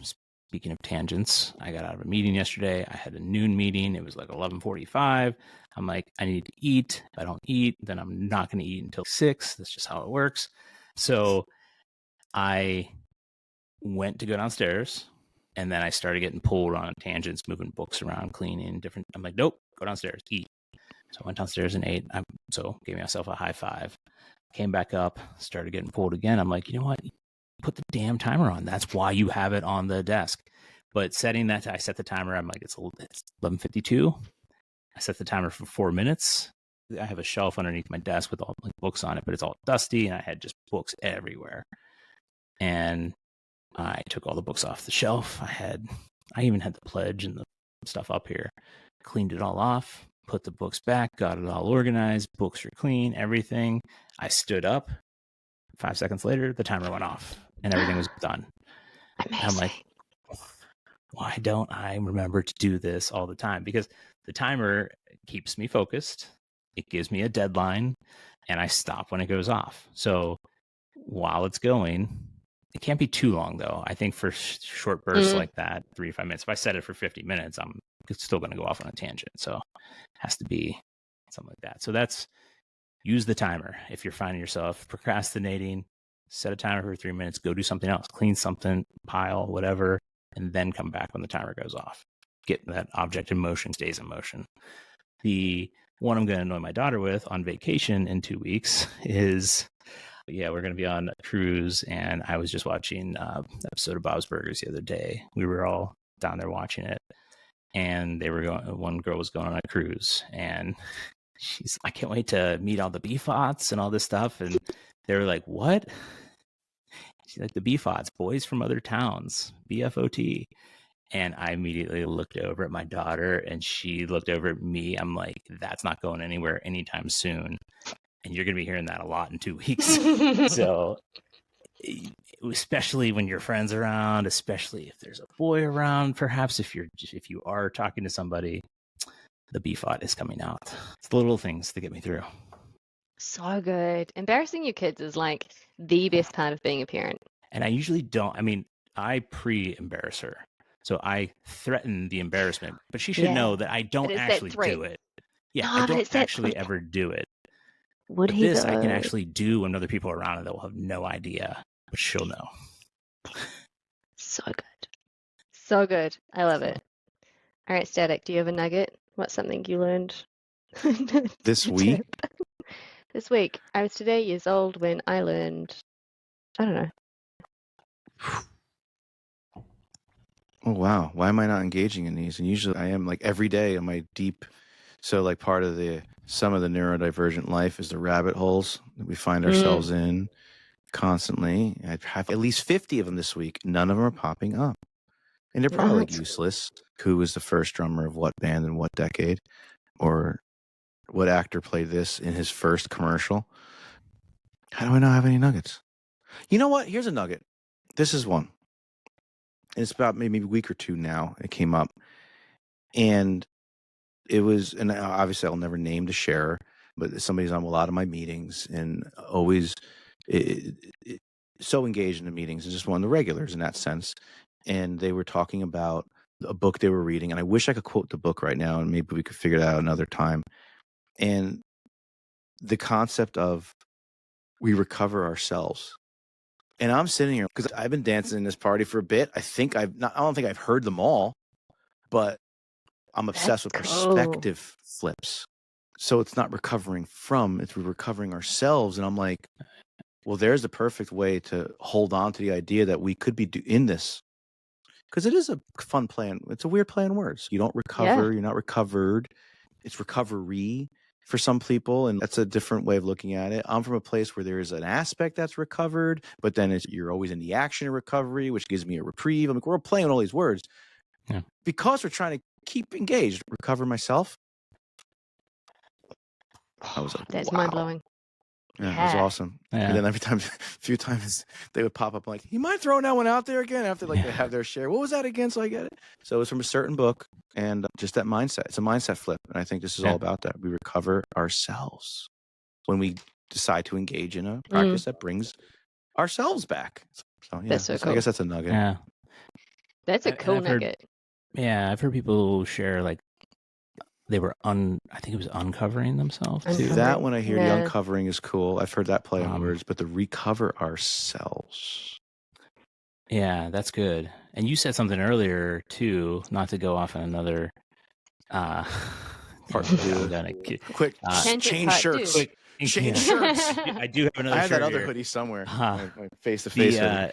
Speaker 1: speaking of tangents, I got out of a meeting yesterday. I had a noon meeting. It was like 11:45. I'm like, I need to eat. If I don't eat, then I'm not going to eat until 6. That's just how it works. So I went to go downstairs, and then I started getting pulled on tangents, moving books around, cleaning, different. I'm like, nope, go downstairs, eat. So I went downstairs and ate. So gave myself a high five. Came back up, started getting pulled again. I'm like, you know what? Put the damn timer on. That's why you have it on the desk. But setting that, I set the timer. I'm like, it's 11:52. I set the timer for 4 minutes. I have a shelf underneath my desk with all books on it, but it's all dusty, and I had just books everywhere. And I took all the books off the shelf. I even had the pledge and the stuff up here. Cleaned it all off, put the books back, got it all organized. Books are clean, everything. I stood up. 5 seconds later, the timer went off, and everything was done.
Speaker 2: Amazing.
Speaker 1: I'm like, why don't I remember to do this all the time? Because the timer keeps me focused. It gives me a deadline, and I stop when it goes off. So while it's going, it can't be too long, though. I think for short bursts like that, 3 to 5 minutes. If I set it for 50 minutes, I'm still going to go off on a tangent. So it has to be something like that. So use the timer. If you're finding yourself procrastinating, set a timer for 3 minutes, go do something else, clean something, pile, whatever, and then come back when the timer goes off. Get that object in motion, stays in motion. The one I'm going to annoy my daughter with on vacation in 2 weeks is Yeah, we're going to be on a cruise, and I was just watching an episode of Bob's Burgers the other day. We were all down there watching it, and one girl was going on a cruise, and I can't wait to meet all the BFOTs and all this stuff. And they were like, what? She's like, the BFOTs, boys from other towns, BFOT. And I immediately looked over at my daughter, and she looked over at me. I'm like, that's not going anywhere anytime soon. And you're going to be hearing that a lot in 2 weeks. So especially when your friends are around, especially if there's a boy around, perhaps if you are talking to somebody, the BFOT is coming out. It's the little things that get me through.
Speaker 2: So good. Embarrassing your kids is like the best part of being a parent.
Speaker 1: And I usually don't. I mean, I pre-embarrass her. So I threaten the embarrassment, but she should know that I don't actually do it. Yeah,
Speaker 2: No,
Speaker 1: I
Speaker 2: but
Speaker 1: don't actually ever do it.
Speaker 2: Would
Speaker 1: But
Speaker 2: he
Speaker 1: this
Speaker 2: though?
Speaker 1: I can actually do when other people are around, and they'll have no idea, but she'll know.
Speaker 2: So good. So good. I love it. All right, STATiC, do you have a nugget? What's something you learned
Speaker 3: This week?
Speaker 2: This week. I was today years old when I learned, I don't know.
Speaker 3: Oh, wow. Why am I not engaging in these? And usually I am, like, every day in my deep. So, like, part of some of the neurodivergent life is the rabbit holes that we find ourselves in constantly. I have at least 50 of them this week. None of them are popping up. And they're probably like useless. Who was the first drummer of what band in what decade? Or what actor played this in his first commercial? How do I not have any nuggets? You know what? Here's a nugget. This is one. And it's about maybe a week or two now. It came up. And it was, and obviously I'll never name the sharer, but somebody's on a lot of my meetings and always so engaged in the meetings and just one of the regulars in that sense. And they were talking about a book they were reading. And I wish I could quote the book right now, and maybe we could figure it out another time. And the concept of we recover ourselves. And I'm sitting here because I've been dancing in this party for a bit. I don't think I've heard them all, but I'm obsessed with perspective flips. So it's not recovering from, it's recovering ourselves. And I'm like, well, there's the perfect way to hold on to the idea that we could be in this. Because it is a fun play. It's a weird play on words. You don't recover. You're not recovered. It's recovery for some people. And that's a different way of looking at it. I'm from a place where there is an aspect that's recovered, but then you're always in the action of recovery, which gives me a reprieve. I mean, we're playing all these words because we're trying to keep engaged. Recover myself. I was like,
Speaker 2: that's
Speaker 3: wow.
Speaker 2: mind-blowing.
Speaker 3: Yeah, it was awesome. Yeah. And then a few times they would pop up like, you mind throwing that one out there again after they have their share. What was that again? So I get it. So it was from a certain book, and just that mindset. It's a mindset flip. And I think this is all about that. We recover ourselves when we decide to engage in a practice that brings ourselves back. So
Speaker 2: that's so cool.
Speaker 3: I guess that's a nugget.
Speaker 1: Yeah.
Speaker 2: That's a cool nugget.
Speaker 1: I've heard people share like they were I think it was uncovering themselves too.
Speaker 3: That one I hear the uncovering is cool. I've heard that play on words, but the recover ourselves.
Speaker 1: Yeah, that's good. And you said something earlier too, not to go off on another part two.
Speaker 3: Quick, change shirts. Quick, change shirts.
Speaker 1: I do have another.
Speaker 3: I have
Speaker 1: shirt
Speaker 3: that other
Speaker 1: here.
Speaker 3: hoodie somewhere. My face-to-face hoodie.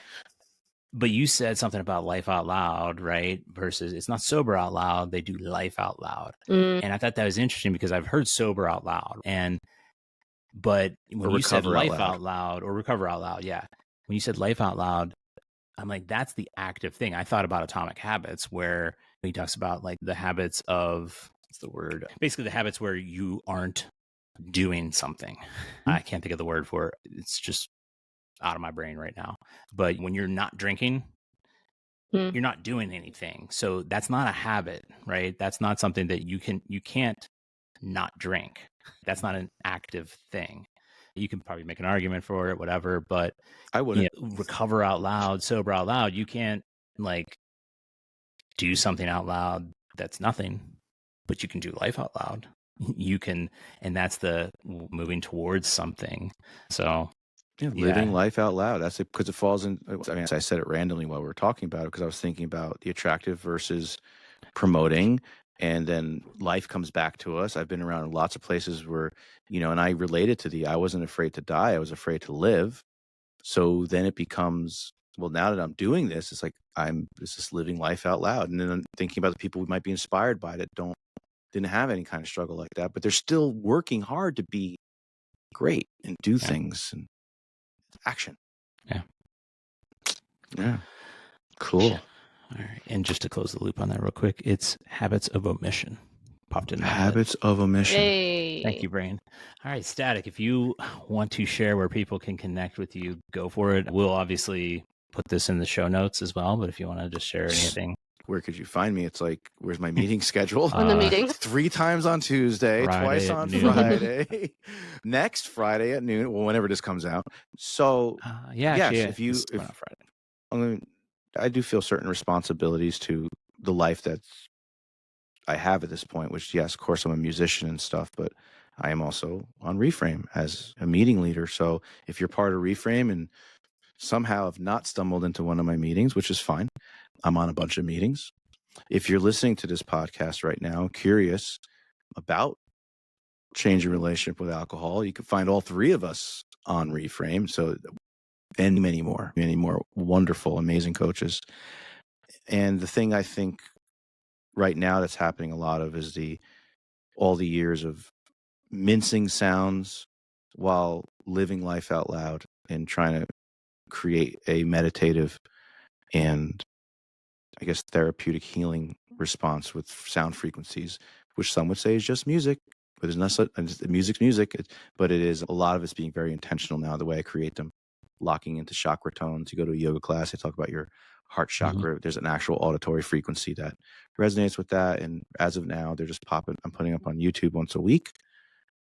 Speaker 1: But you said something about life out loud, right? Versus it's not sober out loud. They do life out loud. And I thought that was interesting because I've heard sober out loud. But when you said life out loud or recover out loud, when you said life out loud, I'm like, that's the active thing. I thought about Atomic Habits where he talks about like the habits of, what's the word? Basically the habits where you aren't doing something. I can't think of the word for it. It's just out of my brain right now. But when you're not drinking, you're not doing anything. So that's not a habit, right? That's not something that you can't not drink. That's not an active thing. You can probably make an argument for it, whatever, but
Speaker 3: I wouldn't
Speaker 1: recover out loud, sober out loud. You can't like do something out loud that's nothing, but you can do life out loud. You can, and that's the moving towards something. So
Speaker 3: living life out loud. That's it, because it falls in. I mean, I said it randomly while we were talking about it because I was thinking about the attractive versus promoting. And then life comes back to us. I've been around lots of places where, and I related to I wasn't afraid to die. I was afraid to live. So then it becomes, well, now that I'm doing this, it's like this is living life out loud. And then I'm thinking about the people who might be inspired by it that didn't have any kind of struggle like that, but they're still working hard to be great and do things and action.
Speaker 1: Yeah.
Speaker 3: Yeah. Cool.
Speaker 1: All right. And just to close the loop on that real quick, it's habits of omission. Popped in my head.
Speaker 3: Habits of omission.
Speaker 2: Yay.
Speaker 1: Thank you, Brain. All right, STATiC, if you want to share where people can connect with you, go for it. We'll obviously put this in the show notes as well, but if you want to just share anything.
Speaker 3: Where could you find me? It's like, where's my meeting schedule?
Speaker 2: On the meeting.
Speaker 3: 3 times on Tuesday,
Speaker 1: Friday
Speaker 3: twice
Speaker 1: at
Speaker 3: on
Speaker 1: noon.
Speaker 3: Friday, next Friday at noon, well, whenever this comes out. So, if you,
Speaker 1: Friday.
Speaker 3: I do feel certain responsibilities to the life that's I have at this point, which, yes, of course, I'm a musician and stuff, but I am also on Reframe as a meeting leader. So if you're part of Reframe and somehow have not stumbled into one of my meetings, which is fine, I'm on a bunch of meetings. If you're listening to this podcast right now, curious about changing relationship with alcohol, you can find all 3 of us on Reframe. So, and many more wonderful, amazing coaches. And the thing I think right now that's happening a lot of is all the years of mincing sounds while living life out loud and trying to create a meditative and, I guess, therapeutic healing response with sound frequencies, which some would say is just music, but it's not. Music's music, but it is a lot of it's being very intentional now. The way I create them, locking into chakra tones. You go to a yoga class, they talk about your heart chakra. Mm-hmm. There's an actual auditory frequency that resonates with that. And as of now, they're just popping. I'm putting up on YouTube once a week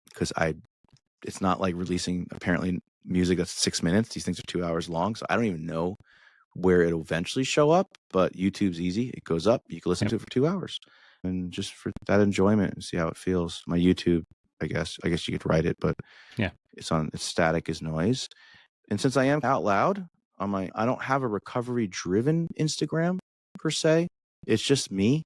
Speaker 3: because it's not like releasing apparently music that's 6 minutes. These things are 2 hours long. So I don't even know where it'll eventually show up, but YouTube's easy. It goes up. You can listen to it for 2 hours and just for that enjoyment and see how it feels. My YouTube, I guess you could write it, but
Speaker 1: yeah,
Speaker 3: it's STATiC is noise. And since I am out loud I don't have a recovery driven Instagram per se. It's just me.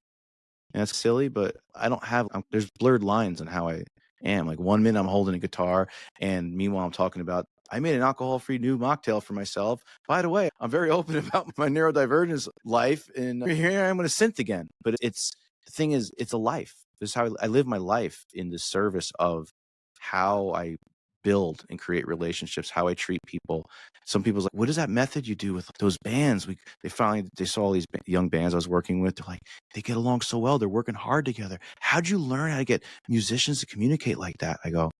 Speaker 3: And that's silly, but I don't have, there's blurred lines on how I am. Like 1 minute I'm holding a guitar and meanwhile I'm talking about, I made an alcohol-free new mocktail for myself. By the way, I'm very open about my neurodivergence life and here I am going to synth again. But the thing is, it's a life. This is how I live my life in the service of how I build and create relationships, how I treat people. Some people's like, what is that method you do with those bands? They saw all these young bands I was working with. They're like, they get along so well. They're working hard together. How'd you learn how to get musicians to communicate like that? I go,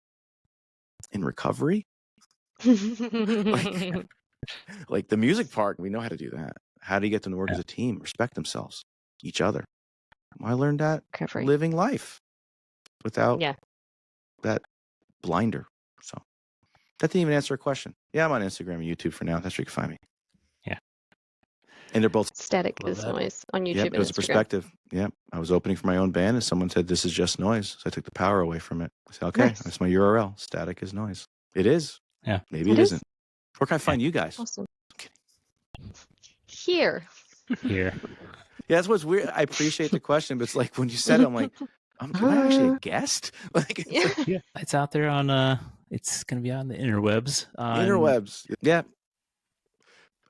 Speaker 3: in recovery? like the music part, we know how to do that. How do you get them to work as a team, respect themselves, each other? I learned that living life without that blinder. So that didn't even answer a question. Yeah, I'm on Instagram and YouTube for now. That's where you can find me.
Speaker 1: Yeah.
Speaker 3: And they're both
Speaker 2: STATiC is noise on YouTube.
Speaker 3: It was a perspective. Yeah. I was opening for my own band and someone said, this is just noise. So I took the power away from it. I said, okay, that's my URL. STATiC is noise. It is.
Speaker 1: Yeah.
Speaker 3: Maybe it isn't. Where can I find you guys?
Speaker 2: Awesome. Here.
Speaker 1: Yeah,
Speaker 3: that's what's weird. I appreciate the question, but it's like when you said it, I'm like, am I actually a guest? Like,
Speaker 1: it's out there on it's gonna be on the interwebs.
Speaker 3: Interwebs. Yeah.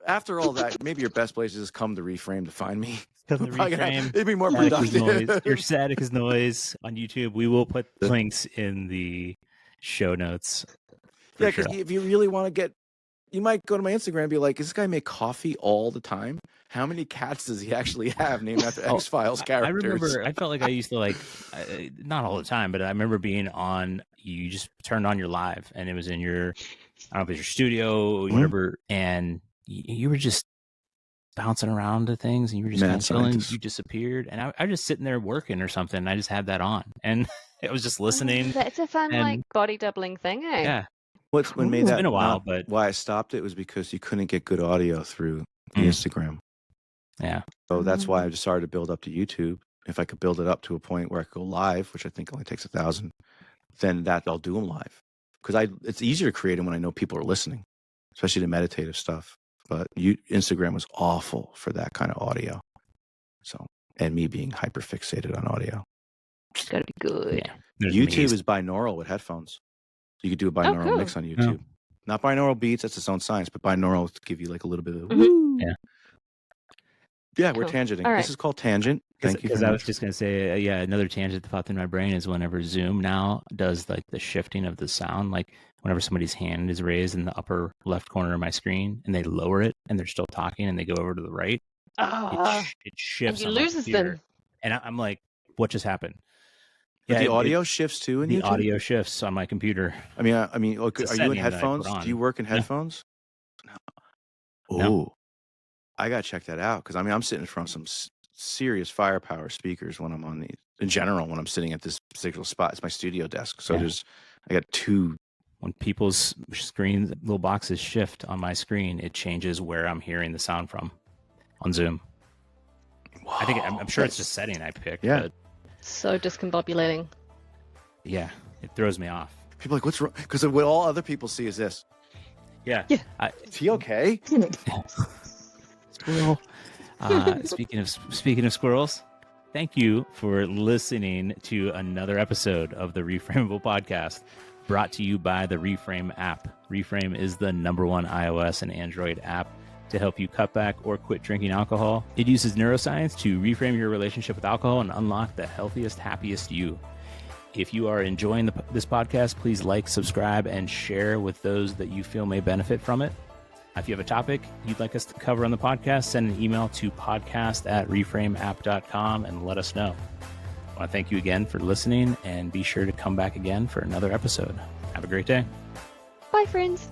Speaker 3: After all that, maybe your best place is just come to Reframe to find me.
Speaker 1: Come to Reframe.
Speaker 3: It'd be more productive.
Speaker 1: Your STATiC is noise on YouTube. We will put links in the show notes.
Speaker 3: Yeah, because if you really want to get, you might go to my Instagram and be like, does this guy make coffee all the time? How many cats does he actually have named after X-Files characters?
Speaker 1: I remember, I felt like I used to not all the time, but I remember being on, you just turned on your live and it was in your, I don't know if it was your studio or whatever, and you were just bouncing around to things and you were just kind of chilling. You disappeared. And I was just sitting there working or something. And I just had that on and I was just listening.
Speaker 2: That's a fun body doubling thing, eh?
Speaker 1: Yeah.
Speaker 3: What made that?
Speaker 1: It's been a while, but
Speaker 3: why I stopped it was because you couldn't get good audio through the Instagram.
Speaker 1: Yeah.
Speaker 3: So that's why I just started to build up to YouTube. If I could build it up to a point where I could go live, which I think only takes 1,000, then I'll do them live. Because it's easier to create them when I know people are listening, especially the meditative stuff. But Instagram was awful for that kind of audio. So, and me being hyper fixated on audio.
Speaker 2: It's got to be good.
Speaker 1: Yeah. There's
Speaker 3: YouTube
Speaker 1: me.
Speaker 3: is binaural with headphones. You could do a binaural
Speaker 2: cool.
Speaker 3: mix on YouTube. Not binaural beats, that's its own science, but binaural to give you like a little bit of
Speaker 2: Mhm.
Speaker 1: Yeah.
Speaker 3: Yeah, we're
Speaker 2: Cool.
Speaker 3: tangenting.
Speaker 2: All right.
Speaker 3: This is called Tangent. Thank you
Speaker 1: Because
Speaker 3: very
Speaker 1: I was
Speaker 3: much.
Speaker 1: just going to say, another tangent that popped in my brain is whenever Zoom now does like the shifting of the sound, like whenever somebody's hand is raised in the upper left corner of my screen and they lower it and they're still talking and they go over to the right, it shifts
Speaker 2: and
Speaker 1: on
Speaker 2: you
Speaker 1: my
Speaker 2: loses
Speaker 1: computer.
Speaker 2: them.
Speaker 1: And I'm like, what just happened?
Speaker 3: But the audio shifts too in
Speaker 1: the
Speaker 3: YouTube?
Speaker 1: audio shifts on my computer.
Speaker 3: I mean, are you in
Speaker 1: setting that I put
Speaker 3: headphones?
Speaker 1: on.
Speaker 3: Do you work in headphones? No. Oh, I got to check that out because I'm sitting in front of some serious firepower speakers when I'm on these. In general, when I'm sitting at this particular spot, it's my studio desk. So I got two.
Speaker 1: When people's screens, little boxes shift on my screen, it changes where I'm hearing the sound from on Zoom. Whoa. I'm sure it's just setting I picked.
Speaker 3: Yeah.
Speaker 1: But
Speaker 2: So discombobulating.
Speaker 1: yeah, it throws me off.
Speaker 3: People are like, what's wrong? Because what all other people see is this.
Speaker 1: Yeah.
Speaker 3: Is he okay?
Speaker 1: Squirrel. Speaking of squirrels, thank you for listening to another episode of the Reframeable Podcast, brought to you by the Reframe app. Reframe is the #1 iOS and Android app to help you cut back or quit drinking alcohol. It uses neuroscience to reframe your relationship with alcohol and unlock the healthiest, happiest you. If you are enjoying this podcast, please like, subscribe, and share with those that you feel may benefit from it. If you have a topic you'd like us to cover on the podcast, send an email to podcast@reframeapp.com and let us know. I want to thank you again for listening and be sure to come back again for another episode. Have a great day.
Speaker 2: Bye, friends.